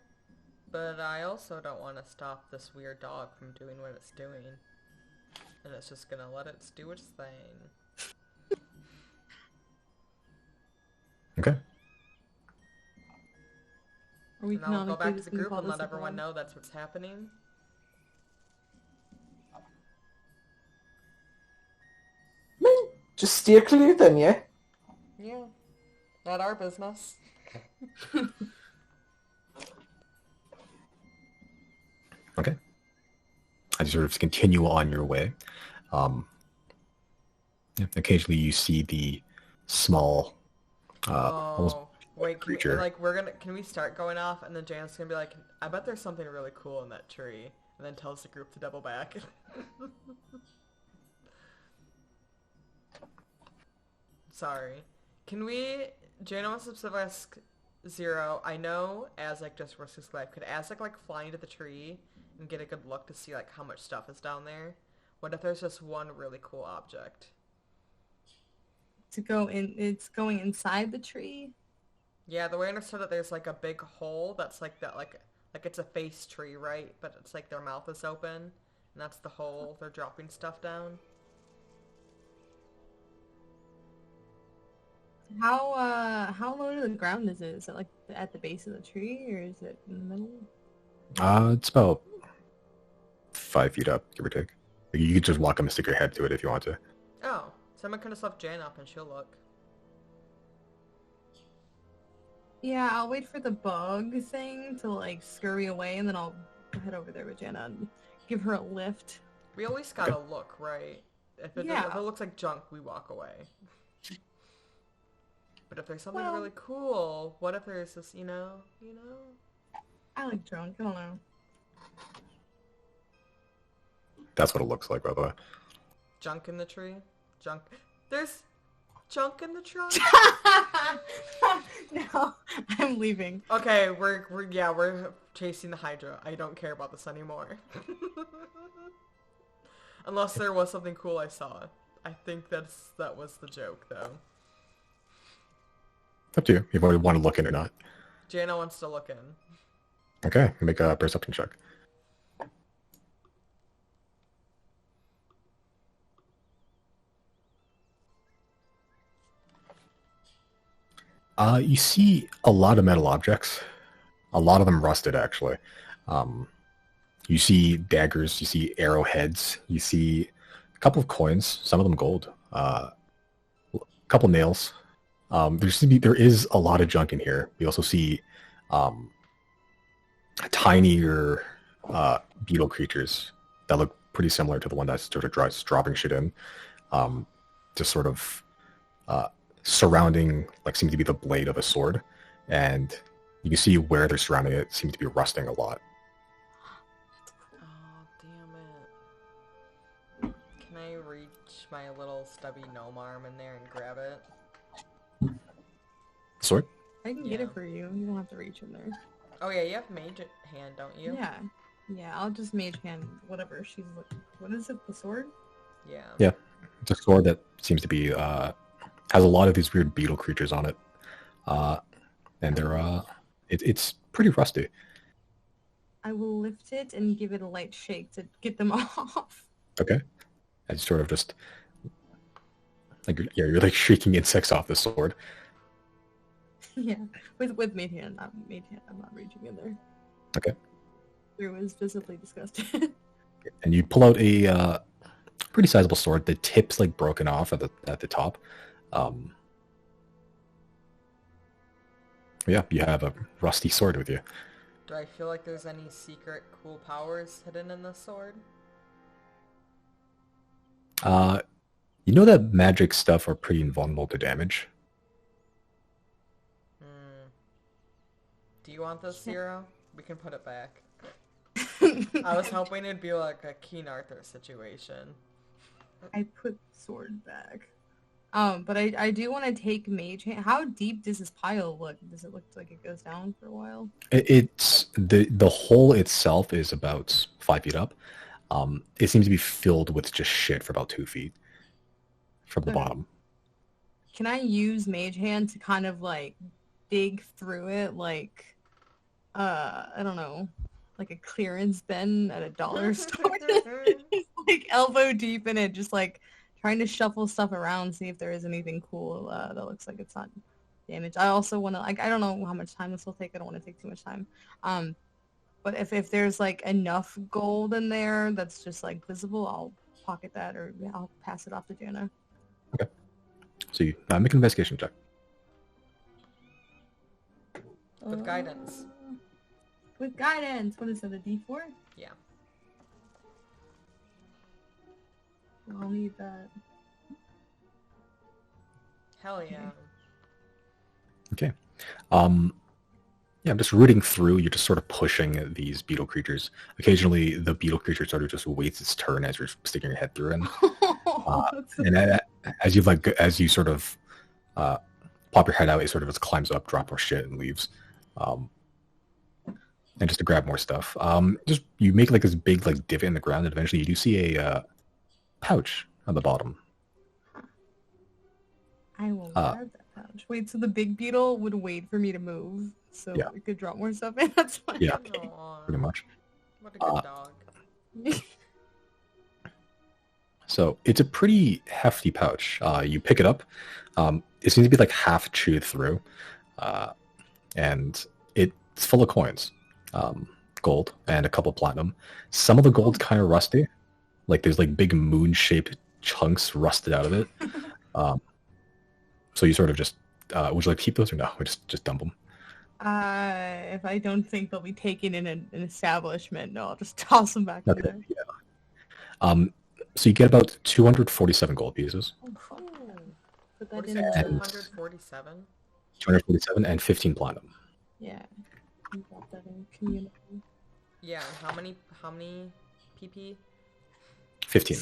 but I also don't want to stop this weird dog from doing what it's doing. And it's just gonna let it do its thing. Are Okay. we And I'll go canonically back to just the gonna group call and this let a everyone dog? know that's what's happening. Just steer clear then, yeah? Not our business. Okay. As you sort of continue on your way, occasionally you see the small, almost Wait, creature. can we start going off and then Janet's gonna be like, I bet there's something really cool in that tree, and then tells the group to double back. Sorry. Can we, Janet wants to ask Zero, I know Azek just risked his life. Could Azek like fly into the tree and get a good look to see like how much stuff is down there? What if there's just one really cool object? It's going inside the tree. Yeah, the way I understood it, there's like a big hole that's like that, like it's a face tree, right? But it's like their mouth is open, and that's the hole they're dropping stuff down. How low to the ground is it? Is it like at the base of the tree, or is it in the middle? It's about 5 feet up, give or take. You could just walk up and stick your head to it if you want to. Oh, someone could have left Jan up and she'll look. Yeah, I'll wait for the bug thing to like scurry away, and then I'll head over there with Jana and give her a lift. We always gotta look, right? If it looks like junk, we walk away. But if there's something really cool, what if there's this, you know? I like junk, I don't know. That's what it looks like, by the way. Junk in the tree? Junk. There's junk in the trunk? No, I'm leaving. Okay, we're chasing the Hydra. I don't care about this anymore. Unless there was something cool I saw. I think that was the joke, though. Up to you, if you want to look in or not. Jana wants to look in. Okay, make a perception check. You see a lot of metal objects. A lot of them rusted, actually. You see daggers, you see arrowheads, you see a couple of coins, some of them gold, a couple nails. There is a lot of junk in here. You also see tinier beetle creatures that look pretty similar to the one that's sort of dropping shit in. Just sort of surrounding, like, seems to be the blade of a sword, and you can see where they're surrounding it seems to be rusting a lot. Oh, damn it. Can I reach my little stubby gnome arm in there and grab it? Sword? I can get it for you. You don't have to reach in there. Oh yeah, you have mage hand, don't you? Yeah. Yeah, I'll just mage hand whatever she's looking. What is it, the sword? Yeah. Yeah. It's a sword that seems to be, has a lot of these weird beetle creatures on it. And they're, it's pretty rusty. I will lift it and give it a light shake to get them off. Okay. And sort of just, like, yeah, you're like shaking insects off the sword. Yeah, with mage hand, not mage hand. I'm not reaching in there. Okay. It was visibly disgusted. And you pull out a pretty sizable sword. The tip's like broken off at the top. Yeah, you have a rusty sword with you. Do I feel like there's any secret cool powers hidden in this sword? You know that magic stuff are pretty invulnerable to damage. Do you want this, Zero? We can put it back. I was hoping it'd be like a Keen Arthur situation. I put sword back. But I do want to take mage hand. How deep does this pile look? Does it look like it goes down for a while? It's the hole itself is about 5 feet up. It seems to be filled with just shit for about 2 feet from the bottom. Can I use mage hand to kind of like dig through it, like I don't know, like a clearance bin at a dollar store? Just, like elbow deep in it, just like trying to shuffle stuff around, see if there is anything cool that looks like it's not damaged. I also want to, like, I don't know how much time this will take. I don't want to take too much time. But if there's like enough gold in there that's just like visible, I'll pocket that, or I'll pass it off to Jana. Okay. So you make an investigation check. With guidance. With guidance. What is it, a D4? Yeah. I'll need that. Hell yeah. Okay. Yeah, I'm just rooting through. You're just sort of pushing these beetle creatures. Occasionally, the beetle creature sort of just waits its turn as you're sticking your head through, and as you sort of pop your head out, it sort of just climbs up, drop more shit, and leaves. And just to grab more stuff. Just you make like this big like divot in the ground, and eventually you do see a pouch on the bottom. I will grab that pouch. Wait, so the big beetle would wait for me to move, so Yeah. we could drop more stuff in? That's fine. Yeah. Okay. Aw, Pretty much. what a good dog. So it's a pretty hefty pouch. You pick it up. It seems to be like half chewed through, and it's full of coins, gold and a couple platinum. Some of the gold's kind of rusty, like there's like big moon-shaped chunks rusted out of it. So you sort of just would you like to keep those or no? We just dump them. If I don't think they'll be taken in an establishment, no, I'll just toss them back in Okay. there. Yeah. So you get about 247 gold pieces. Oh, cool. Put that What in is it? the... 247? 247 and 15 platinum. Yeah. You got that in community. Yeah, and how many PP? 15.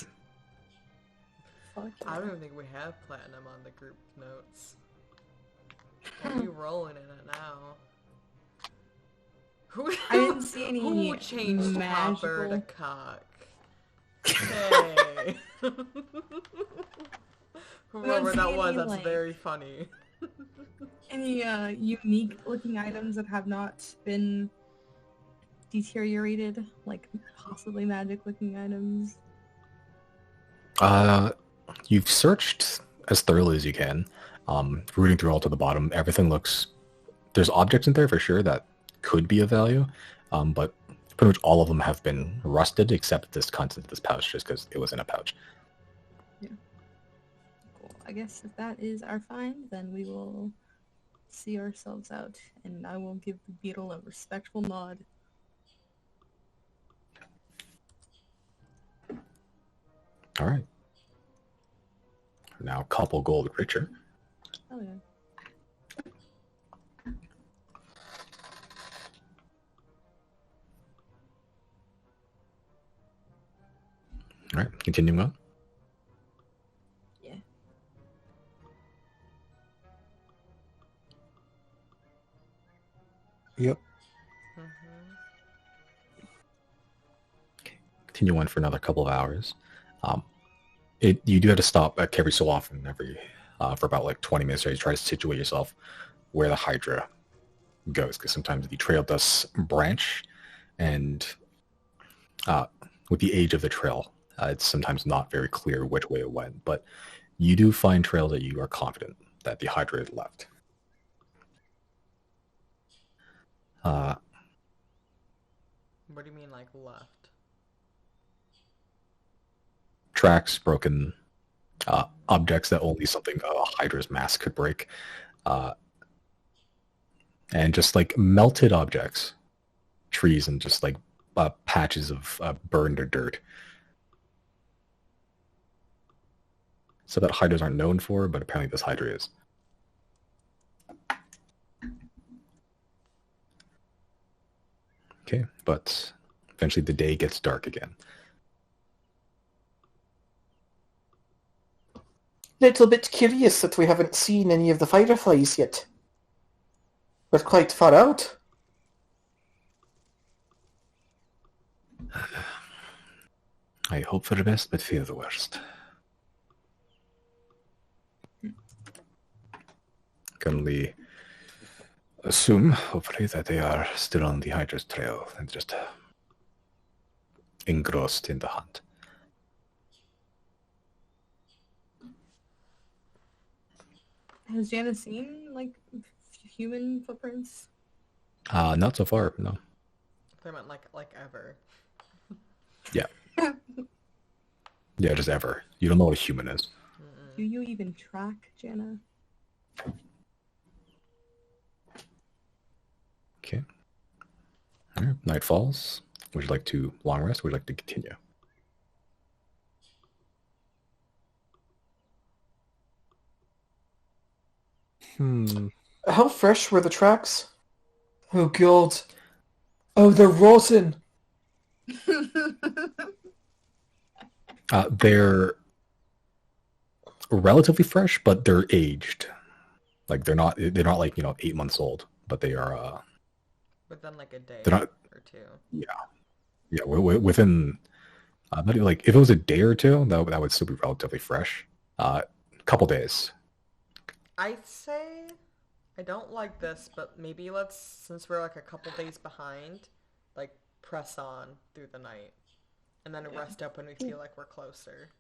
Fuck I yeah. don't even think we have platinum on the group notes. What are you rolling in it now? Who, I didn't see any who changed Hopper to magical... cock? Hey. Whoever see that was, any, that's like- very funny. Any unique looking items that have not been deteriorated? Like possibly magic looking items? You've searched as thoroughly as you can, rooting through all to the bottom. Everything looks... There's objects in there for sure that could be of value, but pretty much all of them have been rusted except this content of this pouch, just because it was in a pouch. Yeah. Cool. I guess if that is our find, then we will see ourselves out, and I will give the beetle a respectful nod. All right. Now a couple gold richer. Oh yeah. All right, continuing on. Yeah. Yep. Continue on for another couple of hours. You do have to stop every so often, for about like 20 minutes, to try to situate yourself where the Hydra goes, because sometimes the trail does branch, and with the age of the trail, it's sometimes not very clear which way it went. But you do find trails that you are confident that the Hydra had left. What do you mean, like, left? Tracks, broken objects that only something a Hydra's mask could break, and just like melted objects, trees, and just like patches of burned or dirt. So that Hydras aren't known for, but apparently this Hydra is. Okay, but eventually the day gets dark again. Little bit curious that we haven't seen any of the fireflies yet. We're quite far out. I hope for the best, but fear the worst. Can only assume, hopefully, that they are still on the Hydra's trail and just engrossed in the hunt. Has Jana seen like human footprints? Not so far, no. I meant like ever. Yeah. Yeah, just ever. You don't know what a human is. Mm-mm. Do you even track, Jana? Okay. All right. Night falls. Would you like to long rest? Or would you like to continue? How fresh were the tracks? Oh god. Oh, they're rotten. They're relatively fresh, but they're aged. Like they're not like 8 months old, but they are. Within like a day They're not. or two. Yeah. Within. Not even, like if it was a day or two, that would still be relatively fresh. Couple days. I'd say I don't like this, but maybe let's, since we're like a couple days behind, like press on through the night. And then rest up when we feel like we're closer.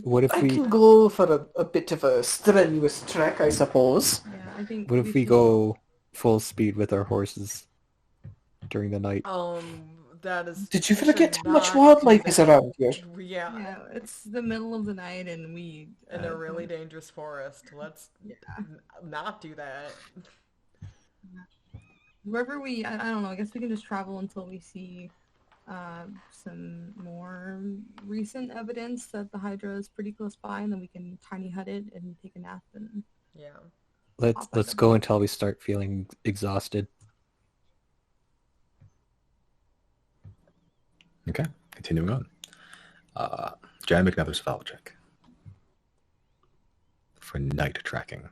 What if I we can go for a bit of a strenuous trek, I suppose. Yeah, I think. what if we go full speed with our horses during the night? That is. Did you we forget should how much not wildlife do is that. around here? Yeah. Yeah, it's the middle of the night and we. In a really dangerous forest. Let's not do that. Wherever we, I don't know. I guess we can just travel until we see some more recent evidence that the Hydra is pretty close by, and then we can tiny hut it and take a nap. And Yeah. Let's go until we start feeling exhausted. Okay, continuing on. Jan, make another survival check for night tracking.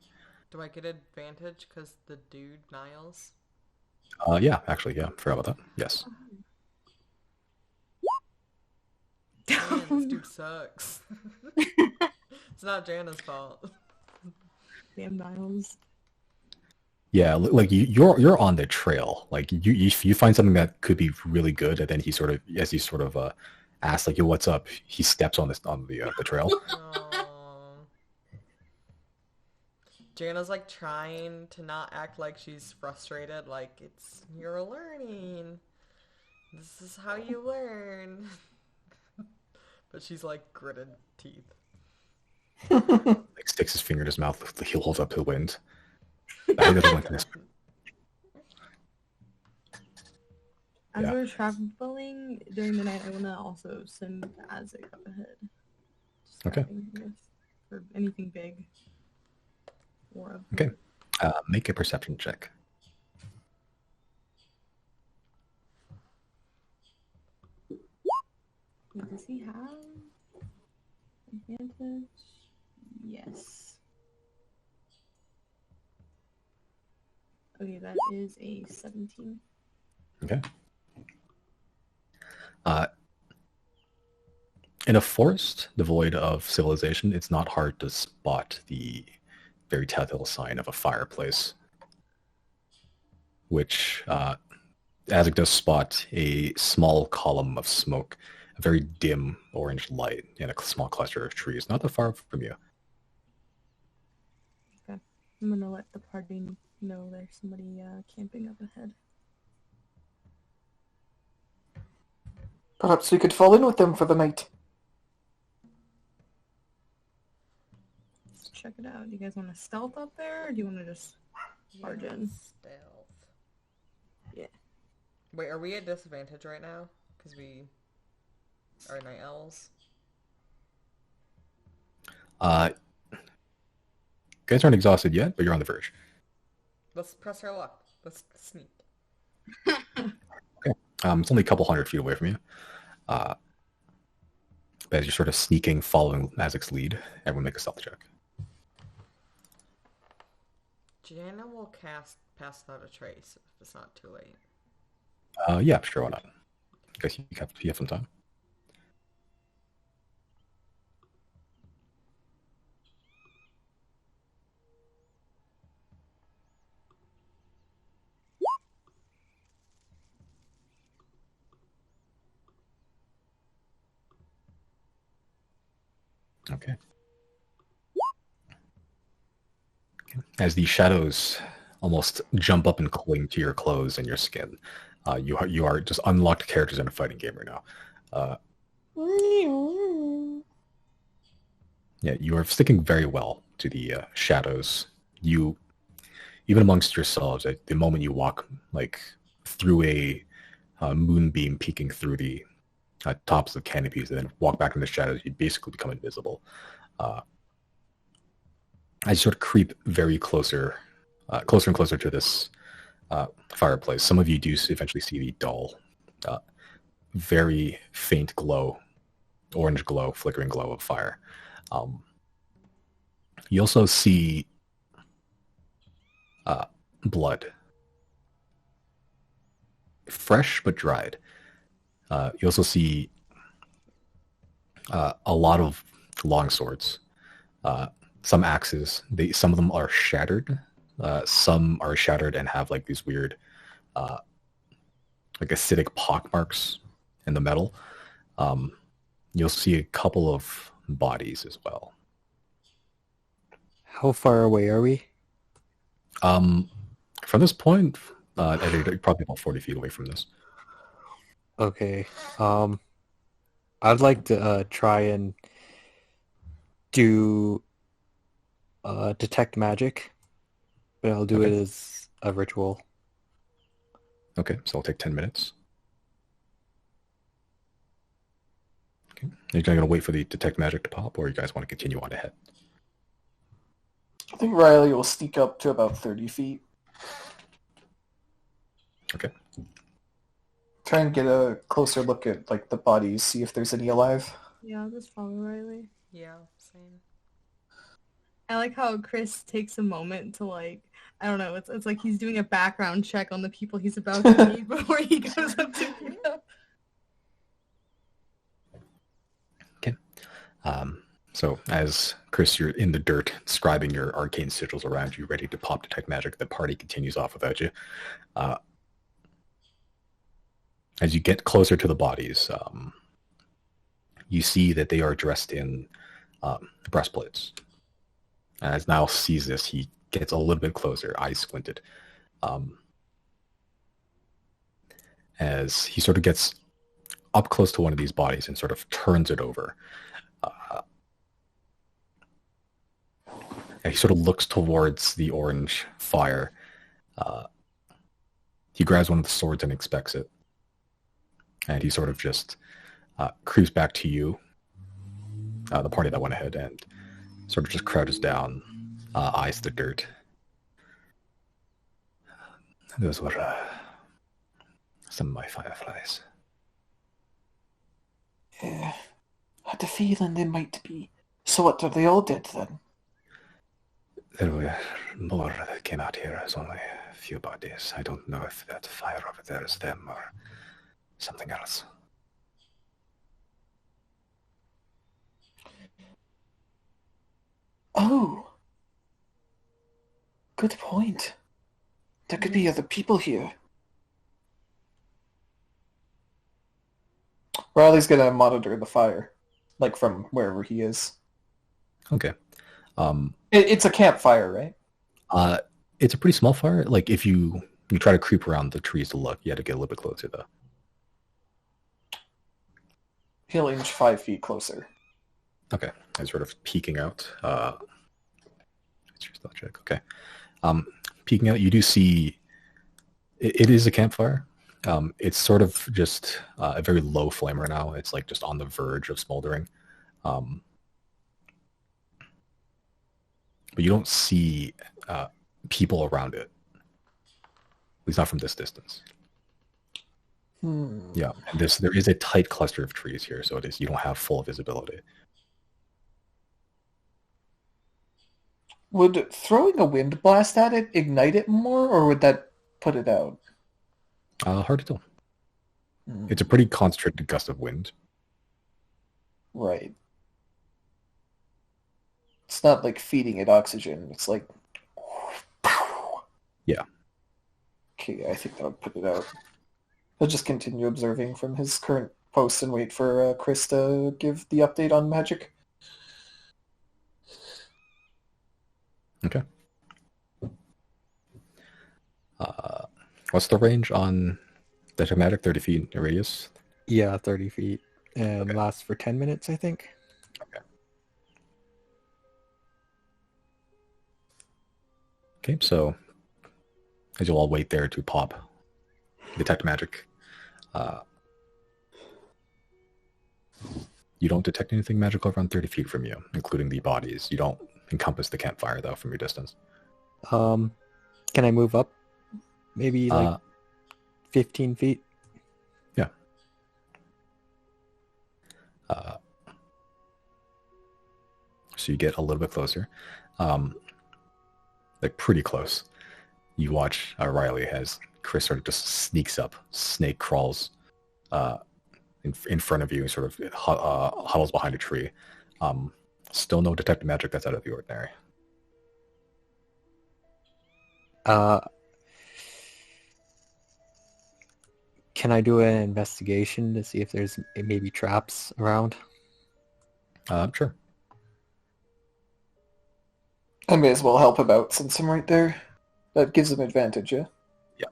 Do I get advantage because the dude Niles? Yeah, actually, yeah, forgot about that. Yes. Man, this dude sucks. It's not Jana's fault. damn Niles. Yeah, like you're on the trail. Like you find something that could be really good, and then he sort of, as you sort of asks like, "Yo, what's up?" He steps on the trail. Aw. Jana's like trying to not act like she's frustrated, like you're learning. This is how you learn. But she's like gritted teeth. Like sticks his finger in his mouth. He holds up to the wind. I think that's like this. As Yeah. we're traveling during the night, I want to also send Azek up ahead. Okay. Scouting, I guess, for anything big. Or Okay. Make a perception check. Does he have advantage? Yes. Okay, that is a 17. Okay. In a forest devoid of civilization, it's not hard to spot the very telltale sign of a fireplace, which Azek does spot a small column of smoke, a very dim orange light, and a small cluster of trees, not that far from you. Okay. I'm gonna let the party know there's somebody camping up ahead. Perhaps we could fall in with them for the night. Let's check it out. Do you guys want to stealth up there, or do you want to just barge in? Stealth. Yeah. Wait, are we at disadvantage right now? Because we are night owls? Guys aren't exhausted yet, but you're on the verge. Let's press our luck. Let's sneak. It's only a couple hundred feet away from you. But as you're sort of sneaking, following Azek's lead, everyone make a stealth check. Jana will cast Pass Without a Trace if it's not too late. Yeah, sure, why not? Guess you have some time. Okay. As the shadows almost jump up and cling to your clothes and your skin, you are just unlocked characters in a fighting game right now. Yeah, you are sticking very well to the shadows. You even amongst yourselves, at the moment you walk like through a moonbeam peeking through the tops of canopies, and then walk back in the shadows, you basically become invisible. As you sort of creep very closer and closer to this fireplace, some of you do eventually see the dull, very faint glow, orange glow, flickering glow of fire. You also see blood, fresh but dried. You also see a lot of long swords, some axes. Some of them are shattered. Some are shattered and have like these weird, like acidic pock marks in the metal. You'll see a couple of bodies as well. How far away are we? From this point, probably about 40 feet away from this. Okay. I'd like to try and do detect magic, but I'll do it as a ritual. Okay, so I'll take 10 minutes. Okay. Are you going to wait for the detect magic to pop, or you guys want to continue on ahead? I think Riley will sneak up to about 30 feet. Okay. Try and get a closer look at like the bodies, see if there's any alive. Yeah, I'll just follow Riley. Yeah, same. I like how Chris takes a moment to like, I don't know, it's like he's doing a background check on the people he's about to meet before he goes up to pick up. Okay. So as Chris, you're in the dirt, scribing your arcane sigils around you, ready to pop detect magic, the party continues off without you. As you get closer to the bodies, you see that they are dressed in breastplates. And as Niall sees this, he gets a little bit closer, eyes squinted. As he sort of gets up close to one of these bodies and sort of turns it over. And he sort of looks towards the orange fire. He grabs one of the swords and inspects it. And he sort of just creeps back to you, the party that went ahead, and sort of just crouches down, eyes the dirt. Those were some of my fireflies. Yeah, I had a feeling they might be. So what, are they all dead then? There were more that came out here. There's only a few bodies. I don't know if that fire over there is them or something else. Oh. Good point. There could be other people here. Riley's gonna monitor the fire, like from wherever he is. Okay. It's a campfire, right? It's a pretty small fire. Like if you try to creep around the trees to look, you had to get a little bit closer though. He'll inch 5 feet closer. Okay. I'm sort of peeking out. It's your spell check. Okay. Peeking out, you do see it is a campfire. It's sort of just a very low flame right now. It's like just on the verge of smoldering. But you don't see people around it. At least not from this distance. Yeah, and there is a tight cluster of trees here, so you don't have full visibility. Would throwing a wind blast at it ignite it more, or would that put it out? Hard to tell. It's a pretty concentrated gust of wind. Right. It's not like feeding it oxygen. It's like... Yeah. Okay, I think that would put it out. He'll just continue observing from his current post and wait for Chris to give the update on magic. Okay. What's the range on the dramatic? 30 feet radius? Yeah, 30 feet. And lasts for 10 minutes, I think. Okay. Okay, so as you'll all wait there to pop detect magic. You don't detect anything magical around 30 feet from you, including the bodies. You don't encompass the campfire, though, from your distance. Can I move up? Maybe like 15 feet? Yeah. So you get a little bit closer. Like pretty close. You watch Riley as Chris sort of just sneaks up, snake crawls in front of you, sort of huddles behind a tree. Still no detect magic that's out of the ordinary. Can I do an investigation to see if there's maybe traps around? Sure. I may as well help him out since I'm right there. That gives him advantage, yeah? Yeah.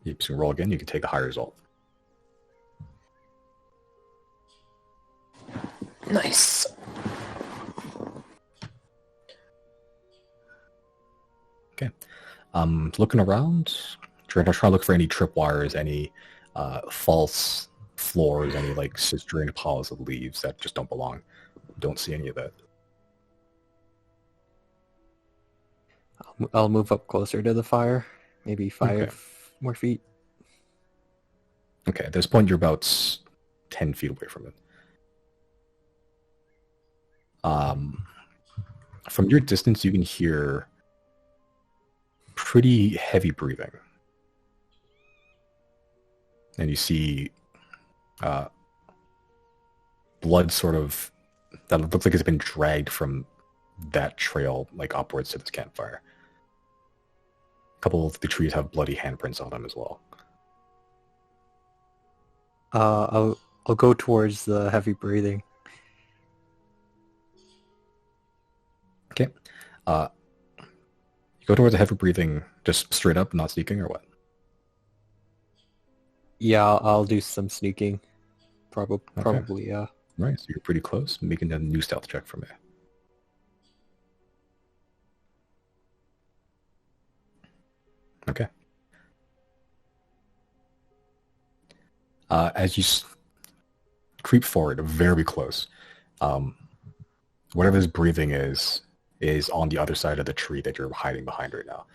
You can roll again. You can take a higher result. Nice. Okay. Looking around, trying to look for any tripwires, any false floors, any like cisgerated piles of leaves that just don't belong. Don't see any of that. I'll move up closer to the fire, maybe 5 more feet. Okay, at this point you're about 10 feet away from it. From your distance, you can hear pretty heavy breathing. And you see blood sort of, that looks like it's been dragged from that trail, like upwards to this campfire. A couple of the trees have bloody handprints on them as well. I'll go towards the heavy breathing. Okay. You go towards the heavy breathing just straight up, not sneaking, or what? Yeah, I'll do some sneaking. Probably, yeah. Right, so you're pretty close. Making a new stealth check for me. Okay. As you creep forward, very close, whatever this breathing is on the other side of the tree that you're hiding behind right now.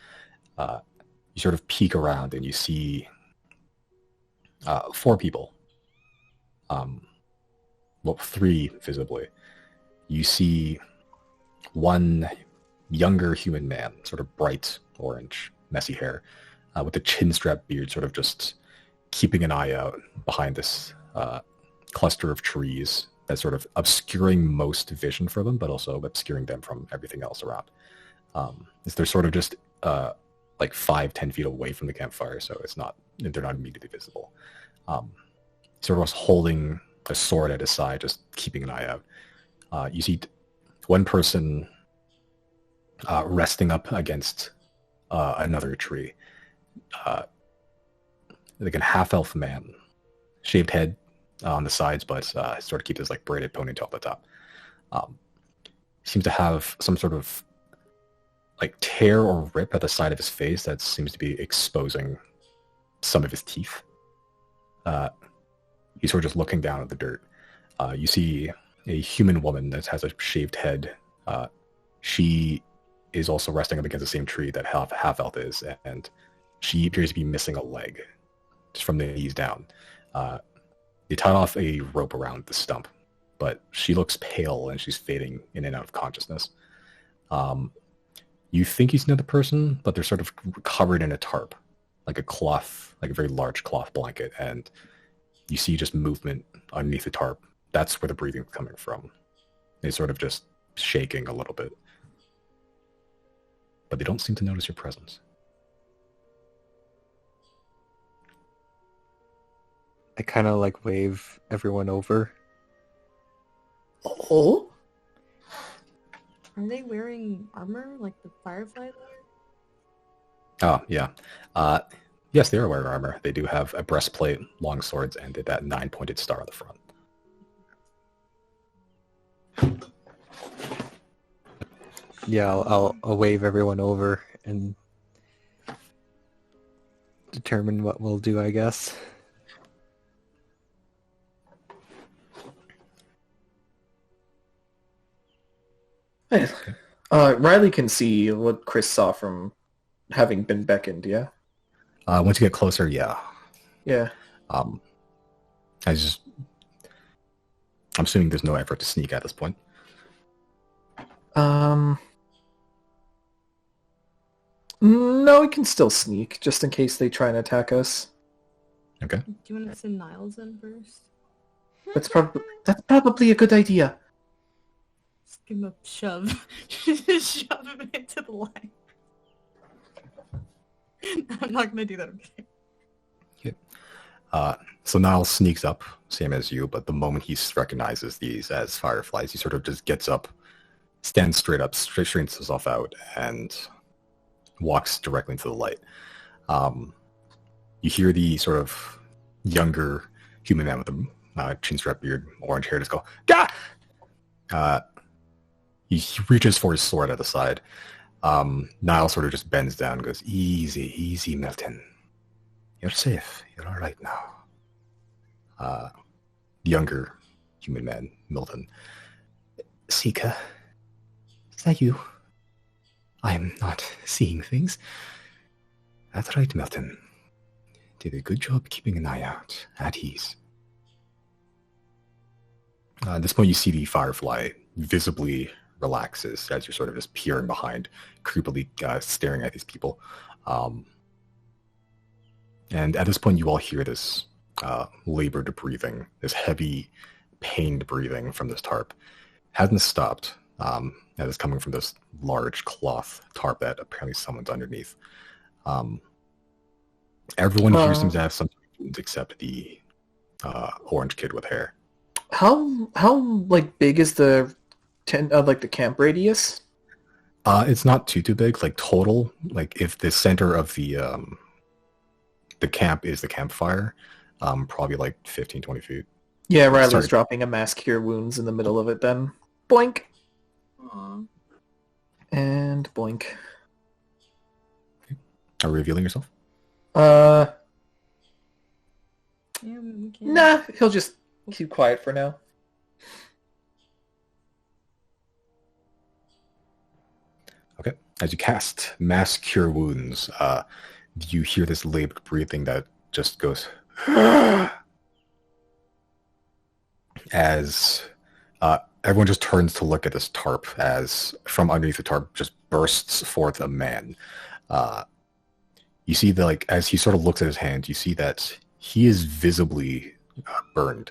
You sort of peek around and you see 4 people. Well, 3 visibly. You see one younger human man, sort of bright orange, messy hair, with a chin-strap beard, sort of just keeping an eye out behind this cluster of trees that's sort of obscuring most vision for them, but also obscuring them from everything else around. They're sort of just like 5-10 feet away from the campfire, so they're not immediately visible. Sort of was holding a sword at his side, just keeping an eye out. You see one person resting up against another tree. Like a half-elf man, shaved head on the sides, but sort of keeps his like braided ponytail at the top. Seems to have some sort of like tear or rip at the side of his face that seems to be exposing some of his teeth. He's sort of just looking down at the dirt. You see a human woman that has a shaved head. She is also resting up against the same tree that half-elf is, and she appears to be missing a leg, just from the knees down. They tied off a rope around the stump, but she looks pale and she's fading in and out of consciousness. You think you see another person, but they're sort of covered in a tarp, like a cloth, like a very large cloth blanket, and you see just movement underneath the tarp. That's where the breathing is coming from. It's sort of just shaking a little bit. But they don't seem to notice your presence. I kind of like wave everyone over. Oh? Are they wearing armor like the Firefly wear? Oh, yeah. Yes, they are wearing armor. They do have a breastplate, long swords, and that 9-pointed star on the front. Yeah, I'll wave everyone over, and determine what we'll do, I guess. Hey, Riley can see what Chris saw from having been beckoned, yeah? Once you get closer, yeah. Yeah. I'm assuming there's no effort to sneak at this point. No, we can still sneak, just in case they try and attack us. Okay. Do you want to send Niles in first? That's probably a good idea. Just give him a shove. Just shove him into the line. I'm not gonna do that. Okay. So Niall sneaks up, same as you, but the moment he recognizes these as fireflies, he sort of just gets up, stands straight up, straightens himself out, and walks directly into the light. You hear the sort of younger human man with the chin strap beard, orange hair, just go, "Gah!" He reaches for his sword at the side. Niall sort of just bends down and goes, "Easy, easy, Milton. You're safe. You're all right now." The younger human man, Milton. "Seeker, is that you? I am not seeing things." "That's right, Milton. Did a good job keeping an eye out, at ease." At this point, you see the firefly visibly relaxes as you're sort of just peering behind, creepily staring at these people. And at this point, you all hear this labored breathing, this heavy, pained breathing from this tarp. Hasn't stopped. And it's coming from this large cloth tarp that apparently someone's underneath. Everyone here seems to have some wounds except the orange kid with hair. How like big is the the camp radius? It's not too big. Like total, like if the center of the camp is the campfire, probably like 15, 20 feet. Yeah, Riley's dropping a mass cure wounds in the middle of it then. Boink. Aww. And boink. Are you revealing yourself? Yeah, we can. Nah, he'll just keep quiet for now. Okay. As you cast Mass Cure Wounds, you hear this labored breathing that just goes as everyone just turns to look at this tarp as from underneath the tarp just bursts forth a man. You see that, like, as he sort of looks at his hand, you see that he is visibly burned.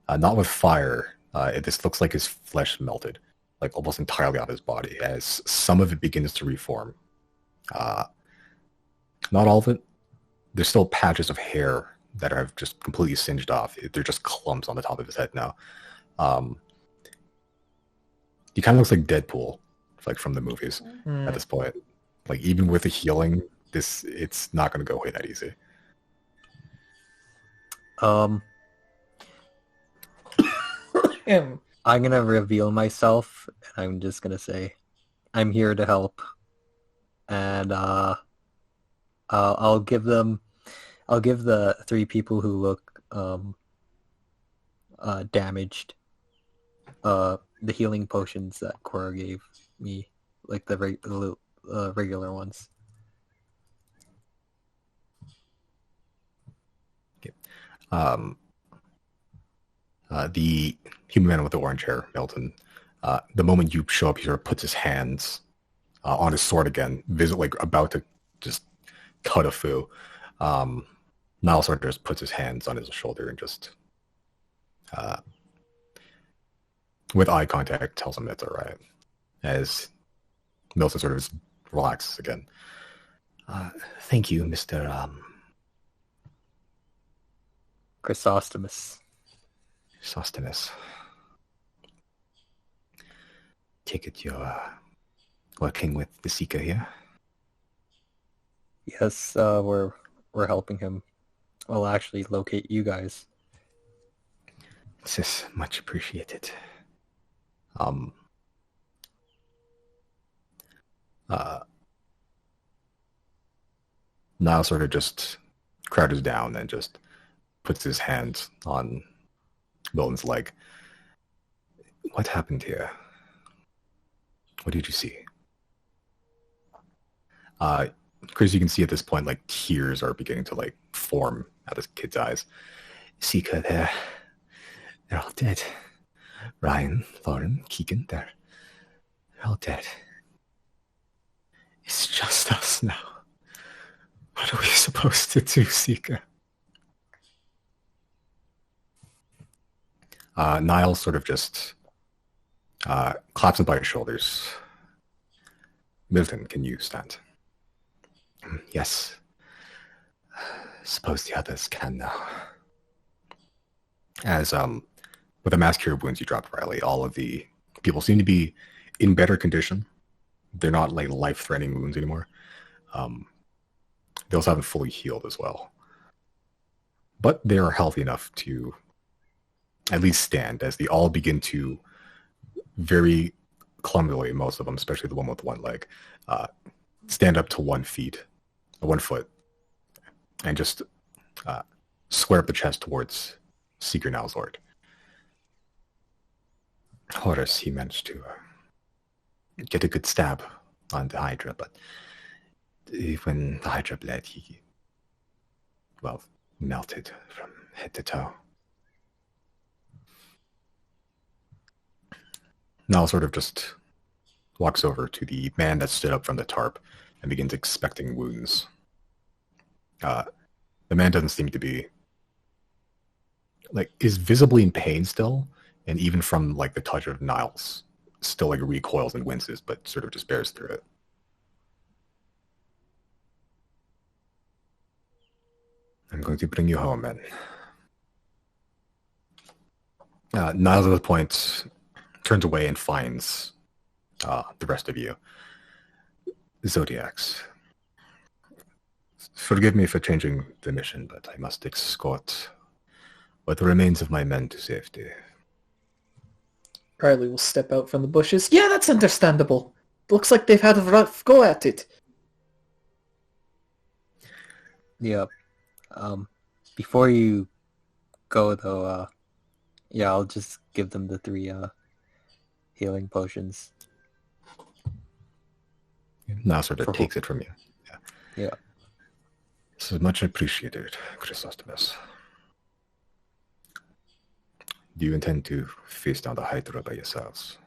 Not with fire. This looks like his flesh melted, like almost entirely off his body, as some of it begins to reform. Not all of it. There's still patches of hair that have just completely singed off. They're just clumps on the top of his head now. He kind of looks like Deadpool, like from the movies at this point. Like even with the healing, it's not going to go away that easy. I'm gonna reveal myself, and I'm just gonna say, I'm here to help, and I'll give the three people who look damaged the healing potions that Cora gave me, like the regular ones. Okay. The human man with the orange hair, Milton, the moment you show up, he sort of puts his hands on his sword again, like about to just cut a foo. Niall sort of just puts his hands on his shoulder and just, with eye contact, tells him it's all right. As Milton sort of just relaxes again. Thank you, Mr. Chrysostomus. Sosthenes. Take it you're working with the Seeker here? Yes, we're helping him. Well, actually, locate you guys. This is much appreciated. Niall sort of just crouches down and just puts his hand on Milton's leg. What happened here? What did you see? Chris, you can see at this point, like, tears are beginning to, like, form out of this kid's eyes. Seeker, they're all dead. Ryan, Lauren, Keegan, they're all dead. It's just us now. What are we supposed to do, Seeker? Niall sort of just claps him by his shoulders. Milton, can you stand? Yes. Suppose the others can now. As with the mass cure wounds you dropped, Riley, all of the people seem to be in better condition. They're not like life-threatening wounds anymore. They also haven't fully healed as well. But they are healthy enough to at least stand as they all begin to very clumsily, most of them, especially the one with one leg, stand up to 1 foot, and just square up the chest towards Seeker Nowzord. Horus, he managed to get a good stab on the Hydra, but when the Hydra bled, he, well, melted from head to toe. Now sort of just walks over to the man that stood up from the tarp and begins inspecting wounds. The man doesn't seem to be, like, is visibly in pain still, and even from, like, the touch of Niles, still, like, recoils and winces, but sort of just bears through it. I'm going to bring you home, man. Niles at this point turns away and finds the rest of you. Xodiacs. Forgive me for changing the mission, but I must escort what remains of my men to safety. Riley will step out from the bushes. Yeah, that's understandable. Looks like they've had a rough go at it. Yep. Before you go, though, yeah, I'll just give them the 3 healing potions. Now sort of takes it from you. Yeah. This is much appreciated, Chrysostomus. Do you intend to face down the Hydra by yourselves?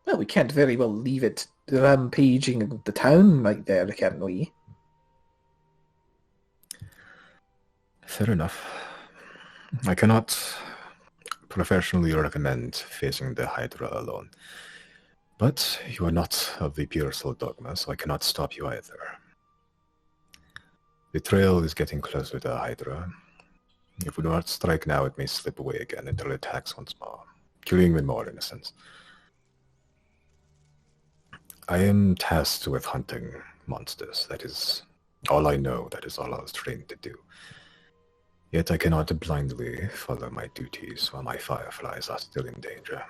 Well, we can't very well leave it rampaging the town right there, can we? Fair enough. I cannot professionally recommend facing the Hydra alone. But you are not of the pure soul dogma, so I cannot stop you either. The trail is getting closer to the Hydra. If we do not strike now, it may slip away again until it attacks once more, killing even more innocents. I am tasked with hunting monsters. That is all I know. That is all I was trained to do. Yet I cannot blindly follow my duties while my fireflies are still in danger.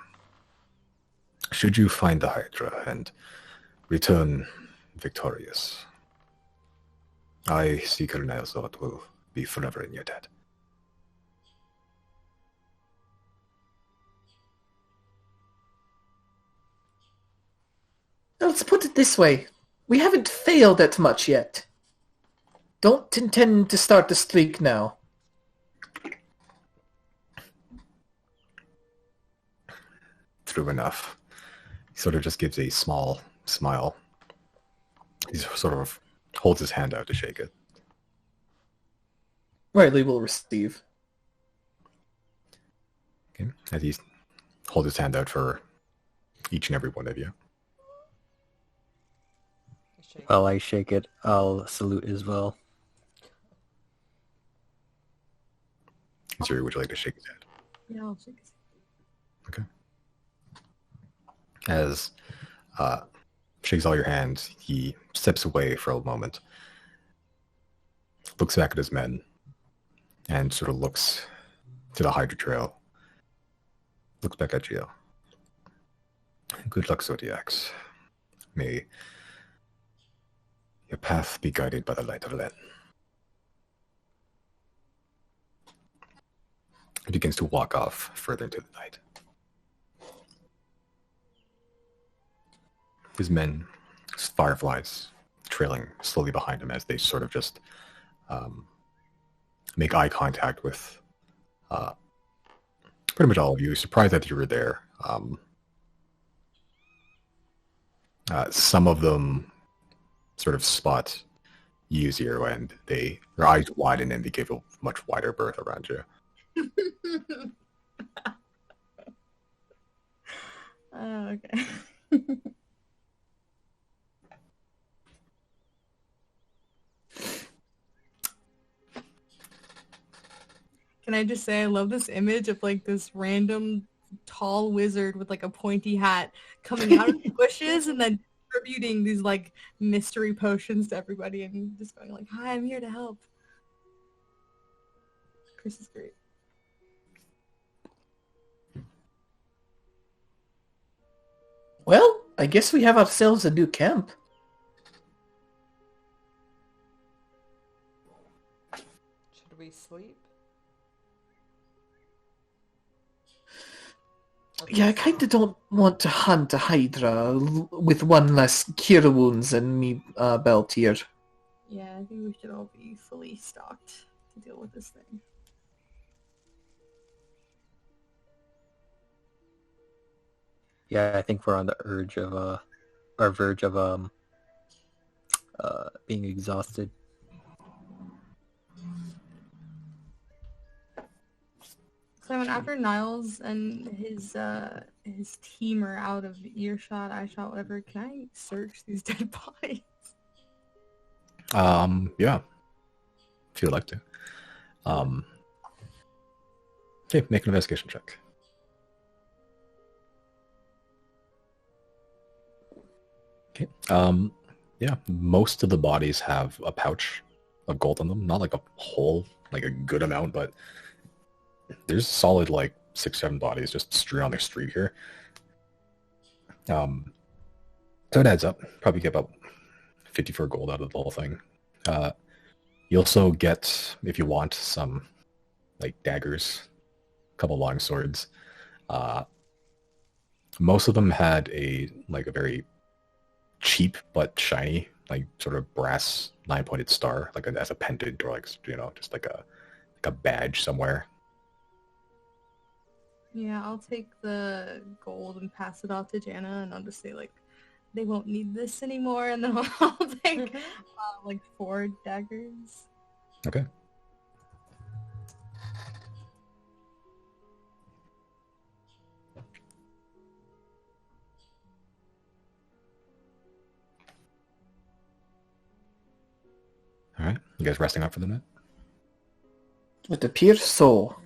Should you find the Hydra and return victorious, I, Seeker Nowzord, will be forever in your debt. Let's put it this way. We haven't failed at much yet. Don't intend to start the streak now. True enough. He sort of just gives a small smile. He sort of holds his hand out to shake it. Riley will receive. Okay. As he holds his hand out for each and every one of you. While I shake it, I'll salute as well. Zuri, would you like to shake his hand? Yeah, I'll shake his Okay. As shakes all your hands, he steps away for a moment, looks back at his men, and sort of looks to the Hydra trail, looks back at you. Good luck, Zodiacs. May your path be guided by the light of Len. He begins to walk off further into the night. His men, his fireflies, trailing slowly behind him as they sort of just make eye contact with pretty much all of you. Surprised that you were there. Some of them sort of spot you, Zero, and their eyes widen and they give a much wider berth around you. Oh, okay. Can I just say I love this image of like this random tall wizard with like a pointy hat coming out of the bushes and then distributing these like mystery potions to everybody and just going like, "Hi, I'm here to help." Chris is great. Well, I guess we have ourselves a new camp. Should we sleep? Yeah, I kind of don't want to hunt a Hydra with one less cure wounds in me belt here. Yeah, I think we should all be fully stocked to deal with this thing. Yeah, I think we're on the verge of being exhausted. So after Niles and his team are out of earshot, eyeshot, whatever, can I search these dead bodies? Yeah, if you'd like to. Okay, make an investigation check. Okay. Yeah, most of the bodies have a pouch of gold on them. Not like a whole, like a good amount, but there's solid like 6-7 bodies just strewn on the street here. So it adds up. Probably get about 54 gold out of the whole thing. You also get, if you want, some like daggers, a couple long swords. Most of them had a very cheap but shiny, like sort of brass 9-pointed star, like as a pendant or just like a badge somewhere. Yeah, I'll take the gold and pass it off to Jana, and I'll just say like, they won't need this anymore, and then I'll take like 4 daggers. Okay. All right. You guys resting up for the night? It appears so.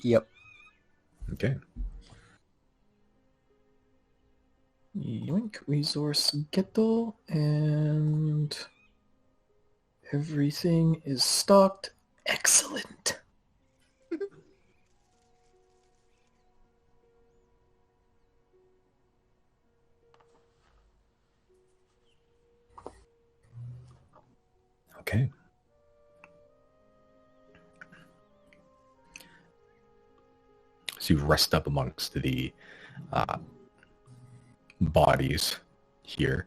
Yep. Okay. Yoink, resource ghetto, and everything is stocked. Excellent. Okay. So you rest up amongst the bodies here.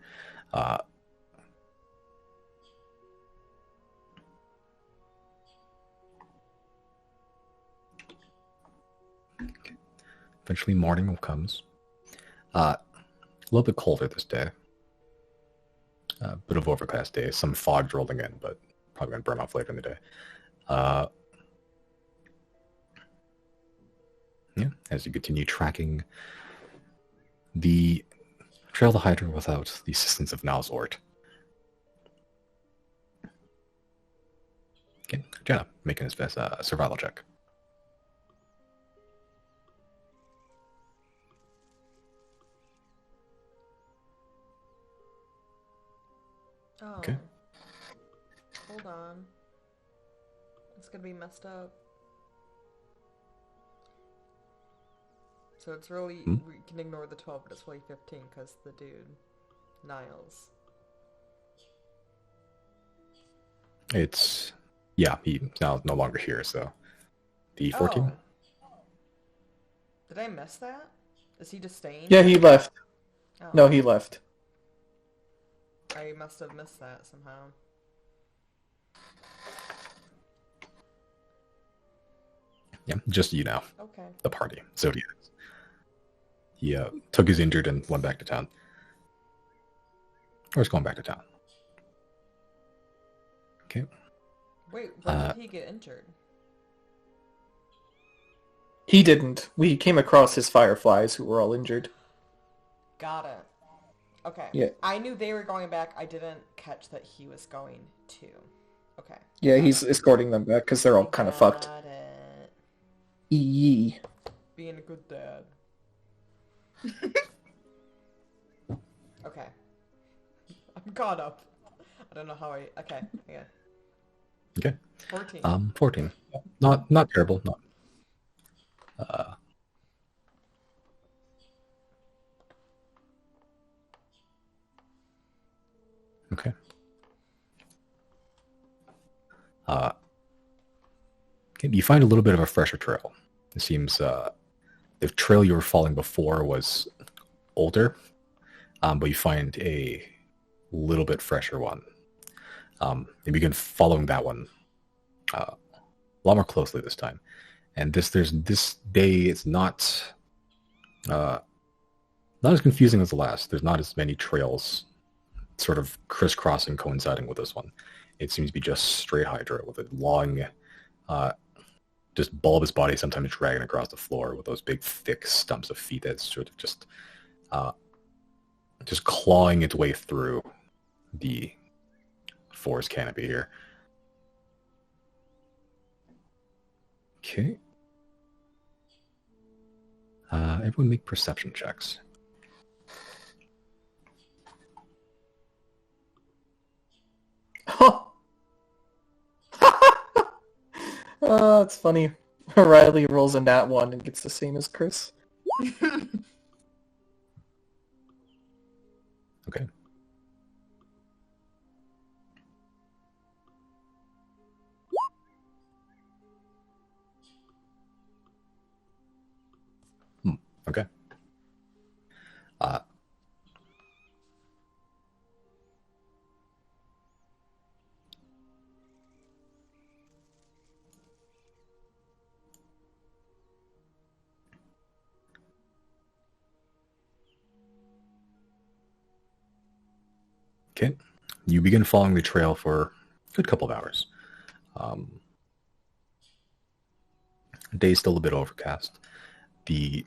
Eventually morning comes. A little bit colder this day. A bit of overcast day. Some fog rolling in, but probably going to burn off later in the day. Yeah, as you continue tracking the trail the Hydra without the assistance of Niles Ort. Okay, Jenna, making his best survival check. Oh. Okay. Hold on. It's gonna be messed up. So it's really, we can ignore the 12, but it's really 15 because the dude, Niles. It's he's now no longer here. So the 14. Oh. Did I miss that? Is he just staying? Yeah, he left. Oh. No, he left. I must have missed that somehow. Yeah, just Okay. the party, Zodiacs. He took his injured and went back to town. Or he's going back to town. Okay. Wait, when did he get injured? He didn't. We came across his fireflies who were all injured. Got it. Okay. Yeah. I knew they were going back. I didn't catch that he was going too. Okay. Yeah, he's escorting them back because they're all kind of fucked. Got it. Yee. Being a good dad. Okay. I'm caught up. I don't know how I... Okay. Yeah. Okay. 14. 14. Not terrible. Not. Okay. Okay, you find a little bit of a fresher trail. It seems the trail you were following before was older, but you find a little bit fresher one. You begin following that one a lot more closely this time. And this day it's not as confusing as the last. There's not as many trails sort of crisscrossing, coinciding with this one. It seems to be just straight Hydra with a long, just bulbous body, sometimes dragging across the floor with those big, thick stumps of feet that's sort of just clawing its way through the forest canopy here. Okay. Everyone make perception checks. Oh, that's funny. Riley rolls a nat 1 and gets the same as Chris. Okay. Okay. Okay. You begin following the trail for a good couple of hours. Day's still a bit overcast. The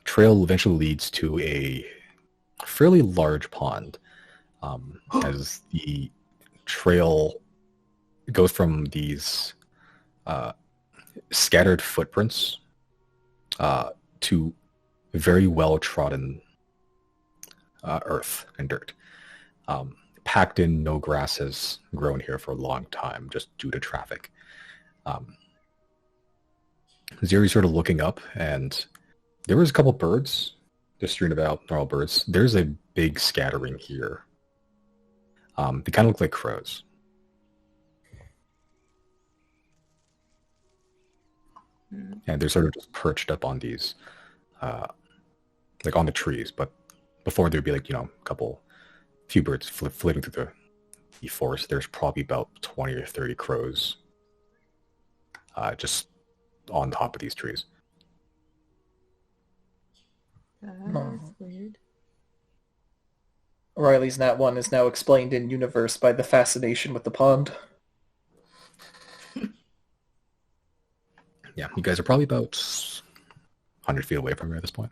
trail eventually leads to a fairly large pond. As the trail goes from these scattered footprints to very well-trodden earth and dirt. Packed in, no grass has grown here for a long time, just due to traffic. Zeri's sort of looking up, and there was a couple birds just strewn about, normal birds. There's a big scattering here. They kind of look like crows. And they're sort of just perched up on these, like on the trees, but before there'd be like, few birds flitting through the forest. There's probably about 20 or 30 crows just on top of these trees. That's weird. Riley's nat 1 is now explained in universe by the fascination with the pond. Yeah, you guys are probably about 100 feet away from here at this point.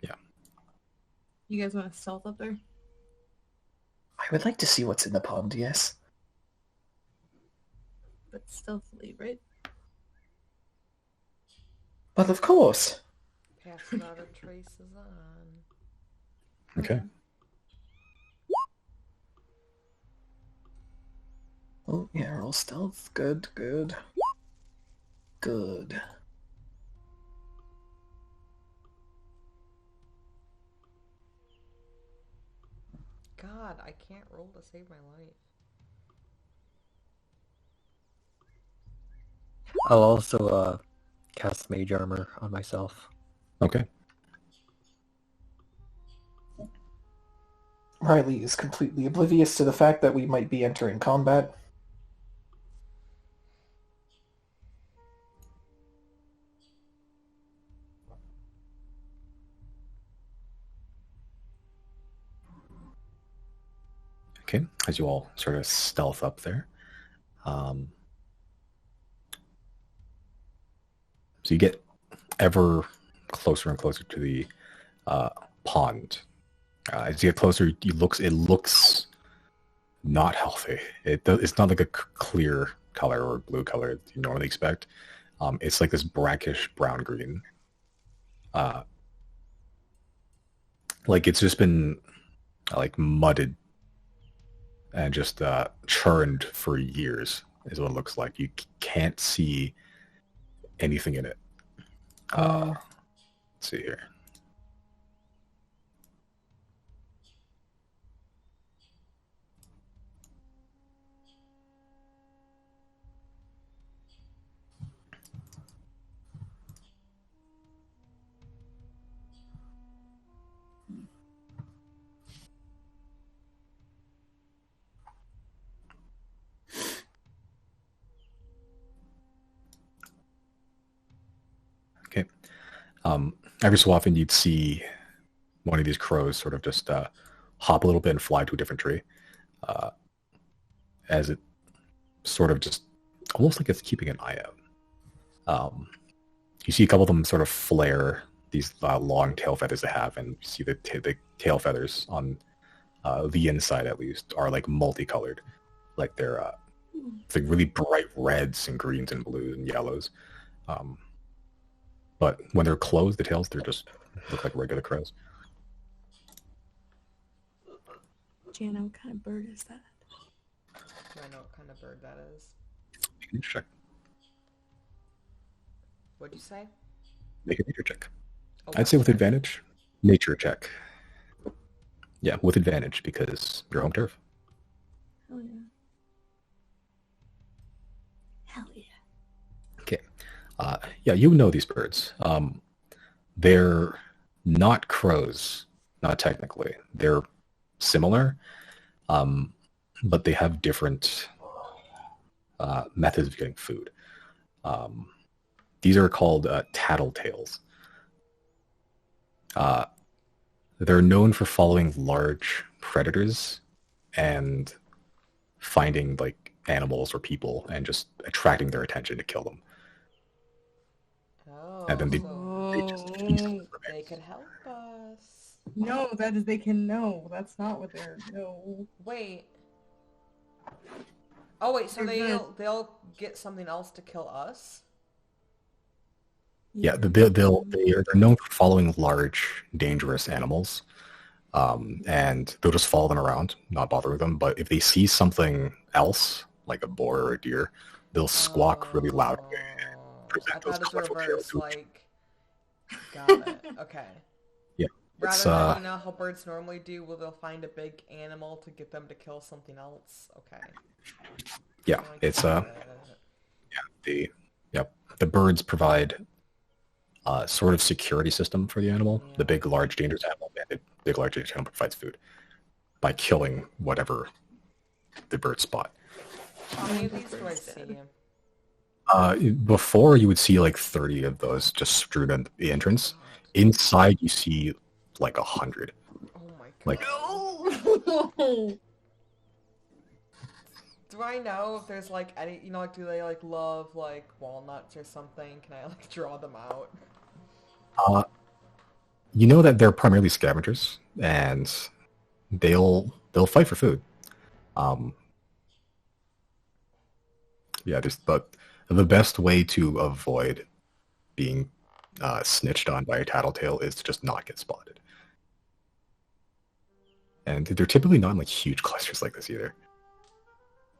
Yeah. You guys want to stealth up there? I would like to see what's in the pond, yes. But stealthily, right? Well, of course. Pass without a traces on. Okay. Oh, yeah, roll stealth. Good, good. Good. god, I can't roll to save my life. I'll also cast Mage Armor on myself. Okay. Riley is completely oblivious to the fact that we might be entering combat. Okay, as you all sort of stealth up there. So you get ever closer and closer to the pond. As you get closer, it looks not healthy. It's not like a clear color or blue color that you normally expect. It's like this brackish brown-green. Like it's just been like mudded and just churned for years is what it looks like. You can't see anything in it. Let's see here. Okay. Every so often you'd see one of these crows sort of just hop a little bit and fly to a different tree, as it sort of just almost like it's keeping an eye out. You see a couple of them sort of flare these long tail feathers they have, and you see the tail feathers on the inside at least are like multicolored, like they're it's like really bright reds and greens and blues and yellows. But when they're closed, the tails, they're just look like regular crows. Jana, what kind of bird is that? Do I know what kind of bird that is? Make a nature check. What'd you say? Make a nature check. Oh, I'd say with advantage. Nature check. Yeah, with advantage because you're home turf. Hell yeah. Hell yeah. Okay. Yeah, you know these birds. They're not crows, not technically. They're similar, but they have different methods of getting food. These are called tattletales. They're known for following large predators and finding like animals or people and just attracting their attention to kill them. Oh, And then they just feast on the they remains. could help us. No, that is they can know. That's not what they're no. Wait. Oh wait, so They're they'll get something else to kill us? Yeah, they're known for following large, dangerous animals, and they'll just follow them around, not bother with them. But if they see something else, like a boar or a deer, they'll squawk really loud. I Present thought those it's colorful reverse, tails. like... Got it. Okay. Yeah, Rather it's than, you know, how birds normally do, where they'll find a big animal to get them to kill something else. Okay. yeah, I it's get it. the birds provide a sort of security system for the animal. The big, large, dangerous animal, and the big, large, dangerous animal provides food by killing whatever the birds spot. How many of these do I see? Before you would see like 30 of those just strewed on the entrance. Inside you see like 100. Oh my god. Like Do I know if there's like any, you know, like do they like love like walnuts or something? Can I like draw them out? you know that they're primarily scavengers and they'll fight for food. Yeah, but the best way to avoid being snitched on by a tattletale is to just not get spotted. And they're typically not in like huge clusters like this either.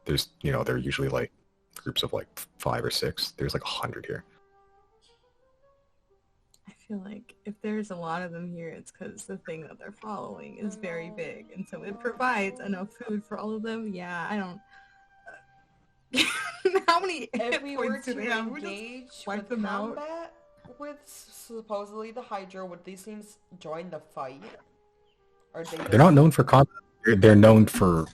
There's, you know, they're usually like groups of like 5 or 6. There's like 100 here. I feel like if there's a lot of them here, it's because the thing that they're following is very big, and so it provides enough food for all of them. Yeah, I don't. How many If hit we were points do to they have? We just engage wipe with them out. combat with supposedly the Hydra, would these things join the fight? Or They're not known for combat. They're known for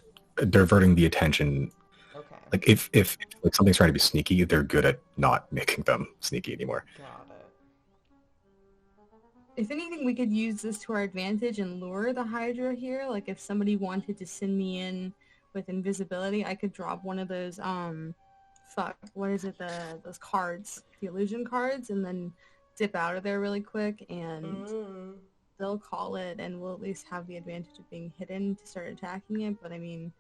diverting the attention. Okay, Like if like something's trying to be sneaky, they're good at not making them sneaky anymore. got it. If anything, we could use this to our advantage and lure the Hydra here. Like if somebody wanted to send me in with invisibility, I could drop one of those what is it, those cards, the illusion cards, and then dip out of there really quick, and they'll call it, and we'll at least have the advantage of being hidden to start attacking it. But I mean,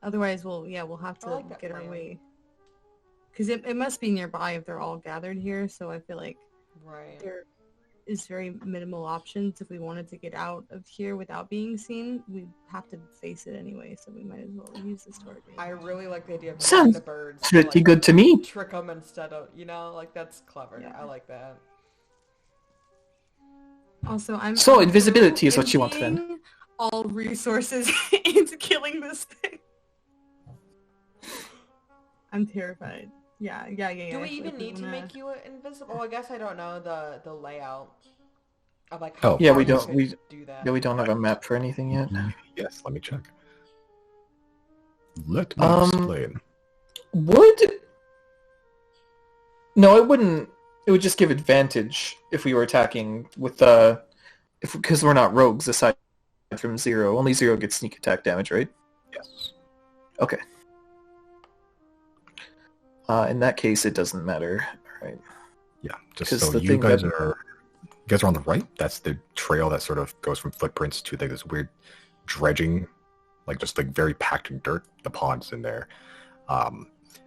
otherwise we'll have I to like that get our plan. way, because it must be nearby if they're all gathered here. So I feel like Right. there is very minimal options. If we wanted to get out of here without being seen, we have to face it anyway, so we might as well use this to our advantage. I really like the idea of using Sounds the birds to, pretty like, good to me. trick them instead of, like, that's clever. Yeah. I like that. Also, I'm So, I'm invisibility is what you want emptying then? all resources into killing this thing. I'm terrified. Yeah. Do we so even if need to wanna- make you invisible? I guess I don't know the layout of, like, Oh. how Yeah, far we you don't- could we- do that. Yeah, we don't have a map for anything yet. Yes, let me check. Let me Um, explain. No, it wouldn't. It would just give advantage if we were attacking with because we're not rogues. Aside from Zero, only Zero gets sneak attack damage, right? Yes. Okay. In that case, it doesn't matter. All right. Yeah, just 'Cause so the you thing guys that- are on the right. That's the trail that sort of goes from footprints to like this weird dredging, like just like very packed in dirt. The pond's in there.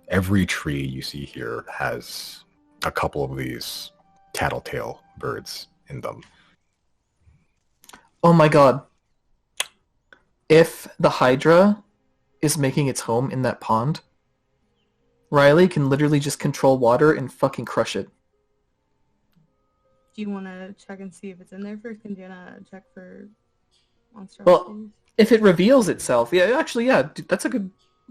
Every tree you see here has a couple of these tattletale birds in them. Oh my god. If the Hydra is making its home in that pond, Riley can literally just control water and fucking crush it. Do you want to check and see if it's in there first? Can Jenna check for Well, if it reveals itself, yeah, actually, yeah, that's a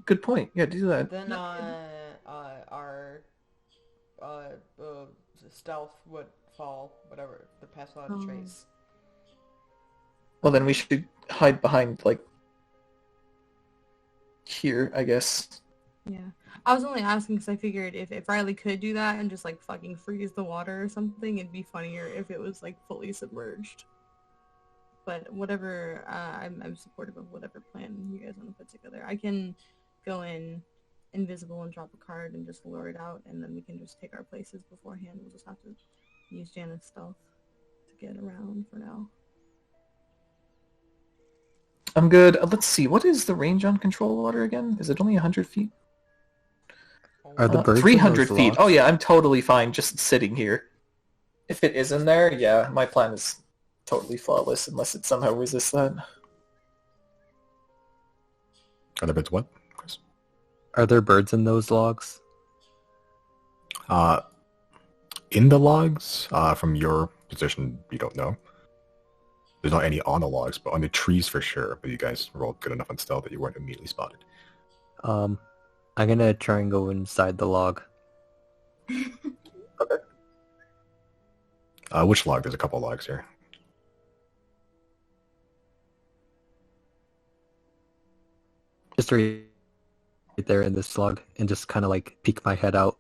good point. Yeah, do that. Then our stealth would fall, whatever, the pass without a trace. Well, then we should hide behind, like, here, I guess. Yeah. I was only asking because I figured if Riley could do that and just like fucking freeze the water or something, it'd be funnier if it was like fully submerged. But whatever, I'm supportive of whatever plan you guys want to put together. I can go in invisible and drop a card and just lure it out, and then we can just take our places beforehand. We'll just have to use Janna's stealth to get around for now. I'm good. Let's see, what is the range on control water again? Is it only 100 feet? Are the birds in 300 those feet. logs? Oh yeah, I'm totally fine just sitting here. If it is in there, yeah, my plan is totally flawless unless it somehow resists that. Are there birds what, Chris? Are there birds in those logs? In the logs, from your position, you don't know. There's not any on the logs, but on the trees for sure. But you guys rolled good enough on stealth that you weren't immediately spotted. I'm gonna try and go inside the log. Which log? There's a couple logs here. Just right there in this log, and just kind of like peek my head out.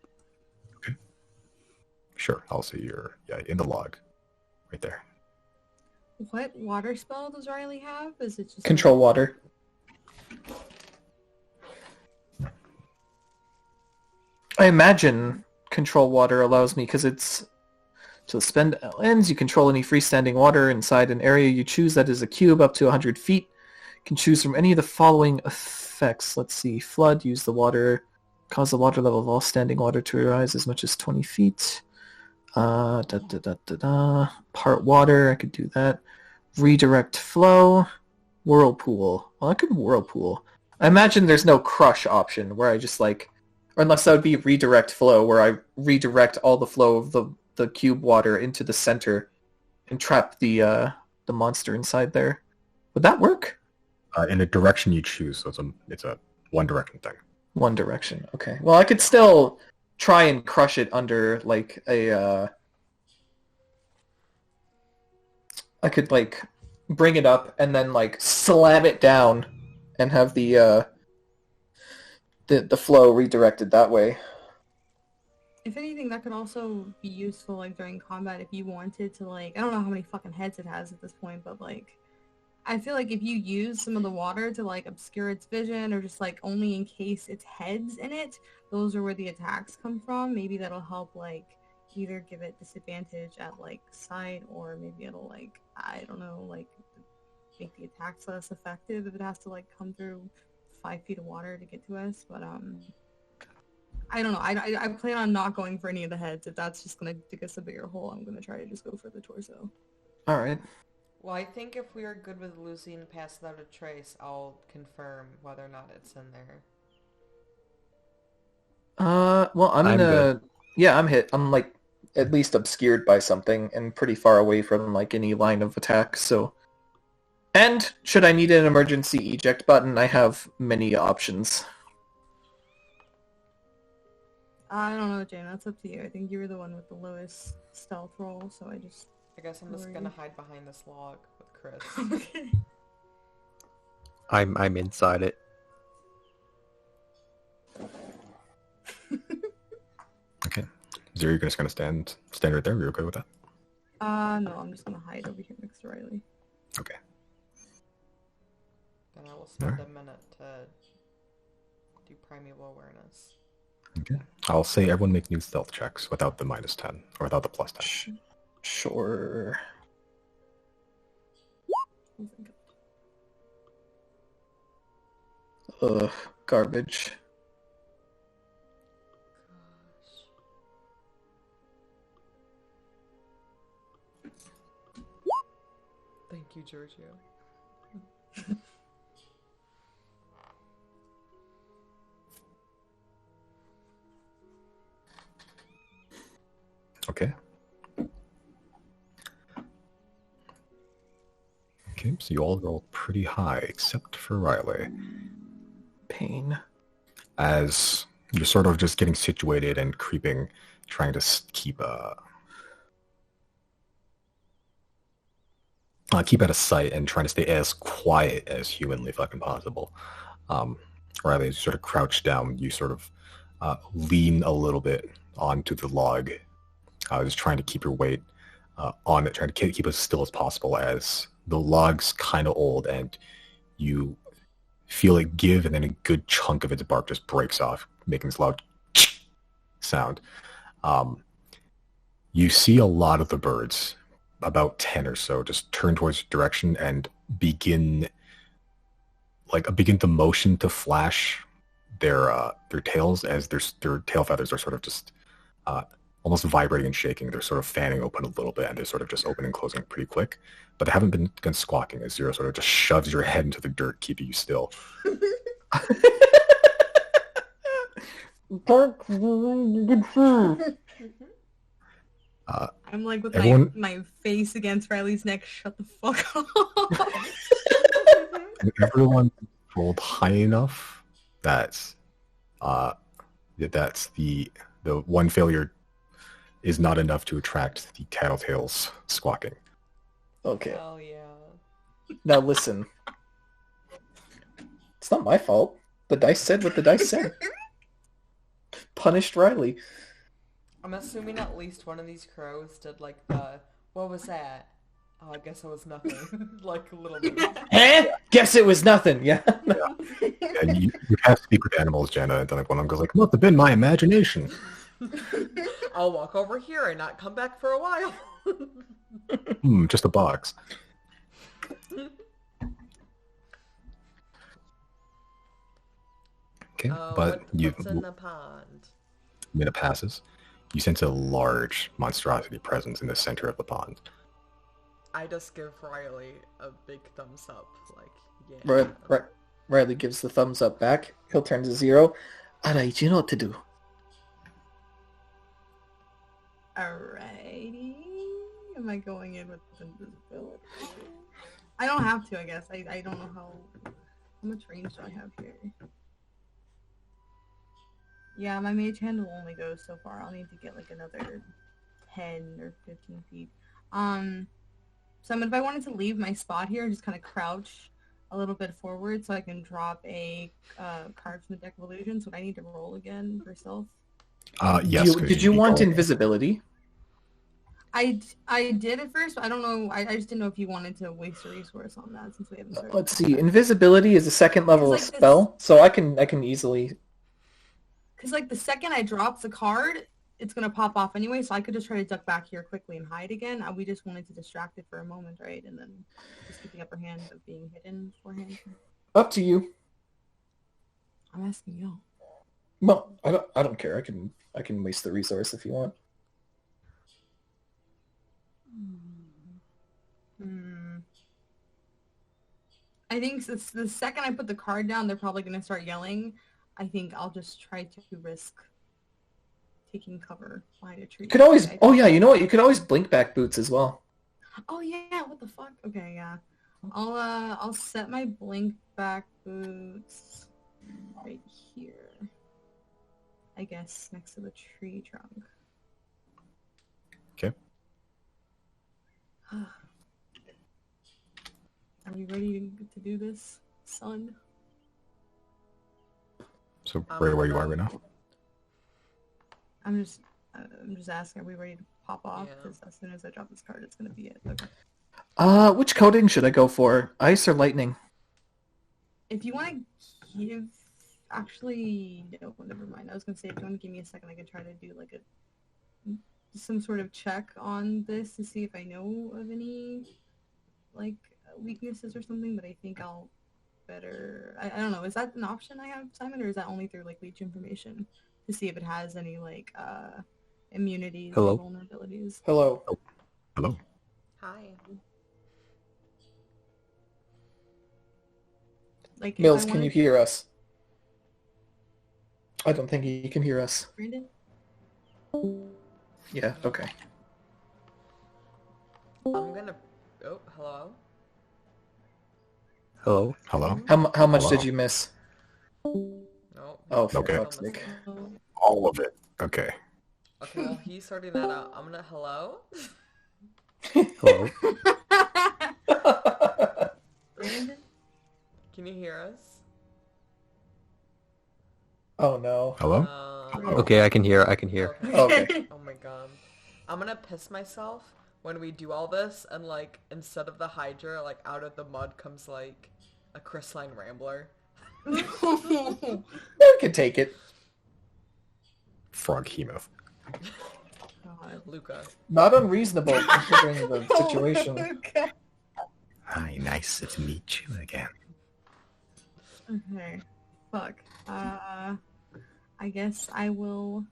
Sure, I'll see you're in the log, right there. What water spell does Riley have? Is it just Control water. I imagine control water allows me, because it's to spend ends, you control any freestanding water inside an area you choose that is a cube up to 100 feet. You can choose from any of the following effects. Let's see. Flood, use the water, cause the water level of all standing water to rise as much as 20 feet. Part water, I could do that. Redirect flow. Whirlpool. Well, I could whirlpool. I imagine there's no crush option where I just like, or unless that would be redirect flow, where I redirect all the flow of the cube water into the center and trap the monster inside there. Would that work? In a direction you choose, so it's a one direction thing. One direction. Okay. Well, I could still try and crush it under like a. I could like bring it up and then like slam it down, and have the flow redirected that way. If anything, that could also be useful like during combat if you wanted to like, I don't know how many fucking heads it has at this point, but like I feel like if you use some of the water to like obscure its vision or just like only in case its head's in it, those are where the attacks come from. Maybe that'll help like either give it disadvantage at like sight, or maybe it'll like, I don't know, like make the attacks less effective if it has to like come through 5 feet of water to get to us. But I don't know. I plan on not going for any of the heads. If that's just gonna dig us a bigger hole, I'm gonna try to just go for the torso. All right. Well, I think if we are good with losing Pass Without a Trace, I'll confirm whether or not it's in there. Well, I'm good. Yeah, I'm hit. I'm like at least obscured by something and pretty far away from like any line of attack. So, and should I need an emergency eject button, I have many options. I don't know, Jane. That's up to you. I think you were the one with the lowest stealth roll, so I guess I'm just gonna hide behind this log with Chris. Okay. I'm inside it. Okay. Zero, you're just gonna stand right there. You're okay with that? No, I'm just gonna hide over here next to Riley. Okay. Then I will spend a minute to do primeval awareness. Okay. I'll say everyone make new stealth checks without the -10 or without the +10. Sure. Ugh, garbage. Thank you, Giorgio. Okay. Okay, so you all roll pretty high, except for Riley. Pain. As you're sort of just getting situated and creeping, trying to keep out of sight and trying to stay as quiet as humanly fucking possible. Riley, as you sort of crouch down, you sort of lean a little bit onto the log, just trying to keep your weight on it, trying to keep as still as possible as the log's kind of old and you feel it give, and then a good chunk of its bark just breaks off, making this loud sound. You see a lot of the birds, about 10 or so, just turn towards your direction and begin the motion to flash their tails, as their tail feathers are sort of just almost vibrating and shaking. They're sort of fanning open a little bit, and they're sort of just opening and closing pretty quick. But they haven't begun squawking, as Zero sort of just shoves your head into the dirt, keeping you still. I'm like with my face against Riley's neck. Shut the fuck up. Everyone rolled high enough that that's the one failure is not enough to attract the tattletales squawking. Okay. Oh yeah. Now listen. It's not my fault. The dice said what the dice said. Punished Riley. I'm assuming at least one of these crows did like the, what was that? Oh, I guess it was nothing. Like a little bit. Guess it was nothing. Yeah. And you have to speak with animals, Jenna, and then like one of them goes like, "Must have been my imagination." I'll walk over here and not come back for a while. Just a box. Okay, but what's in the pond? A minute passes. You sense a large monstrosity presence in the center of the pond. I just give Riley a big thumbs up, like, yeah. Riley gives the thumbs up back. He'll turn to Zero. Alright, you know what to do. Alrighty. Am I going in with invisibility? I don't have to, I guess. I don't know how much range do I have here? Yeah, my mage hand will only go so far. I'll need to get like another 10 or 15 feet. So if I wanted to leave my spot here and just kind of crouch a little bit forward so I can drop a card from the deck of illusions, would I need to roll again for stealth? Yes. Did you want invisibility? I did at first, but I don't know. I just didn't know if you wanted to waste a resource on that since we haven't started. Let's see. Invisibility is a second level like spell, so I can easily. Because like the second I drop the card, it's gonna pop off anyway, so I could just try to duck back here quickly and hide again. We just wanted to distract it for a moment, right? And then just get the upper hand of being hidden beforehand. Up to you. I'm asking you. Well, I don't care. I can waste the resource if you want. I think the second I put the card down, they're probably going to start yelling. I think I'll just try to risk taking cover behind a tree. You could always... Oh, yeah, you know what? You could always blink back boots as well. Oh, yeah, what the fuck? Okay, yeah. I'll set my blink back boots right here. I guess next to the tree trunk. Okay. Are we ready to do this, son? So right where you are right now? I'm just asking, are we ready to pop off? Yeah. Because as soon as I drop this card, it's going to be it. Okay. Which coding should I go for? Ice or lightning? If you want to give... Actually, no, never mind. I was going to say, if you want to give me a second, I can try to do like some sort of check on this to see if I know of any like weaknesses or something, but I think I'll better... I don't know. Is that an option I have, Simon, or is that only through like leech information to see if it has any like immunities or vulnerabilities? Hello. Oh. Hello. Hi. Like, Mills, can you hear us? I don't think he can hear us. Brandon? Yeah, okay. I'm gonna... Oh, hello? Hello? Hello. How much Hello? did you miss? No. Oh, for Okay. God's sake. All of it. Okay. Okay, well, he's sorting that out. I'm gonna... Hello? Hello? Brandon? Can you hear us? Oh no. Hello. Okay, I can hear. Okay. Okay. Oh my god. I'm gonna piss myself when we do all this, and like, instead of the Hydra, like, out of the mud comes like a crystalline rambler. You can take it. Frog Hemoth. God. Luca. Not unreasonable considering the situation. Okay. Hi, nice to meet you again. Okay. Fuck. I guess I will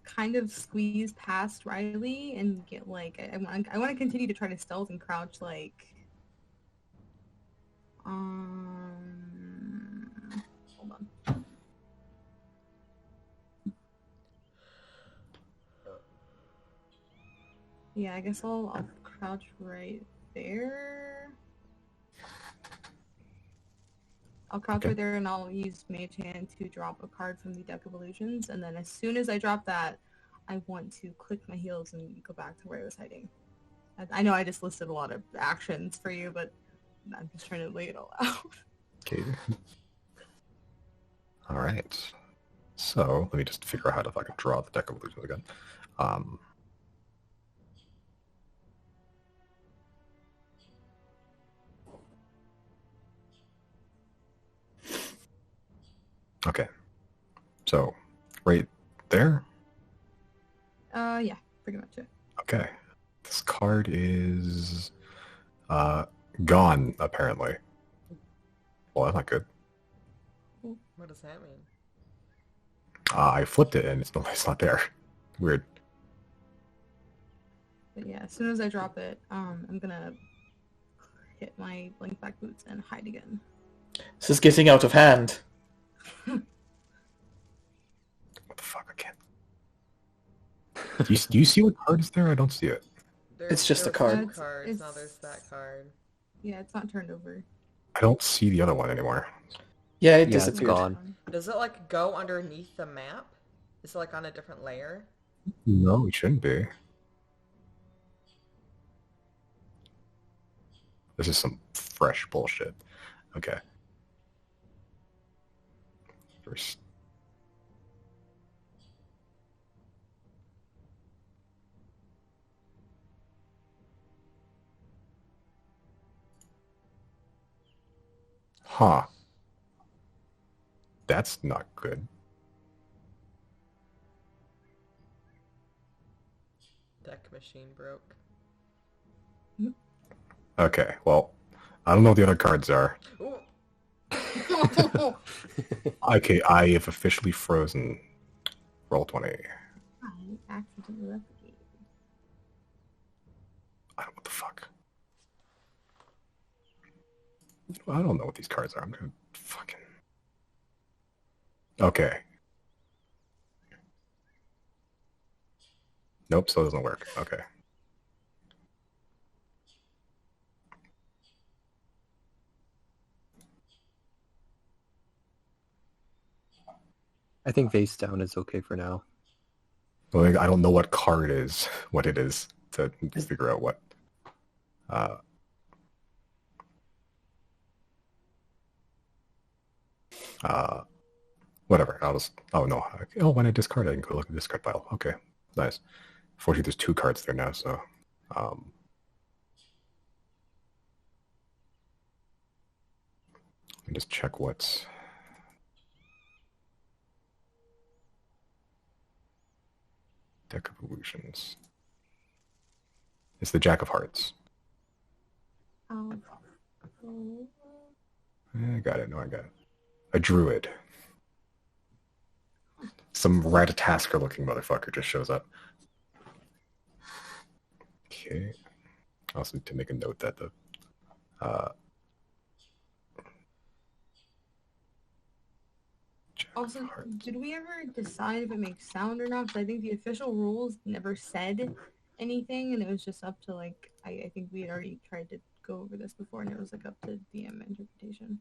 kind of squeeze past Riley and get like I want to continue to try to stealth and crouch like hold on. Yeah, I guess I'll crouch right there. I'll crouch right there and I'll use Mage Hand to drop a card from the deck of illusions, and then as soon as I drop that, I want to click my heels and go back to where I was hiding. I know I just listed a lot of actions for you, but I'm just trying to lay it all out. Okay. All right. So let me just figure out how to fucking draw the deck of illusions again. Okay. So right there. Yeah, pretty much it. Okay. This card is gone apparently. Well, that's not good. What does that mean? I flipped it and it's not there. Weird. But yeah, as soon as I drop it, I'm gonna hit my blink back boots and hide again. This is getting out of hand. What the fuck? I can't. Do you see what card is there? I don't see it. It's just there a was card. two cards, now It's- there's that card. Yeah, it's not turned over. I don't see the other one anymore. Yeah, it Yeah, it's disappeared. gone. Does it like go underneath the map? Is it like on a different layer? No, it shouldn't be. This is some fresh bullshit. Okay. First. Huh. That's not good. Deck machine broke. Okay, well, I don't know what the other cards are. Ooh. Okay, I have officially frozen. Roll 20. I accidentally left the game. I don't what the fuck. I don't know what these cards are. I'm gonna fucking. Okay. Nope, so it doesn't work. Okay. I think face down is okay for now. Well, I don't know what card is, what it is, to figure out what. Whatever. I'll just. Oh no. Oh, when I discard, I can go look at the discard pile. Okay, nice. Fortunately, there's 2 cards there now, so. Let me just check what's. Deck of Illusions. It's the Jack of Hearts. Oh. I got it. No, I got it. A druid. Some Ratatasker-looking motherfucker just shows up. Okay. I also need to make a note that the Jack of Also, Hearts. did we ever decide if it makes sound or not? Because I think the official rules never said anything, and it was just up to like I think we had already tried to go over this before, and it was like up to DM interpretation.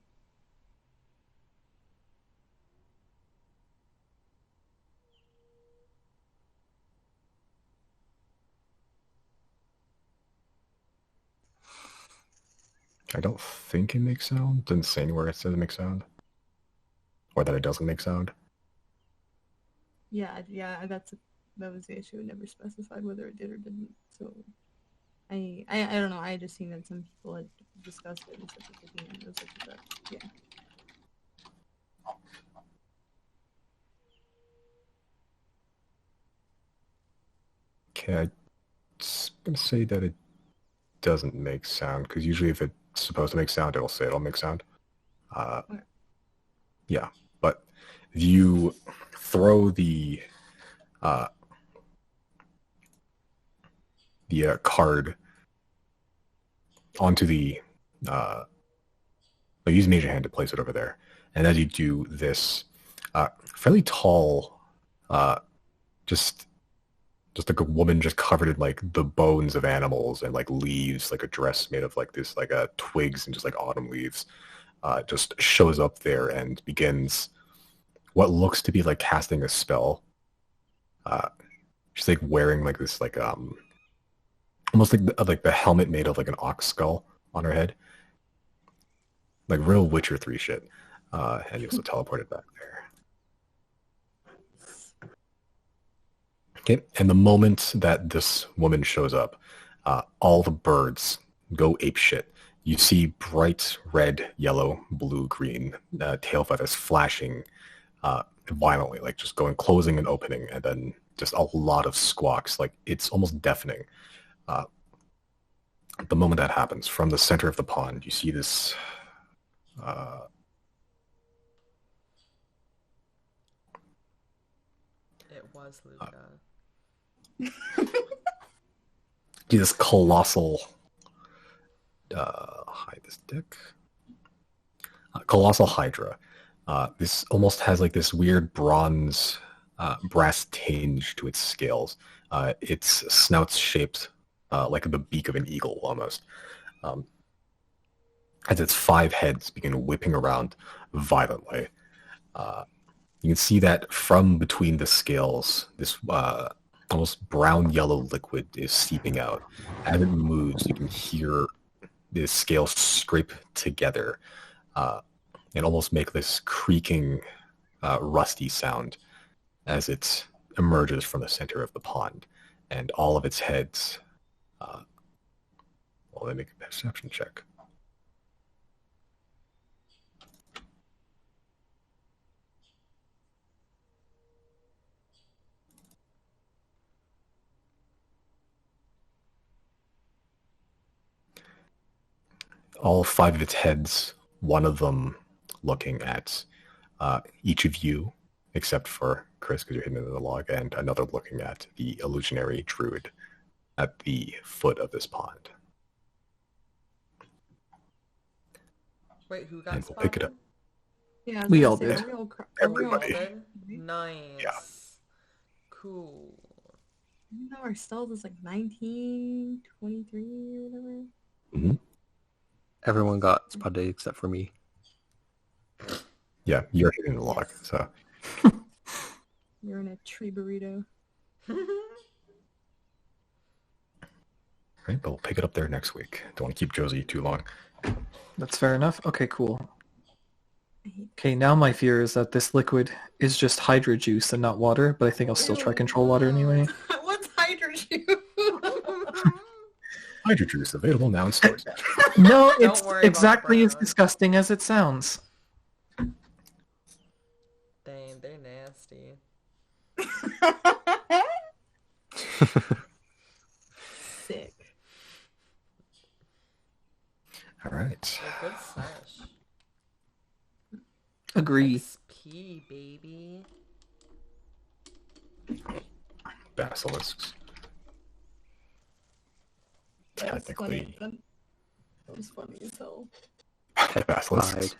I don't think it makes sound. Didn't say anywhere it says it makes sound. Or that it doesn't make sound. Yeah, that was the issue. It never specified whether it did or didn't. So I don't know. I had just seen that some people had discussed it and said that the DM was like that. Yeah. Okay, I'm gonna say that it doesn't make sound, because usually if it's supposed to make sound, it'll say it'll make sound. Okay. Yeah, but if you throw the card onto the use Major Hand to place it over there, and as you do this, fairly tall, just like a woman just covered in like the bones of animals and like leaves, like a dress made of like this like twigs and just like autumn leaves, just shows up there and begins what looks to be like casting a spell. She's like wearing like this like almost like the helmet made of like an ox skull on her head, like real Witcher 3 shit, and you also teleported back there. Okay, and the moment that this woman shows up, all the birds go apeshit. You see bright red, yellow, blue, green tail feathers flashing violently, like just going closing and opening, and then just a lot of squawks, like it's almost deafening. The moment that happens, from the center of the pond, you see this It was Luca. this colossal hide this deck. Colossal Hydra. This almost has like this weird bronze brass tinge to its scales. Its snout's shaped like the beak of an eagle almost. As its 5 heads begin whipping around violently. You can see that from between the scales, this almost brown-yellow liquid is seeping out. As it moves, you can hear the scales scrape together and almost make this creaking, rusty sound as it emerges from the center of the pond. And all of its heads... well, let me make a perception check. All 5 of its heads, one of them looking at each of you, except for Chris, because you're hidden in the log, and another looking at the illusionary druid at the foot of this pond. Wait, who got And we'll spotted? pick it up. Yeah, I was We gonna all say, did. are we all Everybody. Spotted? Nice. Yeah. Cool. No, our stealth is like 19, 23 or whatever. Mm-hmm. Everyone got spotted except for me. Yeah, you're hidden in the log, so... You're in a tree burrito. Right, but we'll pick it up there next week. Don't want to keep Josie too long. That's fair enough. Okay, cool. Okay, now my fear is that this liquid is just Hydra juice and not water, but I think I'll still try control water anyway. What's Hydra juice? Hydra juice available now in stores. No, Don't it's worry about exactly as Brown. disgusting as it sounds. Dang, they're nasty. Sick. All right. They're good sesh. Agree. XP, baby. Basilisks. That's Technically, funny. That was funny as hell. basilisks.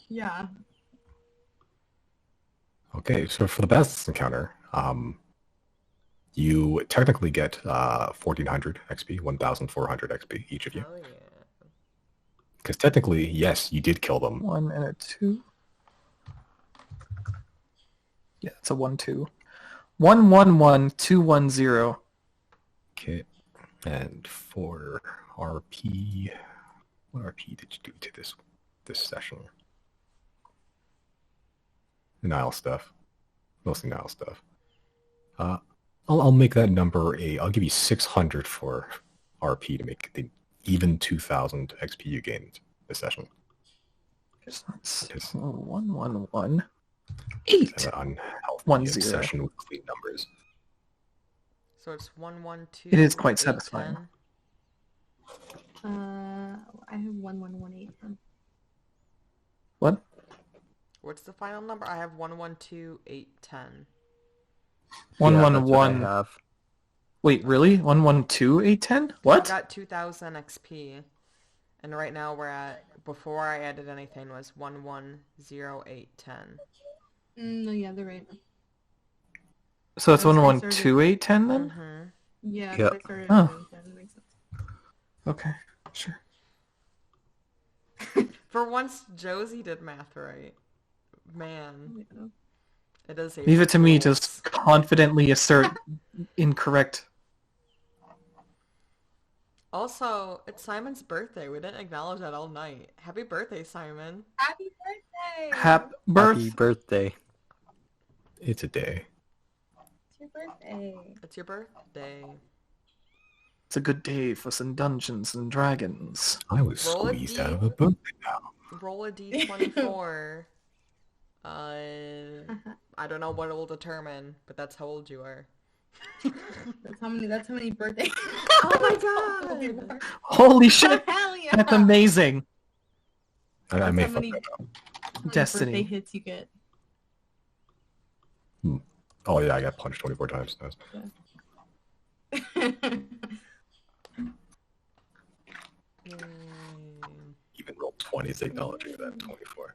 Yeah. Okay, so for the basilisk encounter, you technically get 1,400 XP, 1,400 XP, each of you. Hell yeah. Because technically, yes, you did kill them. 1 and a 2. Yeah, it's a 1-2. 1-1-1-2-1-0. Okay, and for RP, what RP did you do to this session? Nile stuff, mostly Nile stuff. I'll make that number I'll give you 600 for RP to make the even 2,000 XP you gained this session. So that's Yes. 1-1-1. 8. Unhealthy 1-0. obsession with clean numbers. So it's 1-1-2. It is quite 8, satisfying. 10. I have 1118. What? What's the final number? I have 1-1-2, 8, 10. 1-1-1. I have. Wait, really? 1-1-2-8-10? I What? got 2,000 XP. And right now we're at, before I added anything, was 1-1-0-8-10. No, yeah, they're right. So it's I was- I 1-1-2-8-10 then? Mm-hmm. Yeah, Yep. I started Oh. doing that. That makes sense. Okay, sure. For once, Josie did math right. Man, Yeah. it is Leave it to me to Fools. confidently assert incorrect. Also, it's Simon's birthday. We didn't acknowledge that all night. Happy birthday, Simon. Happy birthday! Happy birth. Happy birthday. It's a day. It's your birthday. It's your birthday. It's a good day for some Dungeons and Dragons. I was Roll a squeezed D. out of a book. Roll a d24. I don't know what it will determine, but that's how old you are. That's how many birthdays. Oh my god! Holy shit! Hell yeah! That's amazing. I That's may how fuck many, that up. how many Destiny. birthday hits you get. Oh yeah, I got punched 24 times. That was- Yay. even rolled 20s acknowledging that 24.